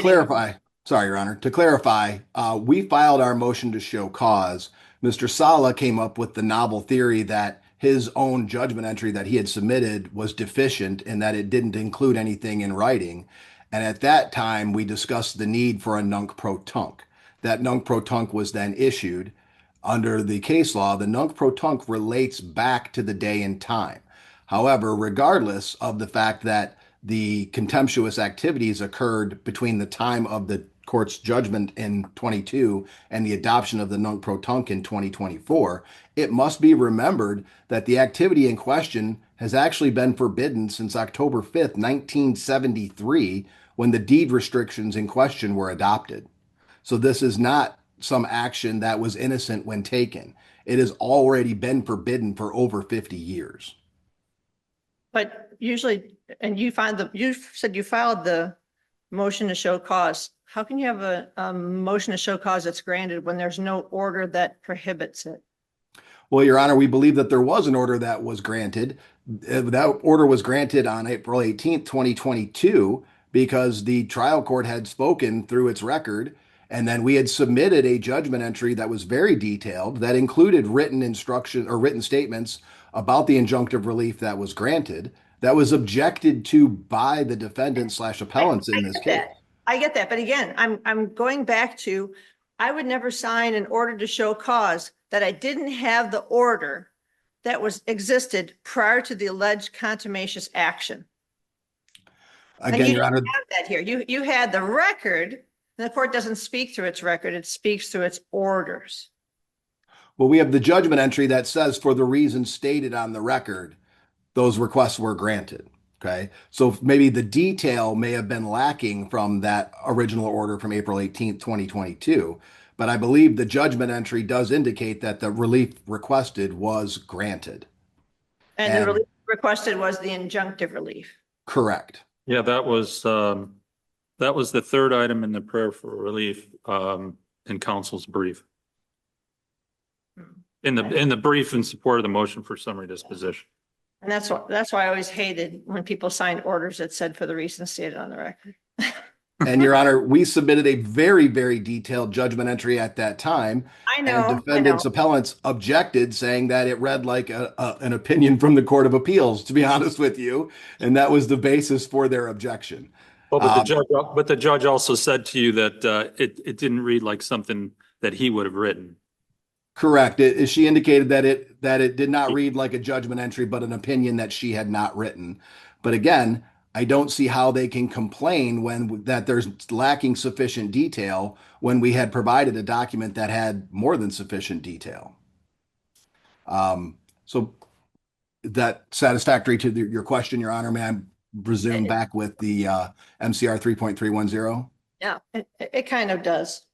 clarify, Sorry, Your Honor. To clarify, we filed our motion to show cause. Mr. Sala came up with the novel theory that his own judgment entry that he had submitted was deficient and that it didn't include anything in writing. And at that time, we discussed the need for a nunc pro tunc. That nunc pro tunc was then issued. Under the case law, the nunc pro tunc relates back to the day and time. However, regardless of the fact that the contemptuous activities occurred between the time of the court's judgment in 22 and the adoption of the nunc pro tunc in 2024, it must be remembered that the activity in question has actually been forbidden since October 5th, 1973, when the deed restrictions in question were adopted. So this is not some action that was innocent when taken. It has already been forbidden for over 50 years. But usually, and you said you filed the motion to show cause. How can you have a motion to show cause that's granted when there's no order that prohibits it? Well, Your Honor, we believe that there was an order that was granted. That order was granted on April 18th, 2022, because the trial court had spoken through its record. And then we had submitted a judgment entry that was very detailed that included written instruction or written statements about the injunctive relief that was granted that was objected to by the defendant slash appellants in this case. I get that. But again, I'm going back to, I would never sign an order to show cause that I didn't have the order that existed prior to the alleged contumacious action. Again, Your Honor, have that here. You had the record. And the court doesn't speak through its record. It speaks through its orders. well, we have the judgment entry that says for the reasons stated on the record, those requests were granted. Okay. So maybe the detail may have been lacking from that original order from April 18th, 2022. But I believe the judgment entry does indicate that the relief requested was granted. And the relief requested was the injunctive relief. Correct. Yeah, that was the third item in the prayer for relief in counsel's brief. In the brief in support of the motion for summary disposition. And that's why I always hated when people signed orders that said for the reasons stated on the record. And Your Honor, we submitted a very, very detailed judgment entry at that time. I know. And defendants appellants objected, saying that it read like an opinion from the Court of Appeals, to be honest with you. And that was the basis for their objection. Well, but the judge also said to you that it didn't read like something that he would have written. Correct. She indicated that it did not read like a judgment entry, but an opinion that she had not written. But again, I don't see how they can complain that there's lacking sufficient detail when we had provided a document that had more than sufficient detail. So that satisfactory to your question, Your Honor, may I resume back with the MCR 3.310? Yeah, it kind of does.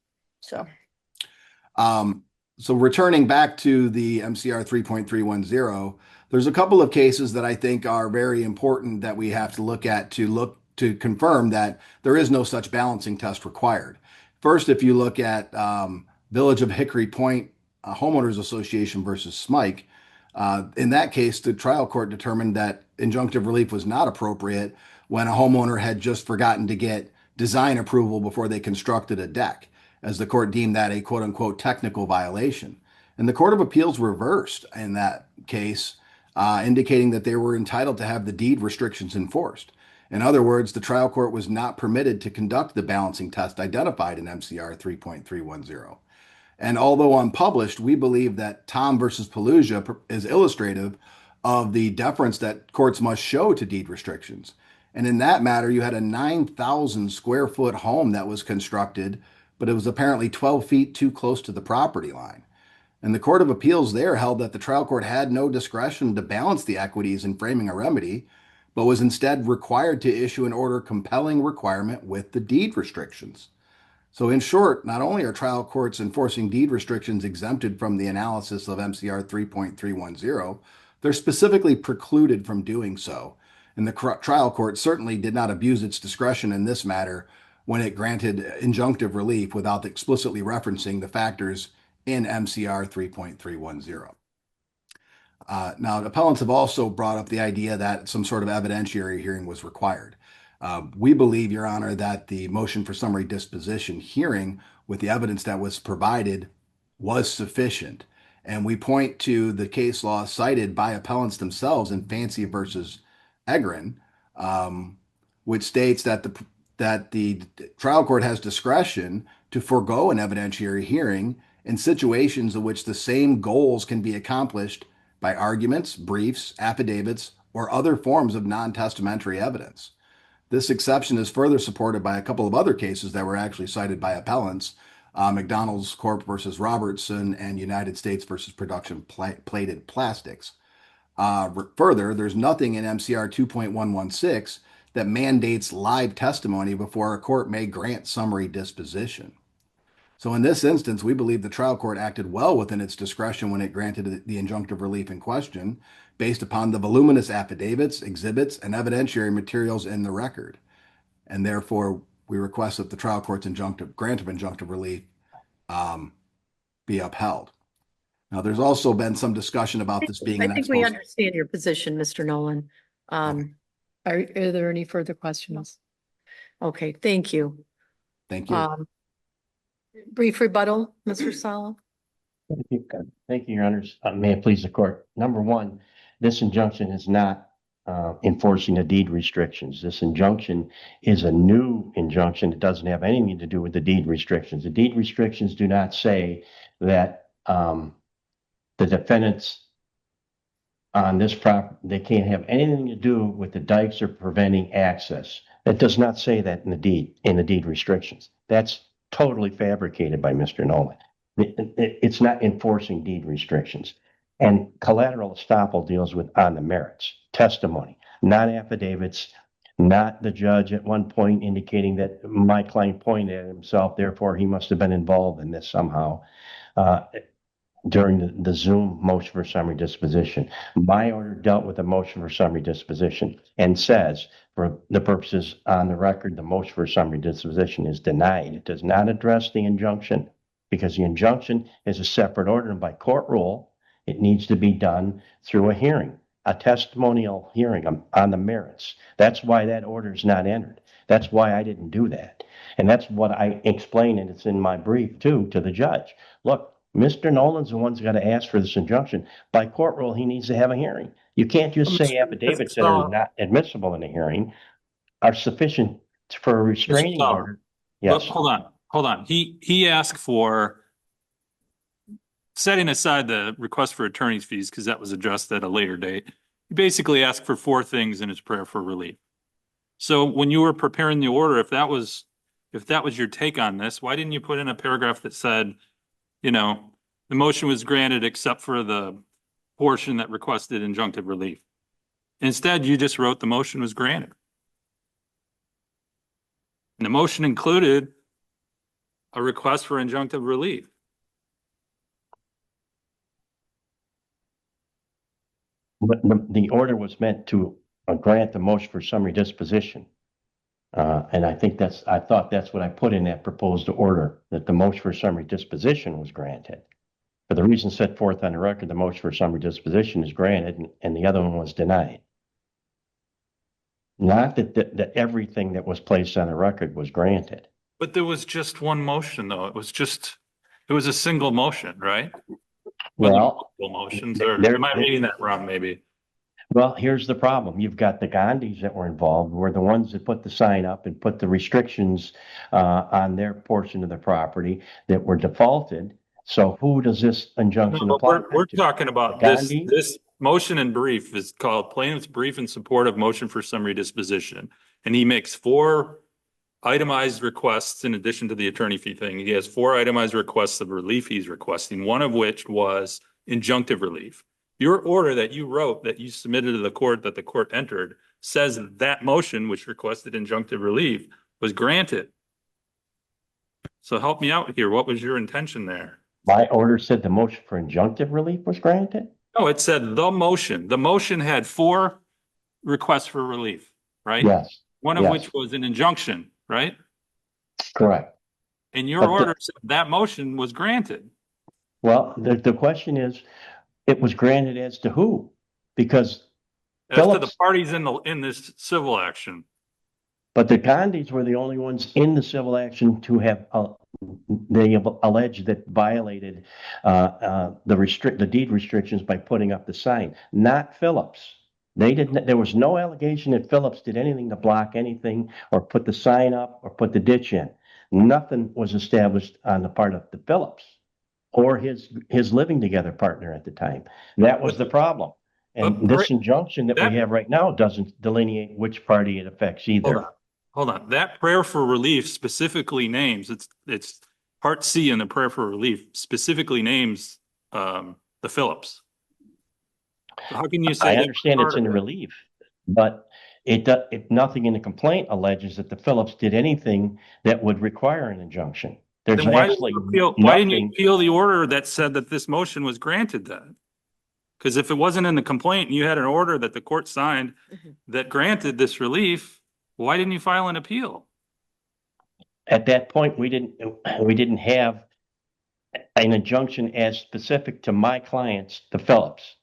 So returning back to the MCR 3.310, there's a couple of cases that I think are very important that we have to look at to confirm that there is no such balancing test required. First, if you look at Village of Hickory Point Homeowners Association versus Smike, in that case, the trial court determined that injunctive relief was not appropriate when a homeowner had just forgotten to get design approval before they constructed a deck, as the court deemed that a quote unquote technical violation. And the Court of Appeals reversed in that case, indicating that they were entitled to have the deed restrictions enforced. In other words, the trial court was not permitted to conduct the balancing test identified in MCR 3.310. And although unpublished, we believe that Tom versus Pelusia is illustrative of the deference that courts must show to deed restrictions. And in that matter, you had a 9,000 square foot home that was constructed, but it was apparently 12 feet too close to the property line. And the Court of Appeals there held that the trial court had no discretion to balance the equities in framing a remedy, but was instead required to issue an order compelling requirement with the deed restrictions. So in short, not only are trial courts enforcing deed restrictions exempted from the analysis of MCR 3.310, they're specifically precluded from doing so. And the trial court certainly did not abuse its discretion in this matter when it granted injunctive relief without explicitly referencing the factors in MCR 3.310. Now, appellants have also brought up the idea that some sort of evidentiary hearing was required. We believe, Your Honor, that the motion for summary disposition hearing with the evidence that was provided was sufficient. And we point to the case law cited by appellants themselves in Fancy versus Egrin, which states that the trial court has discretion to forego an evidentiary hearing in situations in which the same goals can be accomplished by arguments, briefs, affidavits, or other forms of non-testamentary evidence. This exception is further supported by a couple of other cases that were actually cited by appellants, McDonald's Corp versus Robertson and United States versus Production Plated Plastics. Further, there's nothing in MCR 2.116 that mandates live testimony before a court may grant summary disposition. So in this instance, we believe the trial court acted well within its discretion when it granted the injunctive relief in question, based upon the voluminous affidavits, exhibits, and evidentiary materials in the record. And therefore, we request that the trial court's grant of injunctive relief be upheld. Now, there's also been some discussion about this being I an think we understand your position, Mr. Nolan. Are there any further questions? Okay, thank you. Thank you. Brief rebuttal, Mr. Sala. Thank you, Your Honors. May it please the court. Number one, this injunction is not enforcing the deed restrictions. This injunction is a new injunction. It doesn't have anything to do with the deed restrictions. The deed restrictions do not say that the defendants on this property, they can't have anything to do with the dikes or preventing access. It does not say that in the deed restrictions. That's totally fabricated by Mr. Nolan. It's not enforcing deed restrictions. And collateral estoppel deals with on the merits, testimony, not affidavits, not the judge at one point indicating that my client pointed at himself, therefore he must have been involved in this somehow. During the Zoom motion for summary disposition. My order dealt with a motion for summary disposition and says, for the purposes on the record, the motion for summary disposition is denied. It does not address the injunction because the injunction is a separate order, and by court rule, it needs to be done through a hearing, a testimonial hearing on the merits. That's why that order is not entered. That's why I didn't do that. And that's what I explained, and it's in my brief too, to the judge. Look, Mr. Nolan's the one's got to ask for this injunction. By court rule, he needs to have a hearing. You can't just say affidavits that are not admissible in a hearing are sufficient for a restraining order. Yes. Hold on. He asked for, setting aside the request for attorney's fees, because that was addressed at a later date. He basically asked for 4 things in his prayer for relief. So when you were preparing the order, if that was your take on this, why didn't you put in a paragraph that said, you know, the motion was granted except for the portion that requested injunctive relief? Instead, you just wrote the motion was granted. And the motion included a request for injunctive relief. But the order was meant to grant the motion for summary disposition. And I thought that's what I put in that proposed order, that the motion for summary disposition was granted. For the reasons set forth on the record, the motion for summary disposition is granted and the other one was denied. Not that everything that was placed on the record was granted. But there was just one motion, though. It was a single motion, right? Well, multiple motions, or am I reading that wrong, maybe? Well, here's the problem. You've got the Gandhis that were involved, were the ones that put the sign up and put the restrictions on their portion of the property that were defaulted. So who does this injunction apply to? We're talking about this motion in brief is called plaintiff's brief in support of motion for summary disposition. And he makes 4 itemized requests in addition to the attorney fee thing. He has 4 itemized requests of relief he's requesting, one of which was injunctive relief. Your order that you wrote, that you submitted to the court, that the court entered, says that motion, which requested injunctive relief, was granted. So help me out here. What was your intention there? My order said the motion for injunctive relief was granted? No, it said the motion. The motion had 4 requests for relief, right? Yes. One of which was an injunction, right? Correct. And your order said that motion was granted. Well, the question is, it was granted as to who? Because as to the parties in this civil action. But the Gandhis were the only ones in the civil action to have, they have alleged that violated the deed restrictions by putting up the sign, not Phillips. They didn't, there was no allegation that Phillips did anything to block anything or put the sign up or put the ditch in. Nothing was established on the part of the Phillips or his living together partner at the time. That was the problem. And this injunction that we have right now doesn't delineate which party it affects either. Hold on. That prayer for relief specifically names, it's part C in the prayer for relief specifically names the Phillips. So how can you say I that understand part it's of in it? relief, but nothing in the complaint alleges that the Phillips did anything that would require an injunction. There's Then why didn't absolutely you appeal, why didn't you nothing. appeal the order that said that this motion was granted then? Because if it wasn't in the complaint and you had an order that the court signed that granted this relief, why didn't you file an appeal? At that point, we didn't have an injunction as specific to my clients, the Phillips.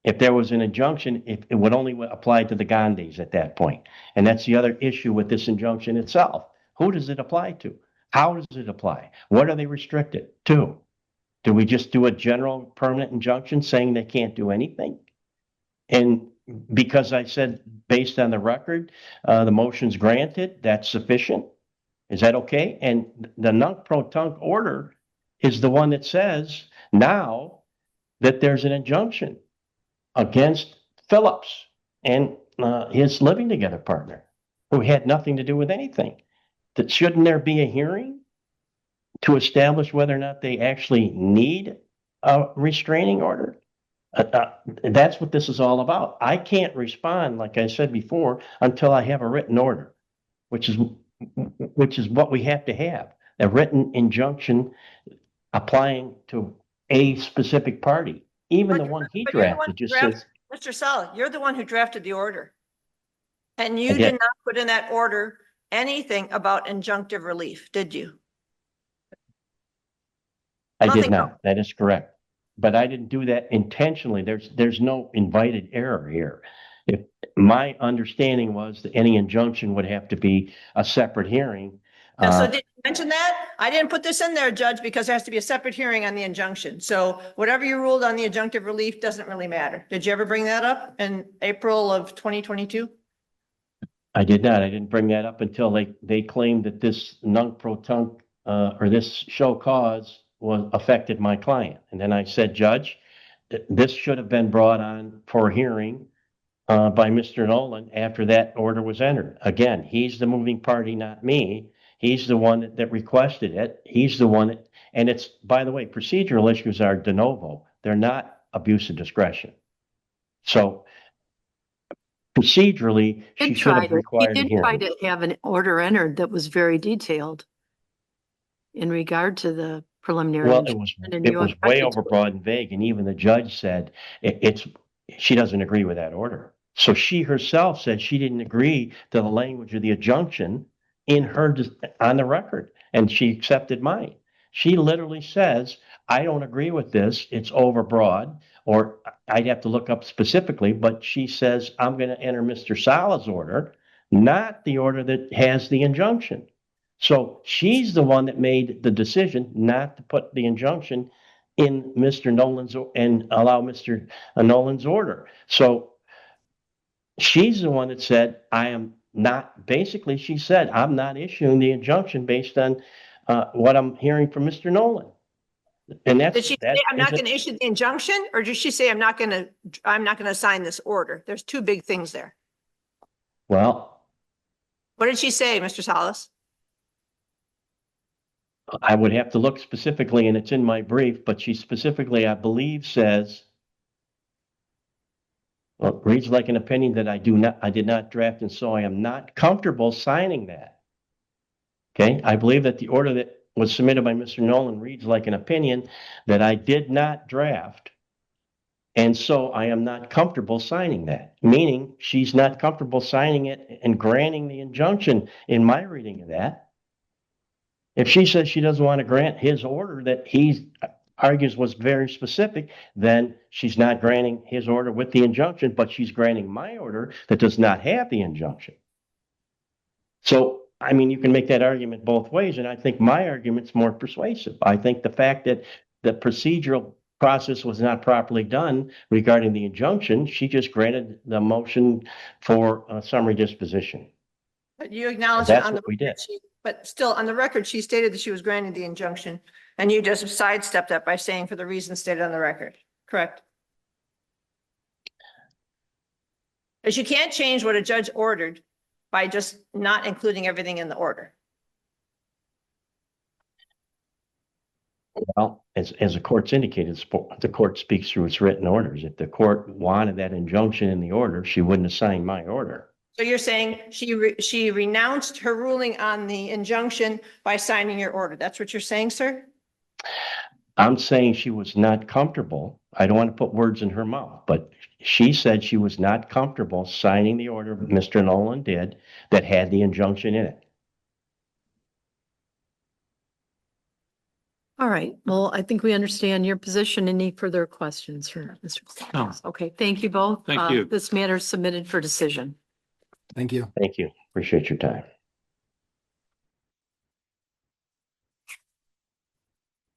If there was an injunction, it would only apply to the Gandhis at that point. And that's the other issue with this injunction itself. Who does it apply to? How does it apply? What are they restricted to? Do we just do a general permanent injunction saying they can't do anything? And because I said, based on the record, the motion's granted, that's sufficient. Is that okay? And the non-protunct order is the one that says now that there's an injunction against Phillips and his living together partner, who had nothing to do with anything. That shouldn't there be a hearing to establish whether or not they actually need a restraining order? That's what this is all about. I can't respond, like I said before, until I have a written order, which is what we have to have, a written injunction applying to a specific party. Even the one he drafted just says. Mr. Sala, you're the one who drafted the order. And you I did did. not put in that order anything about injunctive relief, did you? I did Nothing. not. That is correct. But I didn't do that intentionally. There's no invited error here. If my understanding was that any injunction would have to be a separate hearing. So did you mention that? I didn't put this in there, Judge, because there has to be a separate hearing on the injunction. So whatever you ruled on the injunctive relief doesn't really matter. Did you ever bring that up in April of 2022? I did not. I didn't bring that up until they claimed that this non-protunct or this show cause was affected my client. And then I said, Judge, this should have been brought on for hearing by Mr. Nolan after that order was entered. Again, he's the moving party, not me. He's the one that requested it. He's the one that, and it's, by the way, procedural issues are de novo. They're not abuse of discretion. So procedurally, she should have required a He did try hearing. to have an order entered that was very detailed in regard to the preliminary. Well, injunction, and it you was way objected to it. overbroad and vague, and even the judge said she doesn't agree with that order. So she herself said she didn't agree to the language of the injunction on the record, and she accepted mine. She literally says, I don't agree with this. It's overbroad, or I'd have to look up specifically, but she says, I'm going to enter Mr. Sala's order, not the order that has the injunction. So she's the one that made the decision not to put the injunction in Mr. Nolan's and allow Mr. Nolan's order. So she's the one that said, she said, I'm not issuing the injunction based on what I'm hearing from Mr. Nolan. And Did she say, I'm not going to issue the injunction, or did she say, I'm not going to sign this order? There's two big things there. Well, what did she say, Mr. Salas? I would have to look specifically, and it's in my brief, but she specifically, I believe, says, well, reads like an opinion that I did not draft, and so I am not comfortable signing that. Okay, I believe that the order that was submitted by Mr. Nolan reads like an opinion that I did not draft, and so I am not comfortable signing that, meaning she's not comfortable signing it and granting the injunction in my reading of that. If she says she doesn't want to grant his order that he argues was very specific, then she's not granting his order with the injunction, but she's granting my order that does not have the injunction. So, I mean, you can make that argument both ways, and I think my argument's more persuasive. I think the fact that the procedural process was not properly done regarding the injunction, she just granted the motion for a summary disposition. But you acknowledge That's on the what we did. but still on the record, she stated that she was granting the injunction and you just sidestepped that by saying for the reasons stated on the record, correct? Because you can't change what a judge ordered by just not including everything in the order. Well, as the court's indicated, the court speaks through its written orders. If the court wanted that injunction in the order, she wouldn't have signed my order. So you're saying she renounced her ruling on the injunction by signing your order. That's what you're saying, sir? I'm saying she was not comfortable. I don't want to put words in her mouth, but she said she was not comfortable signing the order Mr. Nolan did that had the injunction in it. All right. Well, I think we understand your position. Any further questions for Mr. No. Okay, thank you both. Thank you. This matter is submitted for decision. Thank you. Thank you. Appreciate your time.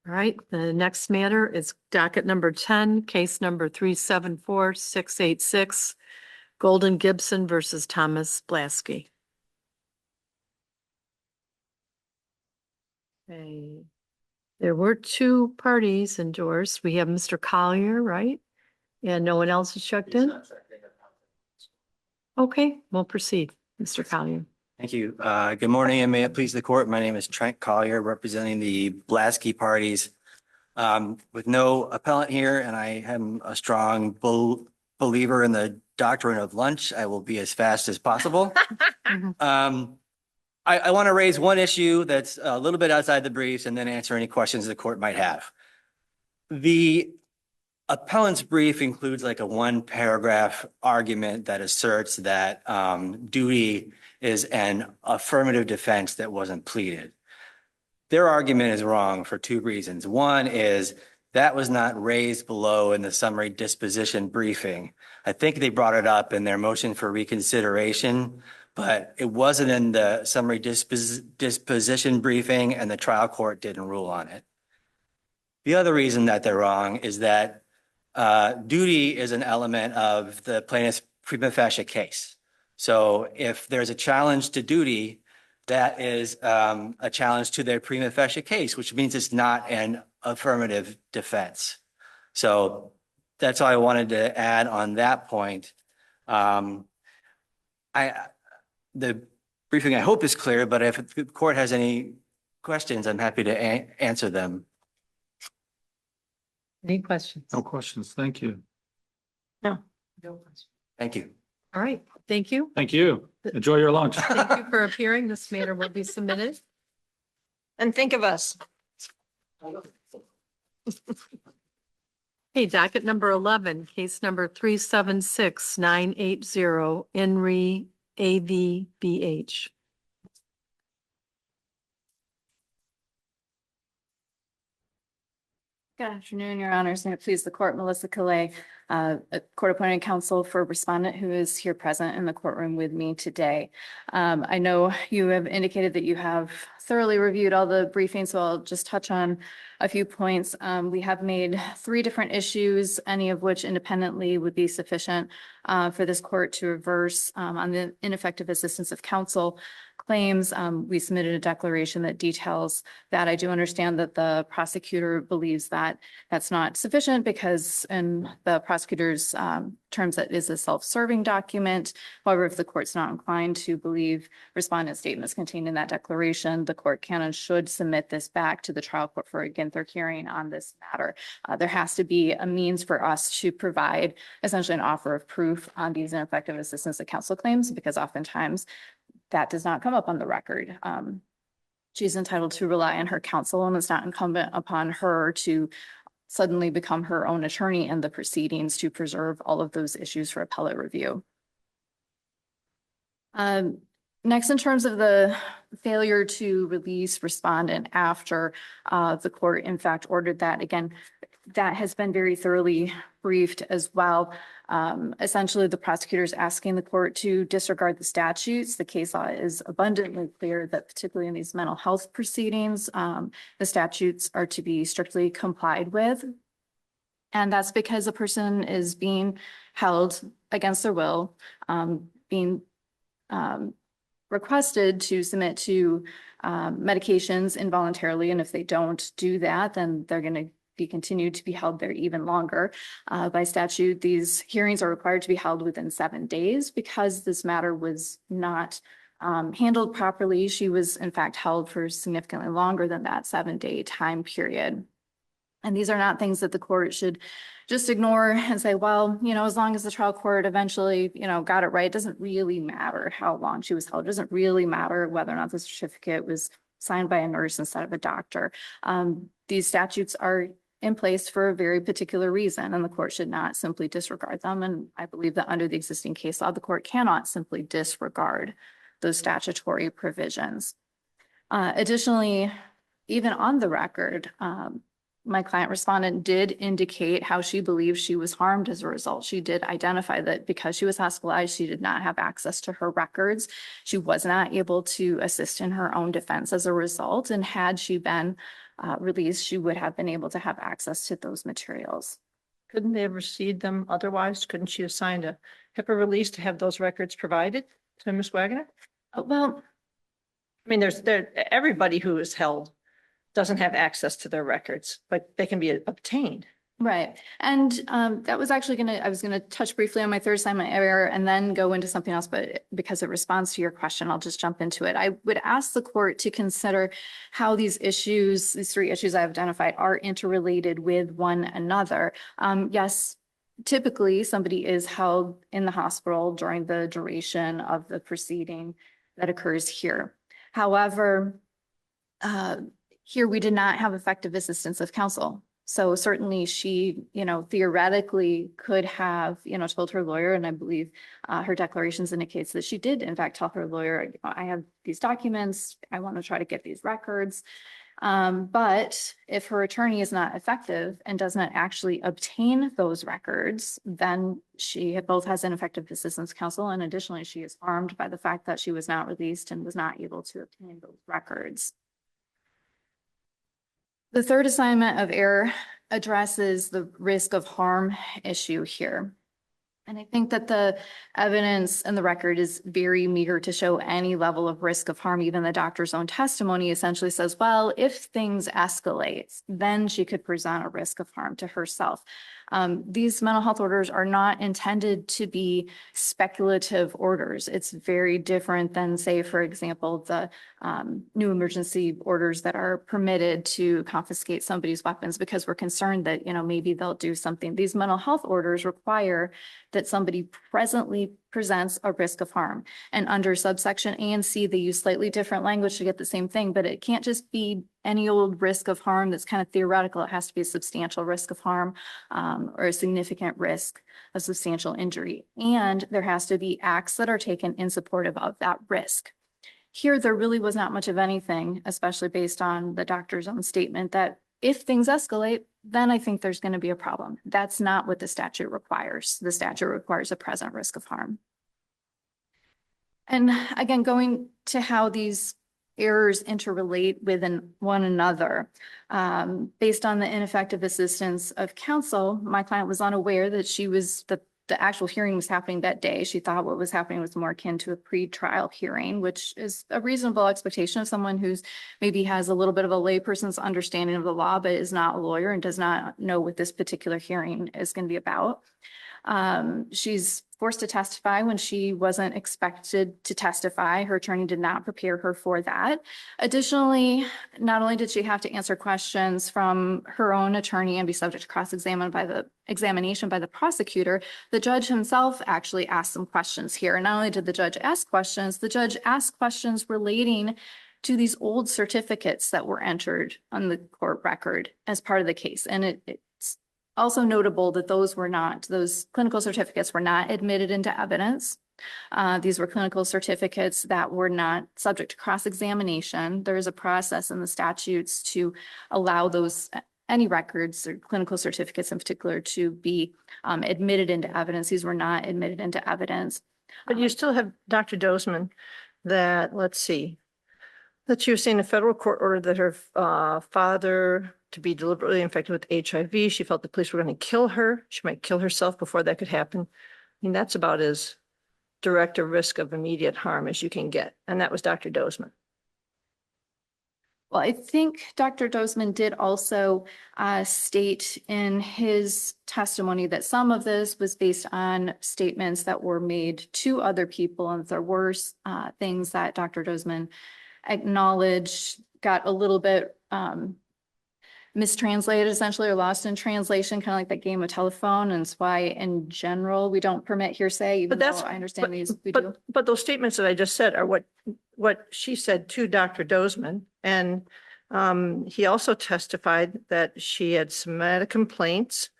All right, the next matter is docket number 10, case number 374-686, Golden Gibson versus Thomas Blasky. Okay. There were two parties endorsed. We have Mr. Collier, right? And no one else has checked in? Okay, we'll proceed, Mr. Collier. Thank you. Good morning, and may it please the court. My name is Trent Collier, representing the Blasky parties. With no appellant here, and I am a strong believer in the doctrine of lunch, I will be as fast as possible. I want to raise one issue that's a little bit outside the briefs and then answer any questions the court might have. The appellant's brief includes like a one paragraph argument that asserts that duty is an affirmative defense that wasn't pleaded. Their argument is wrong for two reasons. One is that was not raised below in the summary disposition briefing. I think they brought it up in their motion for reconsideration, but it wasn't in the summary disposition briefing, and the trial court didn't rule on it. The other reason that they're wrong is that duty is an element of the plaintiff's prima facie case. So if there's a challenge to duty, that is a challenge to their prima facie case, which means it's not an affirmative defense. So that's all I wanted to add on that point. The briefing, I hope, is clear, but if the court has any questions, I'm happy to answer them. Any questions? No questions. Thank you. No. No questions. Thank you. All right, thank you. Thank you. Enjoy your lunch. Thank you for appearing. This matter will be submitted. And think of us. Hey, docket number 11, case number 376-980, Enri AVBH. Good afternoon, Your Honors. May it please the court, Melissa Calais, a court-appointed counsel for respondent who is here present in the courtroom with me today. I know you have indicated that you have thoroughly reviewed all the briefings, so I'll just touch on a few points. We have made 3 different issues, any of which independently would be sufficient for this court to reverse on the ineffective assistance of counsel claims. We submitted a declaration that details that. I do understand that the prosecutor believes that that's not sufficient because in the prosecutor's terms, that is a self-serving document. However, if the court's not inclined to believe respondent statements contained in that declaration, the court can and should submit this back to the trial court for a Ginther hearing on this matter. There has to be a means for us to provide essentially an offer of proof on these ineffective assistance of counsel claims, because oftentimes that does not come up on the record. She's entitled to rely on her counsel, and it's not incumbent upon her to suddenly become her own attorney in the proceedings to preserve all of those issues for appellate review. Next, in terms of the failure to release respondent after the court in fact ordered that, again, that has been very thoroughly briefed as well. Essentially, the prosecutor is asking the court to disregard the statutes. The case law is abundantly clear that particularly in these mental health proceedings, the statutes are to be strictly complied with. And that's because a person is being held against their will, being requested to submit to medications involuntarily. And if they don't do that, then they're going to be continued to be held there even longer. By statute, these hearings are required to be held within 7 days because this matter was not handled properly. She was in fact held for significantly longer than that 7-day time period. And these are not things that the court should just ignore and say, well, you know, as long as the trial court eventually, you know, got it right, it doesn't really matter how long she was held. It doesn't really matter whether or not the certificate was signed by a nurse instead of a doctor. These statutes are in place for a very particular reason, and the court should not simply disregard them. And I believe that under the existing case law, the court cannot simply disregard those statutory provisions. Additionally, even on the record, my client respondent did indicate how she believes she was harmed as a result. She did identify that because she was hospitalized, she did not have access to her records. She was not able to assist in her own defense as a result. And had she been released, she would have been able to have access to those materials. Couldn't they have received them otherwise? Couldn't she have signed a HIPAA release to have those records provided to Ms. Wagner? Well, I mean, everybody who is held doesn't have access to their records, but they can be obtained. right. And that was actually I was gonna touch briefly on my third assignment error and then go into something else, but because it responds to your question, I'll just jump into it. I would ask the court to consider how these issues, these 3 issues I've identified, are interrelated with one another. Yes, typically somebody is held in the hospital during the duration of the proceeding that occurs here. However, here we did not have effective assistance of counsel. So certainly she, you know, theoretically could have, you know, told her lawyer, and I believe her declarations indicates that she did in fact tell her lawyer, I have these documents, I want to try to get these records. But if her attorney is not effective and does not actually obtain those records, then she both has ineffective assistance counsel, and additionally she is harmed by the fact that she was not released and was not able to obtain those records. The third assignment of error addresses the risk of harm issue here. And I think that the evidence and the record is very meager to show any level of risk of harm. Even the doctor's own testimony essentially says, well, if things escalate, then she could present a risk of harm to herself. These mental health orders are not intended to be speculative orders. It's very different than, say, for example, the new emergency orders that are permitted to confiscate somebody's weapons because we're concerned that, you know, maybe they'll do something. These mental health orders require that somebody presently presents a risk of harm. And under subsection A and C, they use slightly different language to get the same thing, but it can't just be any old risk of harm that's kind of theoretical. It has to be a substantial risk of harm or a significant risk of substantial injury. And there has to be acts that are taken in support of that risk. Here, there really was not much of anything, especially based on the doctor's own statement that if things escalate, then I think there's going to be a problem. That's not what the statute requires. The statute requires a present risk of harm. And again, going to how these errors interrelate with one another, based on the ineffective assistance of counsel, my client was unaware that the actual hearing was happening that day. She thought what was happening was more akin to a pre-trial hearing, which is a reasonable expectation of someone who's maybe has a little bit of a layperson's understanding of the law, but is not a lawyer and does not know what this particular hearing is going to be about. She's forced to testify when she wasn't expected to testify. Her attorney did not prepare her for that. Additionally, not only did she have to answer questions from her own attorney and be subject to cross-examination by the prosecutor, the judge himself actually asked some questions here. And not only did the judge ask questions relating to these old certificates that were entered on the court record as part of the case. And it's also notable that those clinical certificates were not admitted into evidence. These were clinical certificates that were not subject to cross-examination. There is a process in the statutes to allow those any records or clinical certificates in particular to be admitted into evidence. These were not admitted into evidence. But you still have Dr. Dozeman that, let's see, that she was saying a federal court ordered that her father to be deliberately infected with HIV. She felt the police were going to kill her. She might kill herself before that could happen. I mean, that's about as direct a risk of immediate harm as you can get. And that was Dr. Dozeman. Well, I think Dr. Dozeman did also state in his testimony that some of this was based on statements that were made to other people, and there were things that Dr. Dozeman acknowledged got a little bit mistranslated essentially, or lost in translation, kind of like that game of telephone. And it's why in general, we don't permit hearsay, even though I understand these, we do. But those statements that I just said are what she said to Dr. Dozeman. And he also testified that she had somatic complaints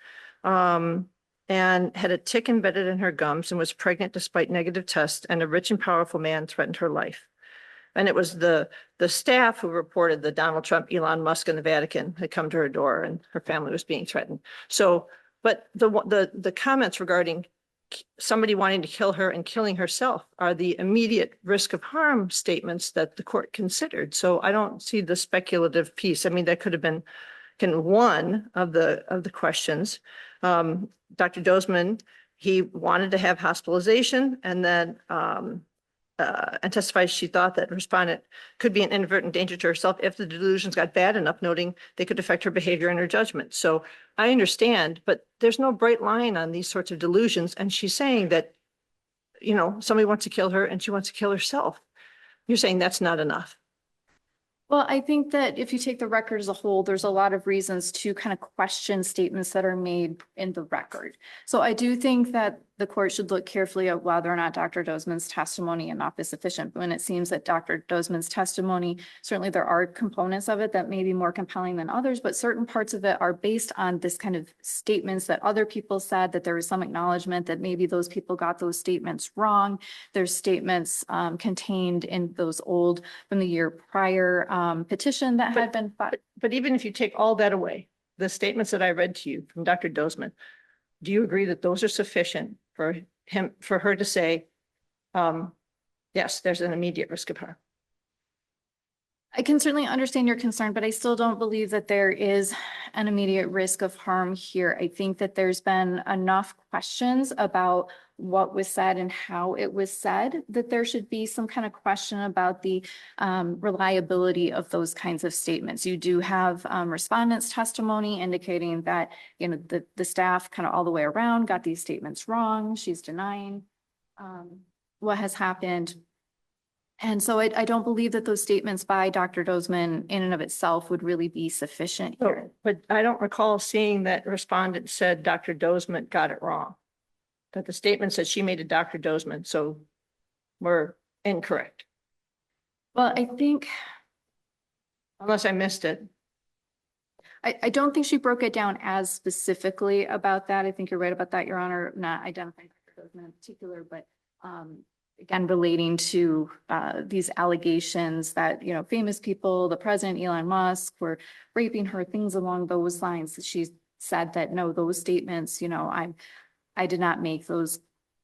and had a tick embedded in her gums and was pregnant despite negative tests, and a rich and powerful man threatened her life. And it was the staff who reported that Donald Trump, Elon Musk, and the Vatican had come to her door and her family was being threatened. So, but the comments regarding somebody wanting to kill her and killing herself are the immediate risk of harm statements that the court considered. So I don't see the speculative piece. I mean, that could have been one of the questions. Dr. Dozeman, he wanted to have hospitalization, and then and testified she thought that respondent could be an inadvertent danger to herself if the delusions got bad enough, noting they could affect her behavior and her judgment. So I understand, but there's no bright line on these sorts of delusions. And she's saying that, you know, somebody wants to kill her and she wants to kill herself. You're saying that's not enough. Well, I think that if you take the record as a whole, there's a lot of reasons to kind of question statements that are made in the record. So I do think that the court should look carefully at whether or not Dr. Dozeman's testimony enough is sufficient. When it seems that Dr. Dozeman's testimony, certainly there are components of it that may be more compelling than others, but certain parts of it are based on this kind of statements that other people said, that there was some acknowledgement that maybe those people got those statements wrong. There's statements contained in those old, from the year prior petition that had been filed. But even if you take all that away, the statements that I read to you from Dr. Dozeman, do you agree that those are sufficient for her to say, yes, there's an immediate risk of harm? I can certainly understand your concern, but I still don't believe that there is an immediate risk of harm here. I think that there's been enough questions about what was said and how it was said that there should be some kind of question about the reliability of those kinds of statements. You do have respondents' testimony indicating that, you know, the staff kind of all the way around got these statements wrong. She's denying what has happened. And so I don't believe that those statements by Dr. Dozeman in and of itself would really be sufficient here. But I don't recall seeing that respondent said Dr. Dozeman got it wrong, that the statements that she made to Dr. Dozeman so were incorrect. Well, I think, unless I missed it. I don't think she broke it down as specifically about that. I think you're right about that, Your Honor, not identifying Dr. Dozeman in particular, but again, relating to these allegations that, you know, famous people, the president, Elon Musk, were raping her, things along those lines. She said that, no, those statements, you know, I did not make those,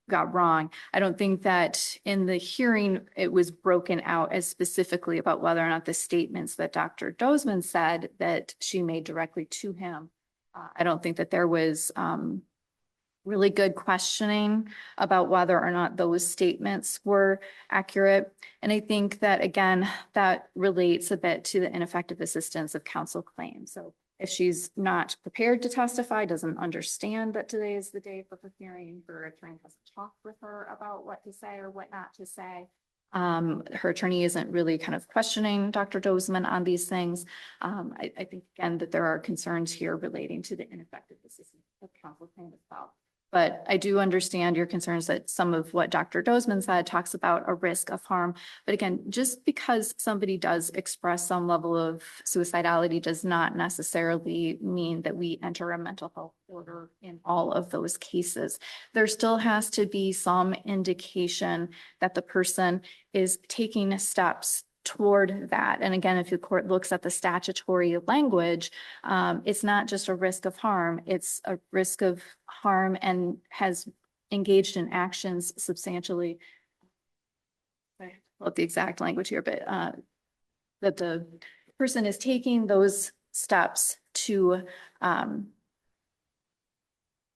got wrong. I don't think that in the hearing, it was broken out as specifically about whether or not the statements that Dr. Dozeman said that she made directly to him. I don't think that there was really good questioning about whether or not those statements were accurate. And I think that, again, that relates a bit to the ineffective assistance of counsel claim. So if she's not prepared to testify, doesn't understand that today is the day for the hearing, her attorney has to talk with her about what to say or what not to say. Her attorney isn't really kind of questioning Dr. Dozeman on these things. I think, again, that there are concerns here relating to the ineffective assistance of counsel claim as well. But I do understand your concerns that some of what Dr. Dozeman said talks about a risk of harm. But again, just because somebody does express some level of suicidality does not necessarily mean that we enter a mental health order in all of those cases. There still has to be some indication that the person is taking steps toward that. And again, if the court looks at the statutory language, it's not just a risk of harm, it's a risk of harm and has engaged in actions substantially. I love the exact language here, but that the person is taking those steps to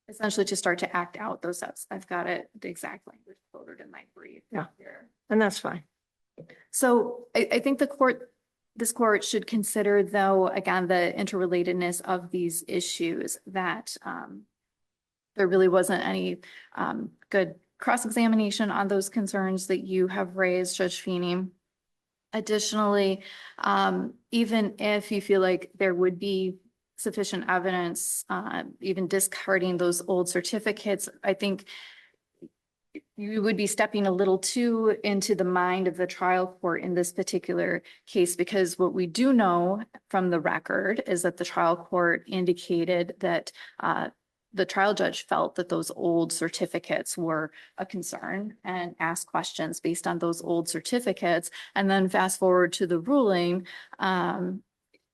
essentially to start to act out those steps. I've got it, the exact language quoted in my brief. Yeah. Here. And that's fine. So I think this court should consider, though, again, the interrelatedness of these issues, that there really wasn't any good cross-examination on those concerns that you have raised, Judge Feeney. Additionally, even if you feel like there would be sufficient evidence, even discarding those old certificates, I think you would be stepping a little too into the mind of the trial court in this particular case, because what we do know from the record is that the trial court indicated that the trial judge felt that those old certificates were a concern and asked questions based on those old certificates. And then fast forward to the ruling,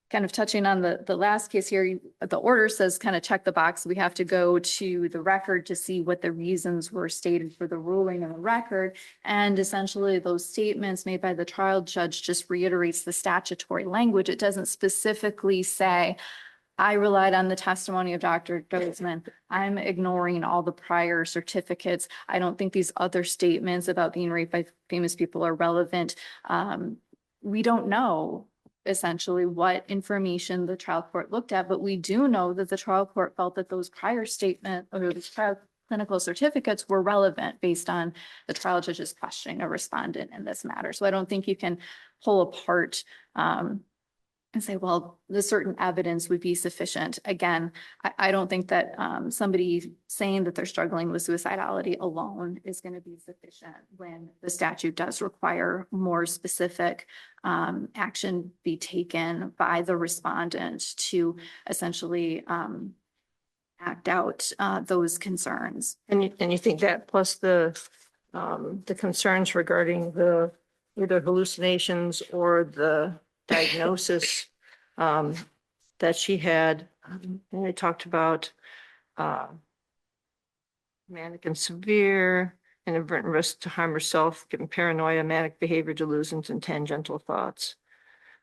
kind of touching on the last case here, the order says kind of check the box. We have to go to the record to see what the reasons were stated for the ruling in the record. And essentially those statements made by the trial judge just reiterates the statutory language. It doesn't specifically say, I relied on the testimony of Dr. Dozman. I'm ignoring all the prior certificates. I don't think these other statements about being raped by famous people are relevant. We don't know essentially what information the trial court looked at, but we do know that the trial court felt that those prior statement or those prior clinical certificates were relevant based on the trial judge's questioning a respondent in this matter. So I don't think you can pull apart and say, well, the certain evidence would be sufficient. Again, I don't think that somebody saying that they're struggling with suicidality alone is going to be sufficient when the statute does require more specific action be taken by the respondent to essentially act out those concerns. And you think that plus the concerns regarding the either hallucinations or the diagnosis that she had, and they talked about manic and severe, inadvertent risk to harm herself, given paranoia, manic behavior, delusions, and tangential thoughts.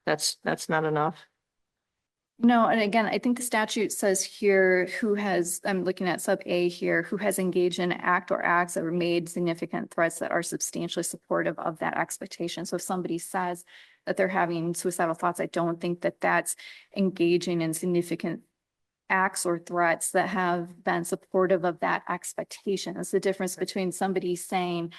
That's not enough. No, and again, I think the statute says here who has, I'm looking at sub A here, who has engaged in act or acts that were made significant threats that are substantially supportive of that expectation. So if somebody says that they're having suicidal thoughts, I don't think that that's engaging in significant acts or threats that have been supportive of that expectation. It's the difference between somebody saying,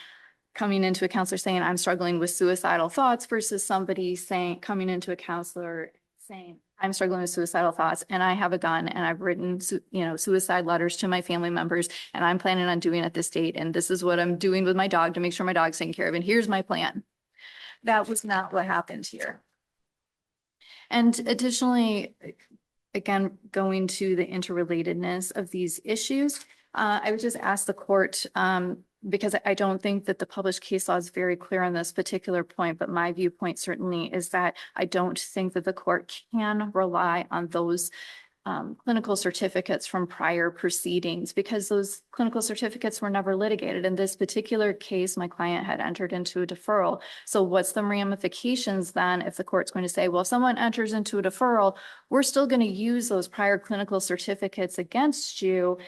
coming into a counselor saying, I'm struggling with suicidal thoughts versus somebody saying, coming into a counselor saying, I'm struggling with suicidal thoughts and I have a gun and I've written, suicide letters to my family members and I'm planning on doing at this date. And this is what I'm doing with my dog to make sure my dog's taken care of. And here's my plan. That was not what happened here. And additionally, again, going to the interrelatedness of these issues, I would just ask the court, because I don't think that the published case law is very clear on this particular point, but my viewpoint certainly is that I don't think that the court can rely on those clinical certificates from prior proceedings because those clinical certificates were never litigated. In this particular case, my client had entered into a deferral. So what's the ramifications then if the court's going to say, well, if someone enters into a deferral, we're still going to use those prior clinical certificates against you,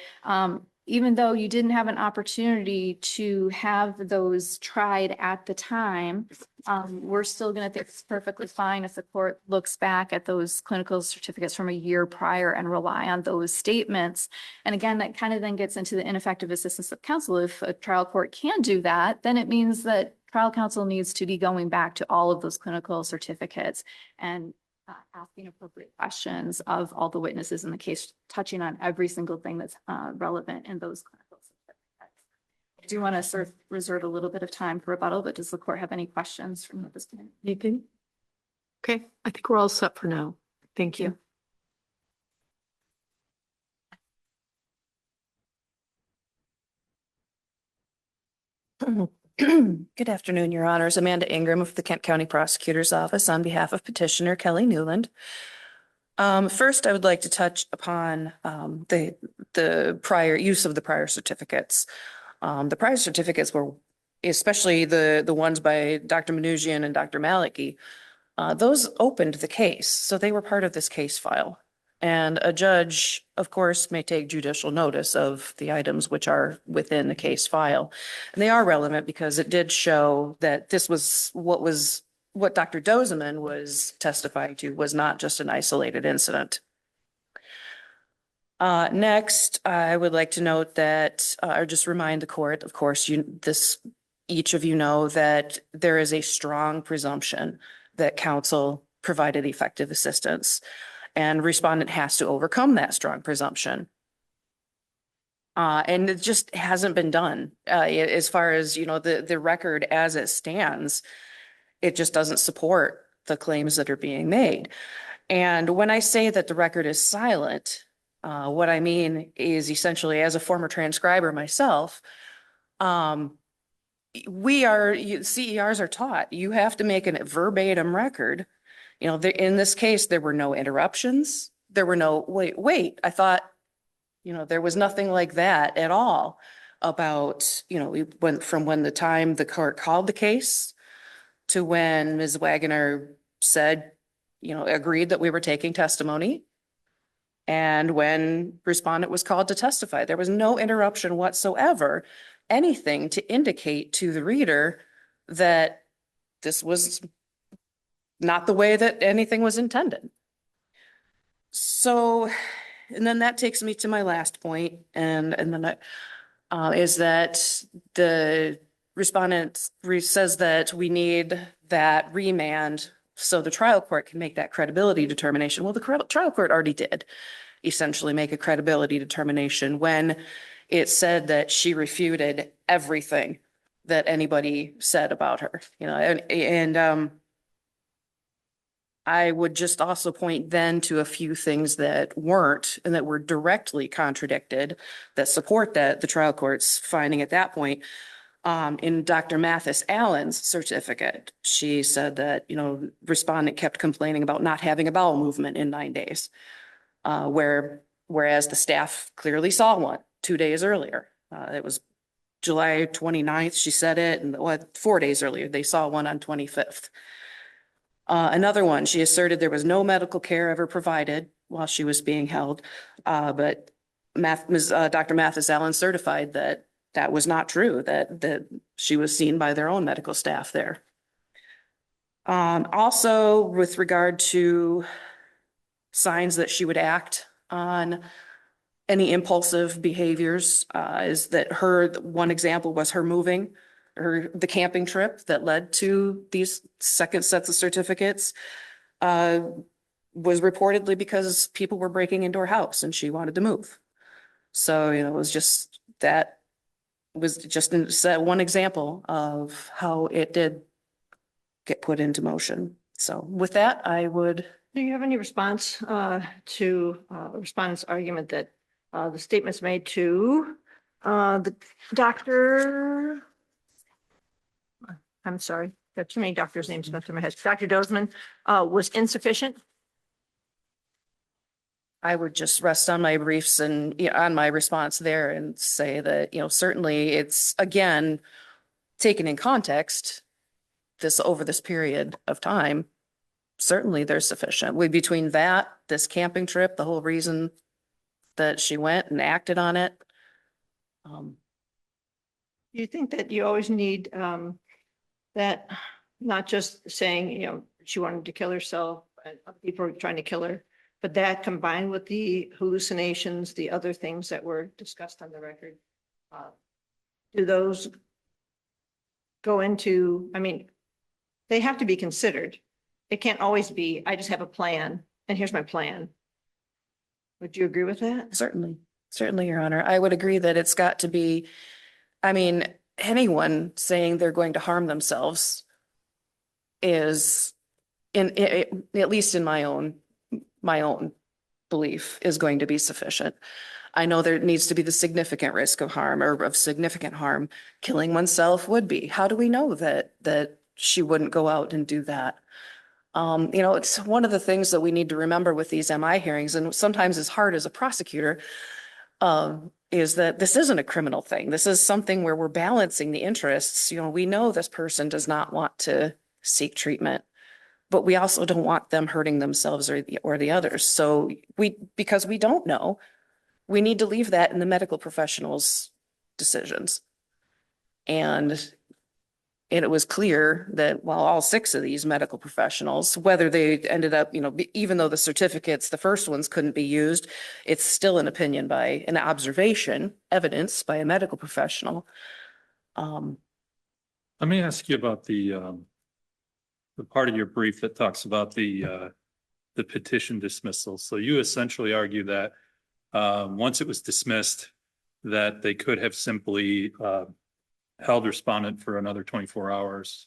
even though you didn't have an opportunity to have those tried at the time. We're still going to think it's perfectly fine if the court looks back at those clinical certificates from a year prior and rely on those statements. And again, that kind of then gets into the ineffective assistance of counsel. If a trial court can do that, then it means that trial counsel needs to be going back to all of those clinical certificates and asking appropriate questions of all the witnesses in the case, touching on every single thing that's relevant in those clinical certificates. I do want to reserve a little bit of time for rebuttal, but does the court have any questions from this point? Anything? Okay, I think we're all set for now. Thank you. Good afternoon, Your Honors. Amanda Ingram of the Kent County Prosecutor's Office on behalf of petitioner Kelly Newland. First, I would like to touch upon the prior use of the prior certificates. The prior certificates were, especially the ones by Dr. Manoujian and Dr. Maliki, those opened the case, so they were part of this case file. And a judge, of course, may take judicial notice of the items which are within the case file. And they are relevant because it did show that this was what Dr. Dozeman was testifying to was not just an isolated incident. Next, I would like to note that, or just remind the court, of course, each of you know that there is a strong presumption that counsel provided effective assistance, and respondent has to overcome that strong presumption. And it just hasn't been done. As far as, the record as it stands, it just doesn't support the claims that are being made. And when I say that the record is silent, what I mean is essentially, as a former transcriber myself, CERs are taught, you have to make a verbatim record. In this case, there were no interruptions. There were no, wait, I thought, there was nothing like that at all about, we went from when the time the court called the case to when Ms. Wagoner said, agreed that we were taking testimony. And when respondent was called to testify, there was no interruption whatsoever, anything to indicate to the reader that this was not the way that anything was intended. So, and then that takes me to my last point, and then is that the respondent says that we need that remand so the trial court can make that credibility determination. Well, the trial court already did essentially make a credibility determination when it said that she refuted everything that anybody said about her, and I would just also point then to a few things that weren't and that were directly contradicted that support that the trial court's finding at that point. In Dr. Mathis Allen's certificate, she said that, respondent kept complaining about not having a bowel movement in 9 days, whereas the staff clearly saw one 2 days earlier. It was July 29th, she said it, and 4 days earlier, they saw one on 25th. Another one, she asserted there was no medical care ever provided while she was being held, but Dr. Mathis Allen certified that that was not true, that she was seen by their own medical staff there. Also, with regard to signs that she would act on any impulsive behaviors, is that one example was her moving, the camping trip that led to these second sets of certificates was reportedly because people were breaking into her house and she wanted to move. So, it was just one example of how it did get put into motion. So with that, I would. Do you have any response to respondent's argument that the statements made to the doctor? I'm sorry, there are too many doctors' names going through my head. Dr. Dozeman was insufficient? I would just rest on my briefs and on my response there and say that, certainly it's, again, taken in context, over this period of time, certainly there's sufficient. Between that, this camping trip, the whole reason that she went and acted on it. Do you think that you always need that, not just saying, she wanted to kill herself and people were trying to kill her, but that combined with the hallucinations, the other things that were discussed on the record, do those go into, they have to be considered. It can't always be, I just have a plan and here's my plan. Would you agree with that? Certainly, Your Honor. I would agree that it's got to be, anyone saying they're going to harm themselves is, at least in my own belief, is going to be sufficient. I know there needs to be the significant risk of harm or of significant harm. Killing oneself would be. How do we know that she wouldn't go out and do that? It's one of the things that we need to remember with these MI hearings, and sometimes as hard as a prosecutor, is that this isn't a criminal thing. This is something where we're balancing the interests. We know this person does not want to seek treatment, but we also don't want them hurting themselves or the others. So because we don't know, we need to leave that in the medical professionals' decisions. And it was clear that while all 6 of these medical professionals, whether they ended up, even though the certificates, the first ones couldn't be used, it's still an opinion by an observation, evidence by a medical professional. Let me ask you about the part of your brief that talks about the petition dismissal. So you essentially argue that once it was dismissed, that they could have simply held respondent for another 24 hours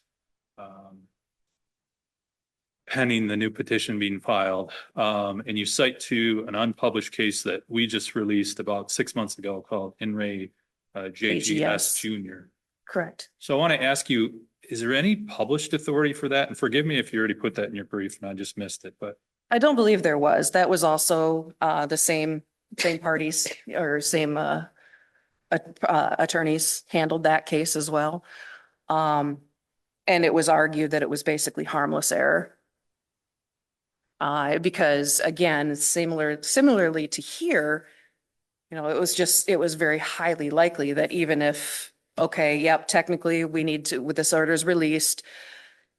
pending the new petition being filed. And you cite to an unpublished case that we just released about 6 months ago called In Re JGS Jr. Correct. So I want to ask you, is there any published authority for that? And forgive me if you already put that in your brief and I just missed it, but. I don't believe there was. That was also the same parties or same attorneys handled that case as well. And it was argued that it was basically harmless error. Because again, similarly to here, it was very highly likely that even if, okay, yep, technically we need to, with this order is released,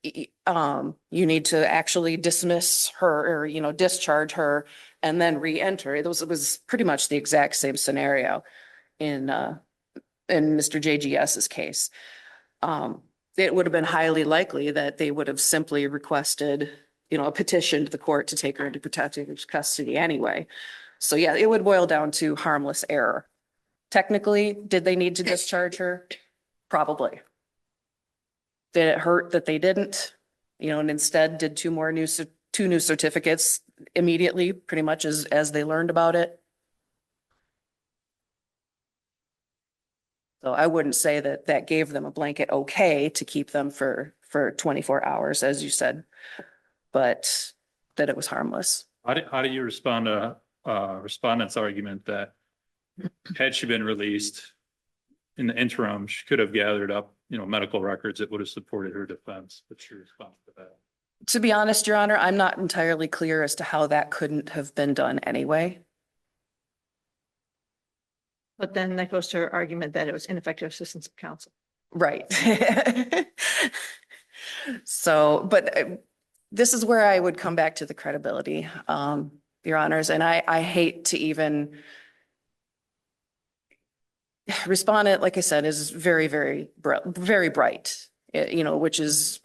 you need to actually dismiss her or, discharge her and then re-enter. It was pretty much the exact same scenario in Mr. JGS's case. It would have been highly likely that they would have simply requested, a petition to the court to take her into protective custody anyway. So yeah, it would boil down to harmless error. Technically, did they need to discharge her? Probably. Did it hurt that they didn't? And instead did 2 new certificates immediately, pretty much as they learned about it. So I wouldn't say that gave them a blanket okay to keep them for 24 hours, as you said, but that it was harmless. How do you respond to respondent's argument that had she been released in the interim, she could have gathered up, medical records that would have supported her defense? What's your response to that? To be honest, Your Honor, I'm not entirely clear as to how that couldn't have been done anyway. But then that goes to her argument that it was ineffective assistance of counsel. Right. So, but this is where I would come back to the credibility, Your Honors, and I hate to even respondent, like I said, is very, very, very bright, which is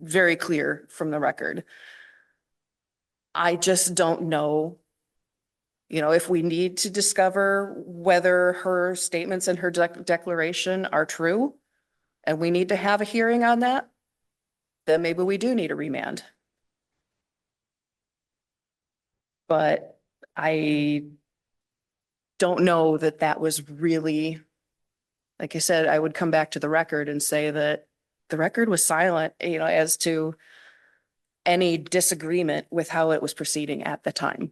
very clear from the record. I just don't know, if we need to discover whether her statements and her declaration are true, and we need to have a hearing on that, then maybe we do need a remand. But I don't know that was really, like I said, I would come back to the record and say that the record was silent, as to any disagreement with how it was proceeding at the time.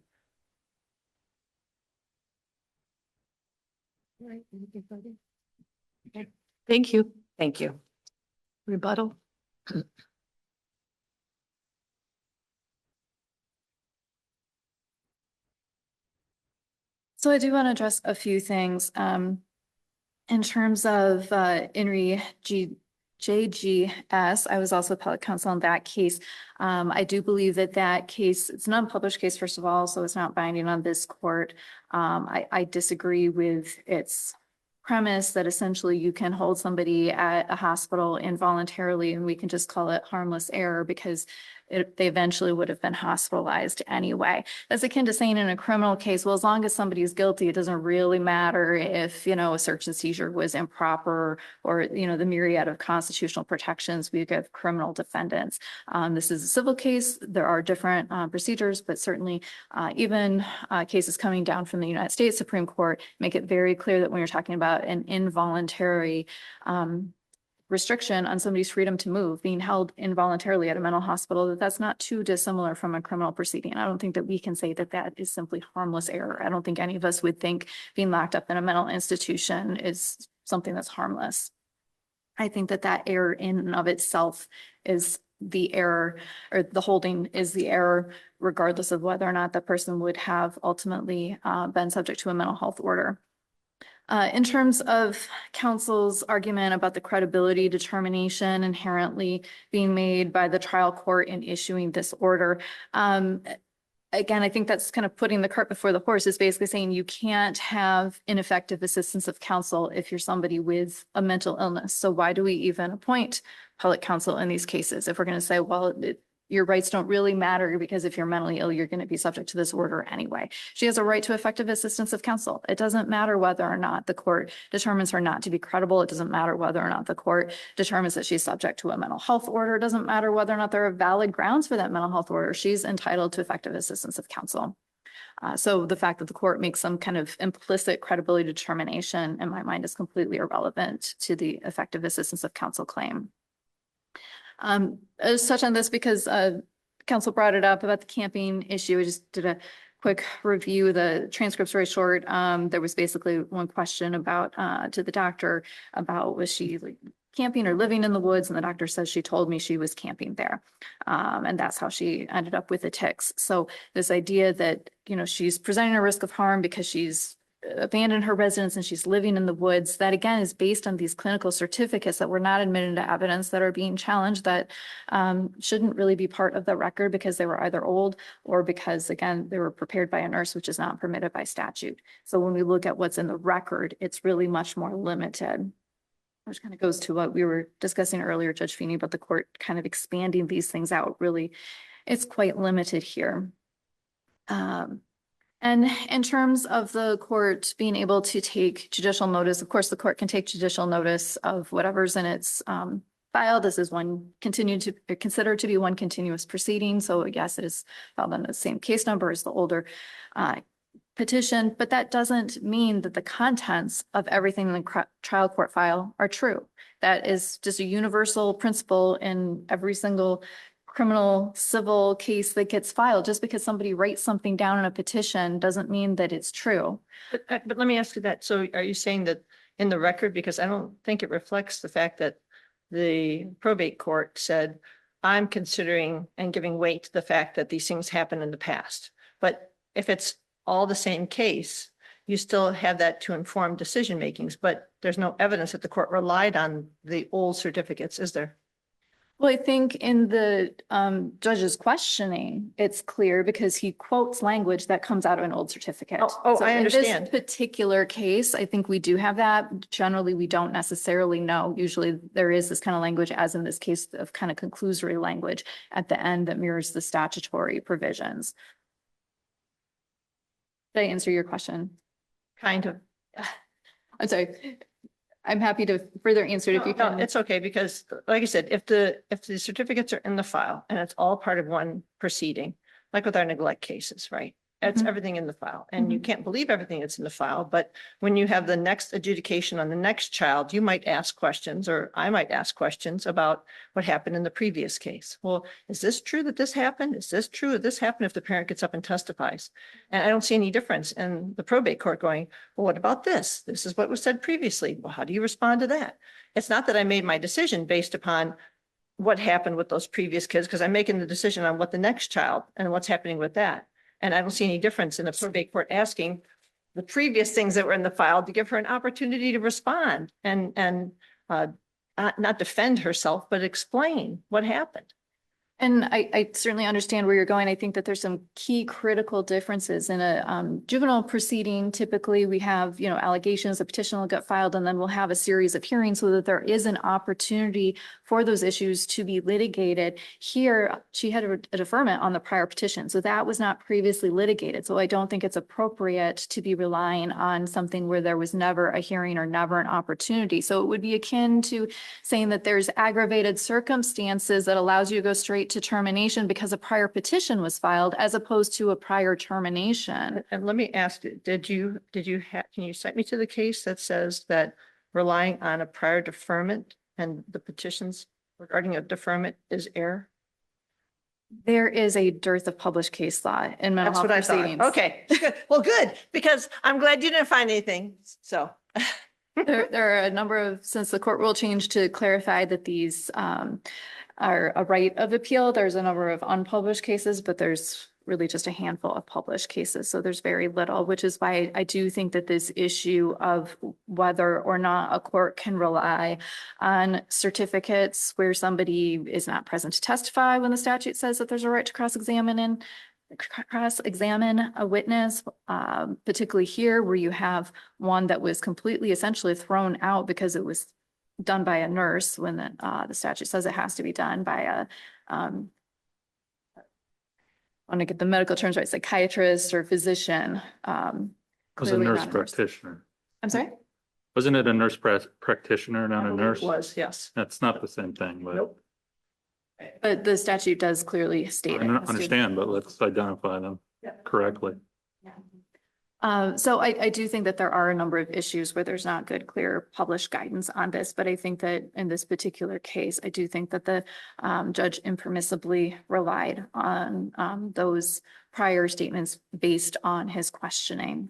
Thank you. Thank you. Rebuttal. So I do want to address a few things in terms of INRI JGS. I was also appellate counsel in that case. I do believe that case, it's an unpublished case, first of all, so it's not binding on this court. I disagree with its premise that essentially you can hold somebody at a hospital involuntarily and we can just call it harmless error because they eventually would have been hospitalized anyway. That's akin to saying in a criminal case, well, as long as somebody is guilty, it doesn't really matter if, a search and seizure was improper or, the myriad of constitutional protections we give criminal defendants. This is a civil case. There are different procedures, but certainly even cases coming down from the United States Supreme Court make it very clear that when you're talking about an involuntary restriction on somebody's freedom to move, being held involuntarily at a mental hospital, that's not too dissimilar from a criminal proceeding. I don't think that we can say that that is simply harmless error. I don't think any of us would think being locked up in a mental institution is something that's harmless. I think that that error in and of itself is the error, or the holding is the error, regardless of whether or not that person would have ultimately been subject to a mental health order. In terms of counsel's argument about the credibility determination inherently being made by the trial court in issuing this order, again, I think that's kind of putting the cart before the horse. Is basically saying you can't have ineffective assistance of counsel if you're somebody with a mental illness. So why do we even appoint public counsel in these cases? If we're going to say, well, your rights don't really matter because if you're mentally ill, you're going to be subject to this order anyway. She has a right to effective assistance of counsel. It doesn't matter whether or not the court determines her not to be credible. It doesn't matter whether or not the court determines that she's subject to a mental health order. It doesn't matter whether or not there are valid grounds for that mental health order. She's entitled to effective assistance of counsel. So the fact that the court makes some kind of implicit credibility determination in my mind is completely irrelevant to the effective assistance of counsel claim. I'll just touch on this because counsel brought it up about the camping issue. I just did a quick review. The transcript's very short. There was basically one question about to the doctor about was she like camping or living in the woods, and the doctor says she told me she was camping there, and that's how she ended up with the tics. So this idea that she's presenting a risk of harm because she's abandoned her residence and she's living in the woods, that again is based on these clinical certificates that were not admitted into evidence that are being challenged, that shouldn't really be part of the record because they were either old or because again they were prepared by a nurse, which is not permitted by statute. So when we look at what's in the record, it's really much more limited, which kind of goes to what we were discussing earlier, Judge Feeney, about the court kind of expanding these things out. Really, it's quite limited here. And in terms of the court being able to take judicial notice, of course, the court can take judicial notice of whatever's in its file. This is considered to be one continuous proceeding. So yes, it is filed on the same case number as the older petition, but that doesn't mean that the contents of everything in the trial court file are true. That is just a universal principle in every single criminal civil case that gets filed. Just because somebody writes something down in a petition doesn't mean that it's true. But let me ask you that. So are you saying that in the record, because I don't think it reflects the fact that the probate court said, I'm considering and giving weight to the fact that these things happened in the past. But if it's all the same case, you still have that to inform decision makings, but there's no evidence that the court relied on the old certificates, is there? Well, I think in the judge's questioning, it's clear because he quotes language that comes out of an old certificate. So I understand. In this particular case, I think we do have that. Generally, we don't necessarily know. Usually there is this kind of language, as in this case, of kind of conclusory language at the end that mirrors the statutory provisions. Did I answer your question? Kind of. I'm sorry. I'm happy to further answer it if you can. No, it's okay, because like I said, if the certificates are in the file and it's all part of one proceeding, like with our neglect cases, right? It's everything in the file, and you can't believe everything that's in the file. But when you have the next adjudication on the next child, you might ask questions, or I might ask questions about what happened in the previous case. Well, is this true that this happened? Is this true that this happened if the parent gets up and testifies? And I don't see any difference in the probate court going, well, what about this? This is what was said previously. Well, how do you respond to that? It's not that I made my decision based upon what happened with those previous kids, because I'm making the decision on what the next child and what's happening with that. And I don't see any difference in the probate court asking the previous things that were in the file to give her an opportunity to respond and not defend herself, but explain what happened. And I certainly understand where you're going. I think that there's some key critical differences in a juvenile proceeding. Typically, we have, allegations, a petition will get filed, and then we'll have a series of hearings so that there is an opportunity for those issues to be litigated. Here, she had a deferment on the prior petition, so that was not previously litigated. So I don't think it's appropriate to be relying on something where there was never a hearing or never an opportunity. So it would be akin to saying that there's aggravated circumstances that allows you to go straight to termination because a prior petition was filed as opposed to a prior termination. And let me ask you, can you cite me to the case that says that relying on a prior deferment and the petitions regarding a deferment is error? There is a dearth of published case law in mental That's health what I thought. proceedings. Okay, well, good, because I'm glad you didn't find anything, so. There are a number of, since the court rule changed to clarify that these are a right of appeal, there's a number of unpublished cases, but there's really just a handful of published cases. So there's very little, which is why I do think that this issue of whether or not a court can rely on certificates where somebody is not present to testify when the statute says that there's a right to cross-examine a witness, particularly here where you have one that was completely essentially thrown out because it was done by a nurse when the statute says it has to be done by a I want to get the medical terms right, psychiatrist or physician. Was a Clearly nurse not practitioner. I'm sorry? Wasn't it a nurse practitioner, not a nurse? It was, yes. That's not the same thing, but Nope. But the statute does clearly state I it. understand, but let's identify them correctly. So I do think that there are a number of issues where there's not good, clear published guidance on this, but I think that in this particular case, I do think that the judge impermissibly relied on those prior statements based on his questioning.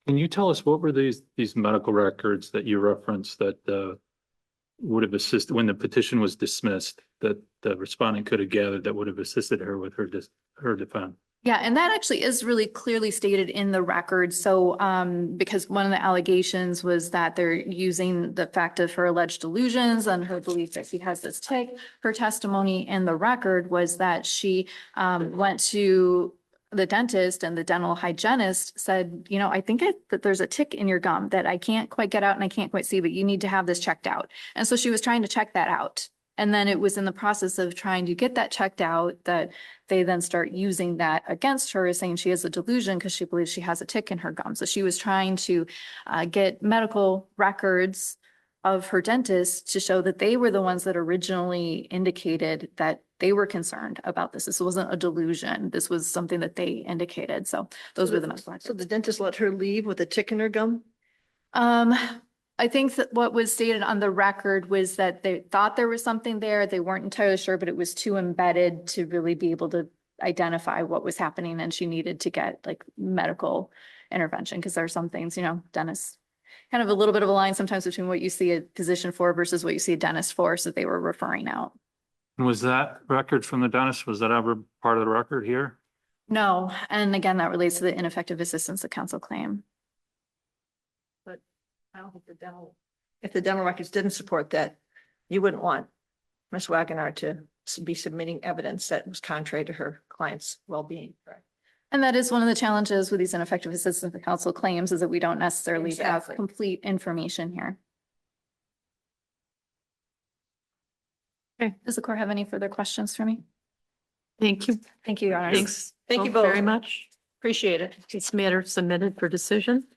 Can you tell us what were these medical records that you referenced that would have assisted when the petition was dismissed, that the respondent could have gathered that would have assisted her with her defense? Yeah, and that actually is really clearly stated in the record. So because one of the allegations was that they're using the fact of her alleged delusions and her belief that she has this tic. Her testimony in the record was that she went to the dentist and the dental hygienist said, I think that there's a tick in your gum that I can't quite get out and I can't quite see, but you need to have this checked out. And so she was trying to check that out. And then it was in the process of trying to get that checked out that they then start using that against her, saying she has a delusion because she believes she has a tick in her gum. So she was trying to get medical records of her dentist to show that they were the ones that originally indicated that they were concerned about this. This wasn't a delusion. This was something that they indicated. So those were the medical records. So the dentist let her leave with a tick in her gum? I think that what was stated on the record was that they thought there was something there. They weren't entirely sure, but it was too embedded to really be able to identify what was happening. And she needed to get like medical intervention because there are some things, dentists kind of a little bit of a line sometimes between what you see a physician for versus what you see a dentist for. So they were referring out. Was that record from the dentist, was that ever part of the record here? No. And again, that relates to the ineffective assistance of counsel claim. I don't think if the dental records didn't support that, you wouldn't want Ms. Wagoner to be submitting evidence that was contrary to her client's well-being. Correct. And that is one of the challenges with these ineffective assistance of counsel claims is that we don't necessarily have complete information here. Okay. Does the court have any further questions for me? Thank you. Thank you, Your Honor. Thanks. Thank you both very much. Appreciate it. This matter submitted for decision.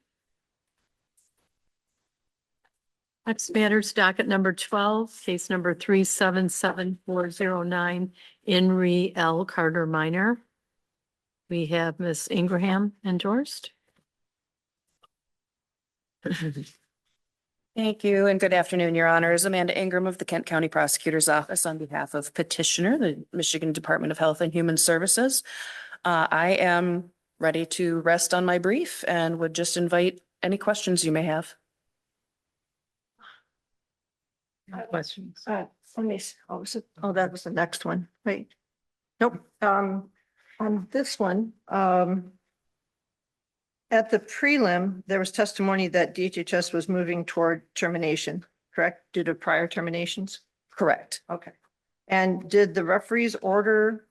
Next matter is docket number 12, case number 377409, Inree L. Carter Minor. We have Ms. Ingraham endorsed. Thank you and good afternoon, Your Honors. Amanda Ingram of the Kent County Prosecutor's Office on behalf of petitioner, the Michigan Department of Health and Human Services. I am ready to rest on my brief and would just invite any questions you may have. Questions? Let me, that was the next one. Wait. Nope. On this one, at the prelim, there was testimony that DHHS was moving toward termination, correct? Due to prior terminations? Correct. Okay. And did the referee's order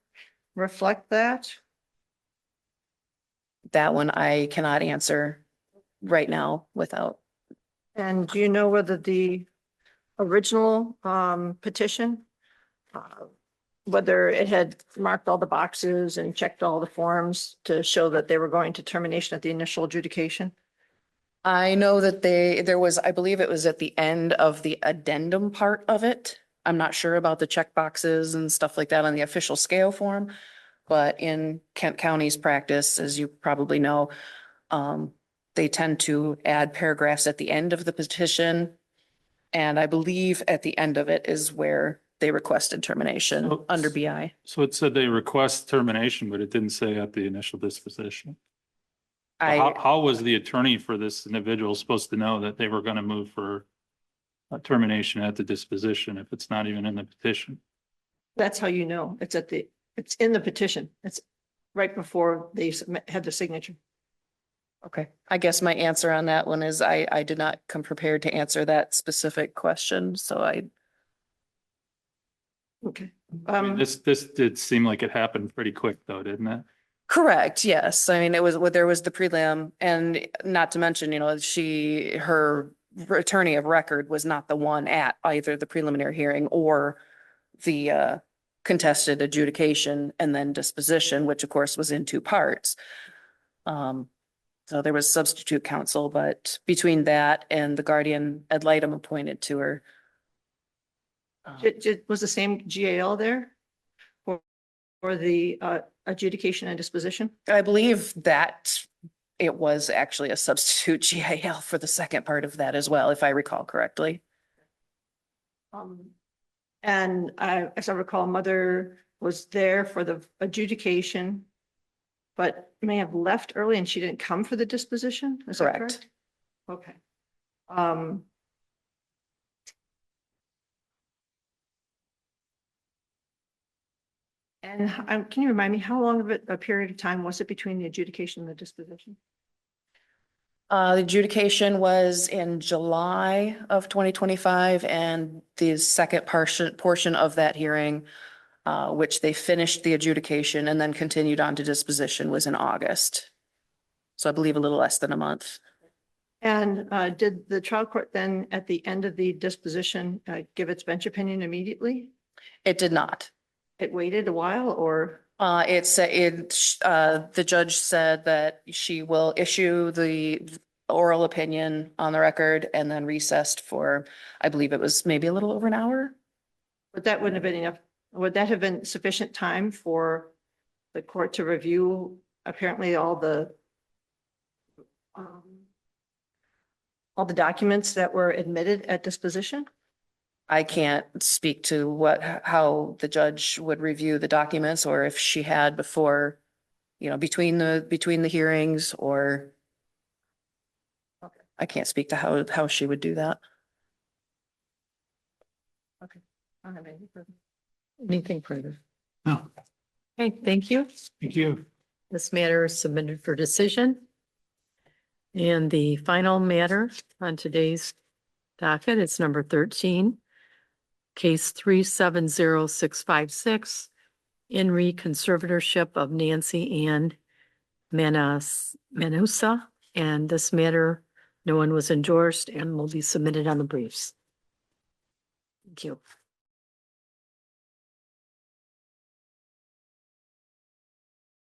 reflect that? That one I cannot answer right now without. And do you know whether the original petition, whether it had marked all the boxes and checked all the forms to show that they were going to termination at the initial adjudication? I know that there was, I believe it was at the end of the addendum part of it. I'm not sure about the check boxes and stuff like that on the official scale form. But in Kent County's practice, as you probably know, they tend to add paragraphs at the end of the petition. And I believe at the end of it is where they requested termination So- under BI. So it said they request termination, but it didn't say at the initial disposition. How was the attorney for this individual supposed to know that they were going to move for a termination at the disposition if it's not even in the petition? That's how you know. It's in the petition. It's right before they had the signature. Okay, I guess my answer on that one is I did not come prepared to answer that specific question, so I. Okay. I mean, this did seem like it happened pretty quick though, didn't it? Correct, yes. I mean, it was, there was the prelim and not to mention, her attorney of record was not the one at either the preliminary hearing or the contested adjudication and then disposition, which of course was in two parts. So there was substitute counsel, but between that and the guardian ad litem appointed to her. Was the same GAL there? For the adjudication and disposition? I believe that it was actually a substitute GAL for the second part of that as well, if I recall correctly. And as I recall, mother was there for the adjudication, but may have left early and she didn't come for the disposition? Is that correct? Okay. And can you remind me, how long of a period of time was it between the adjudication and the disposition? The adjudication was in July of 2025 and the second portion of that hearing, which they finished the adjudication and then continued on to disposition, was in August. So I believe a little less than a month. And did the trial court then at the end of the disposition give its bench opinion immediately? It did not. It waited a while or? The judge said that she will issue the oral opinion on the record and then recessed for, I believe it was maybe a little over an hour. But that wouldn't have been enough. Would that have been sufficient time for the court to review apparently all the documents that were admitted at disposition? I can't speak to how the judge would review the documents or if she had before, between the hearings or. Okay. I can't speak to how she would do that. Okay. I don't have anything further. Anything further? No. Okay, thank you. Thank you. This matter is submitted for decision. And the final matter on today's docket is number 13. Case 370656, in conservatorship of Nancy Ann Manusa. And this matter, no one was endorsed and will be submitted on the briefs. Thank you.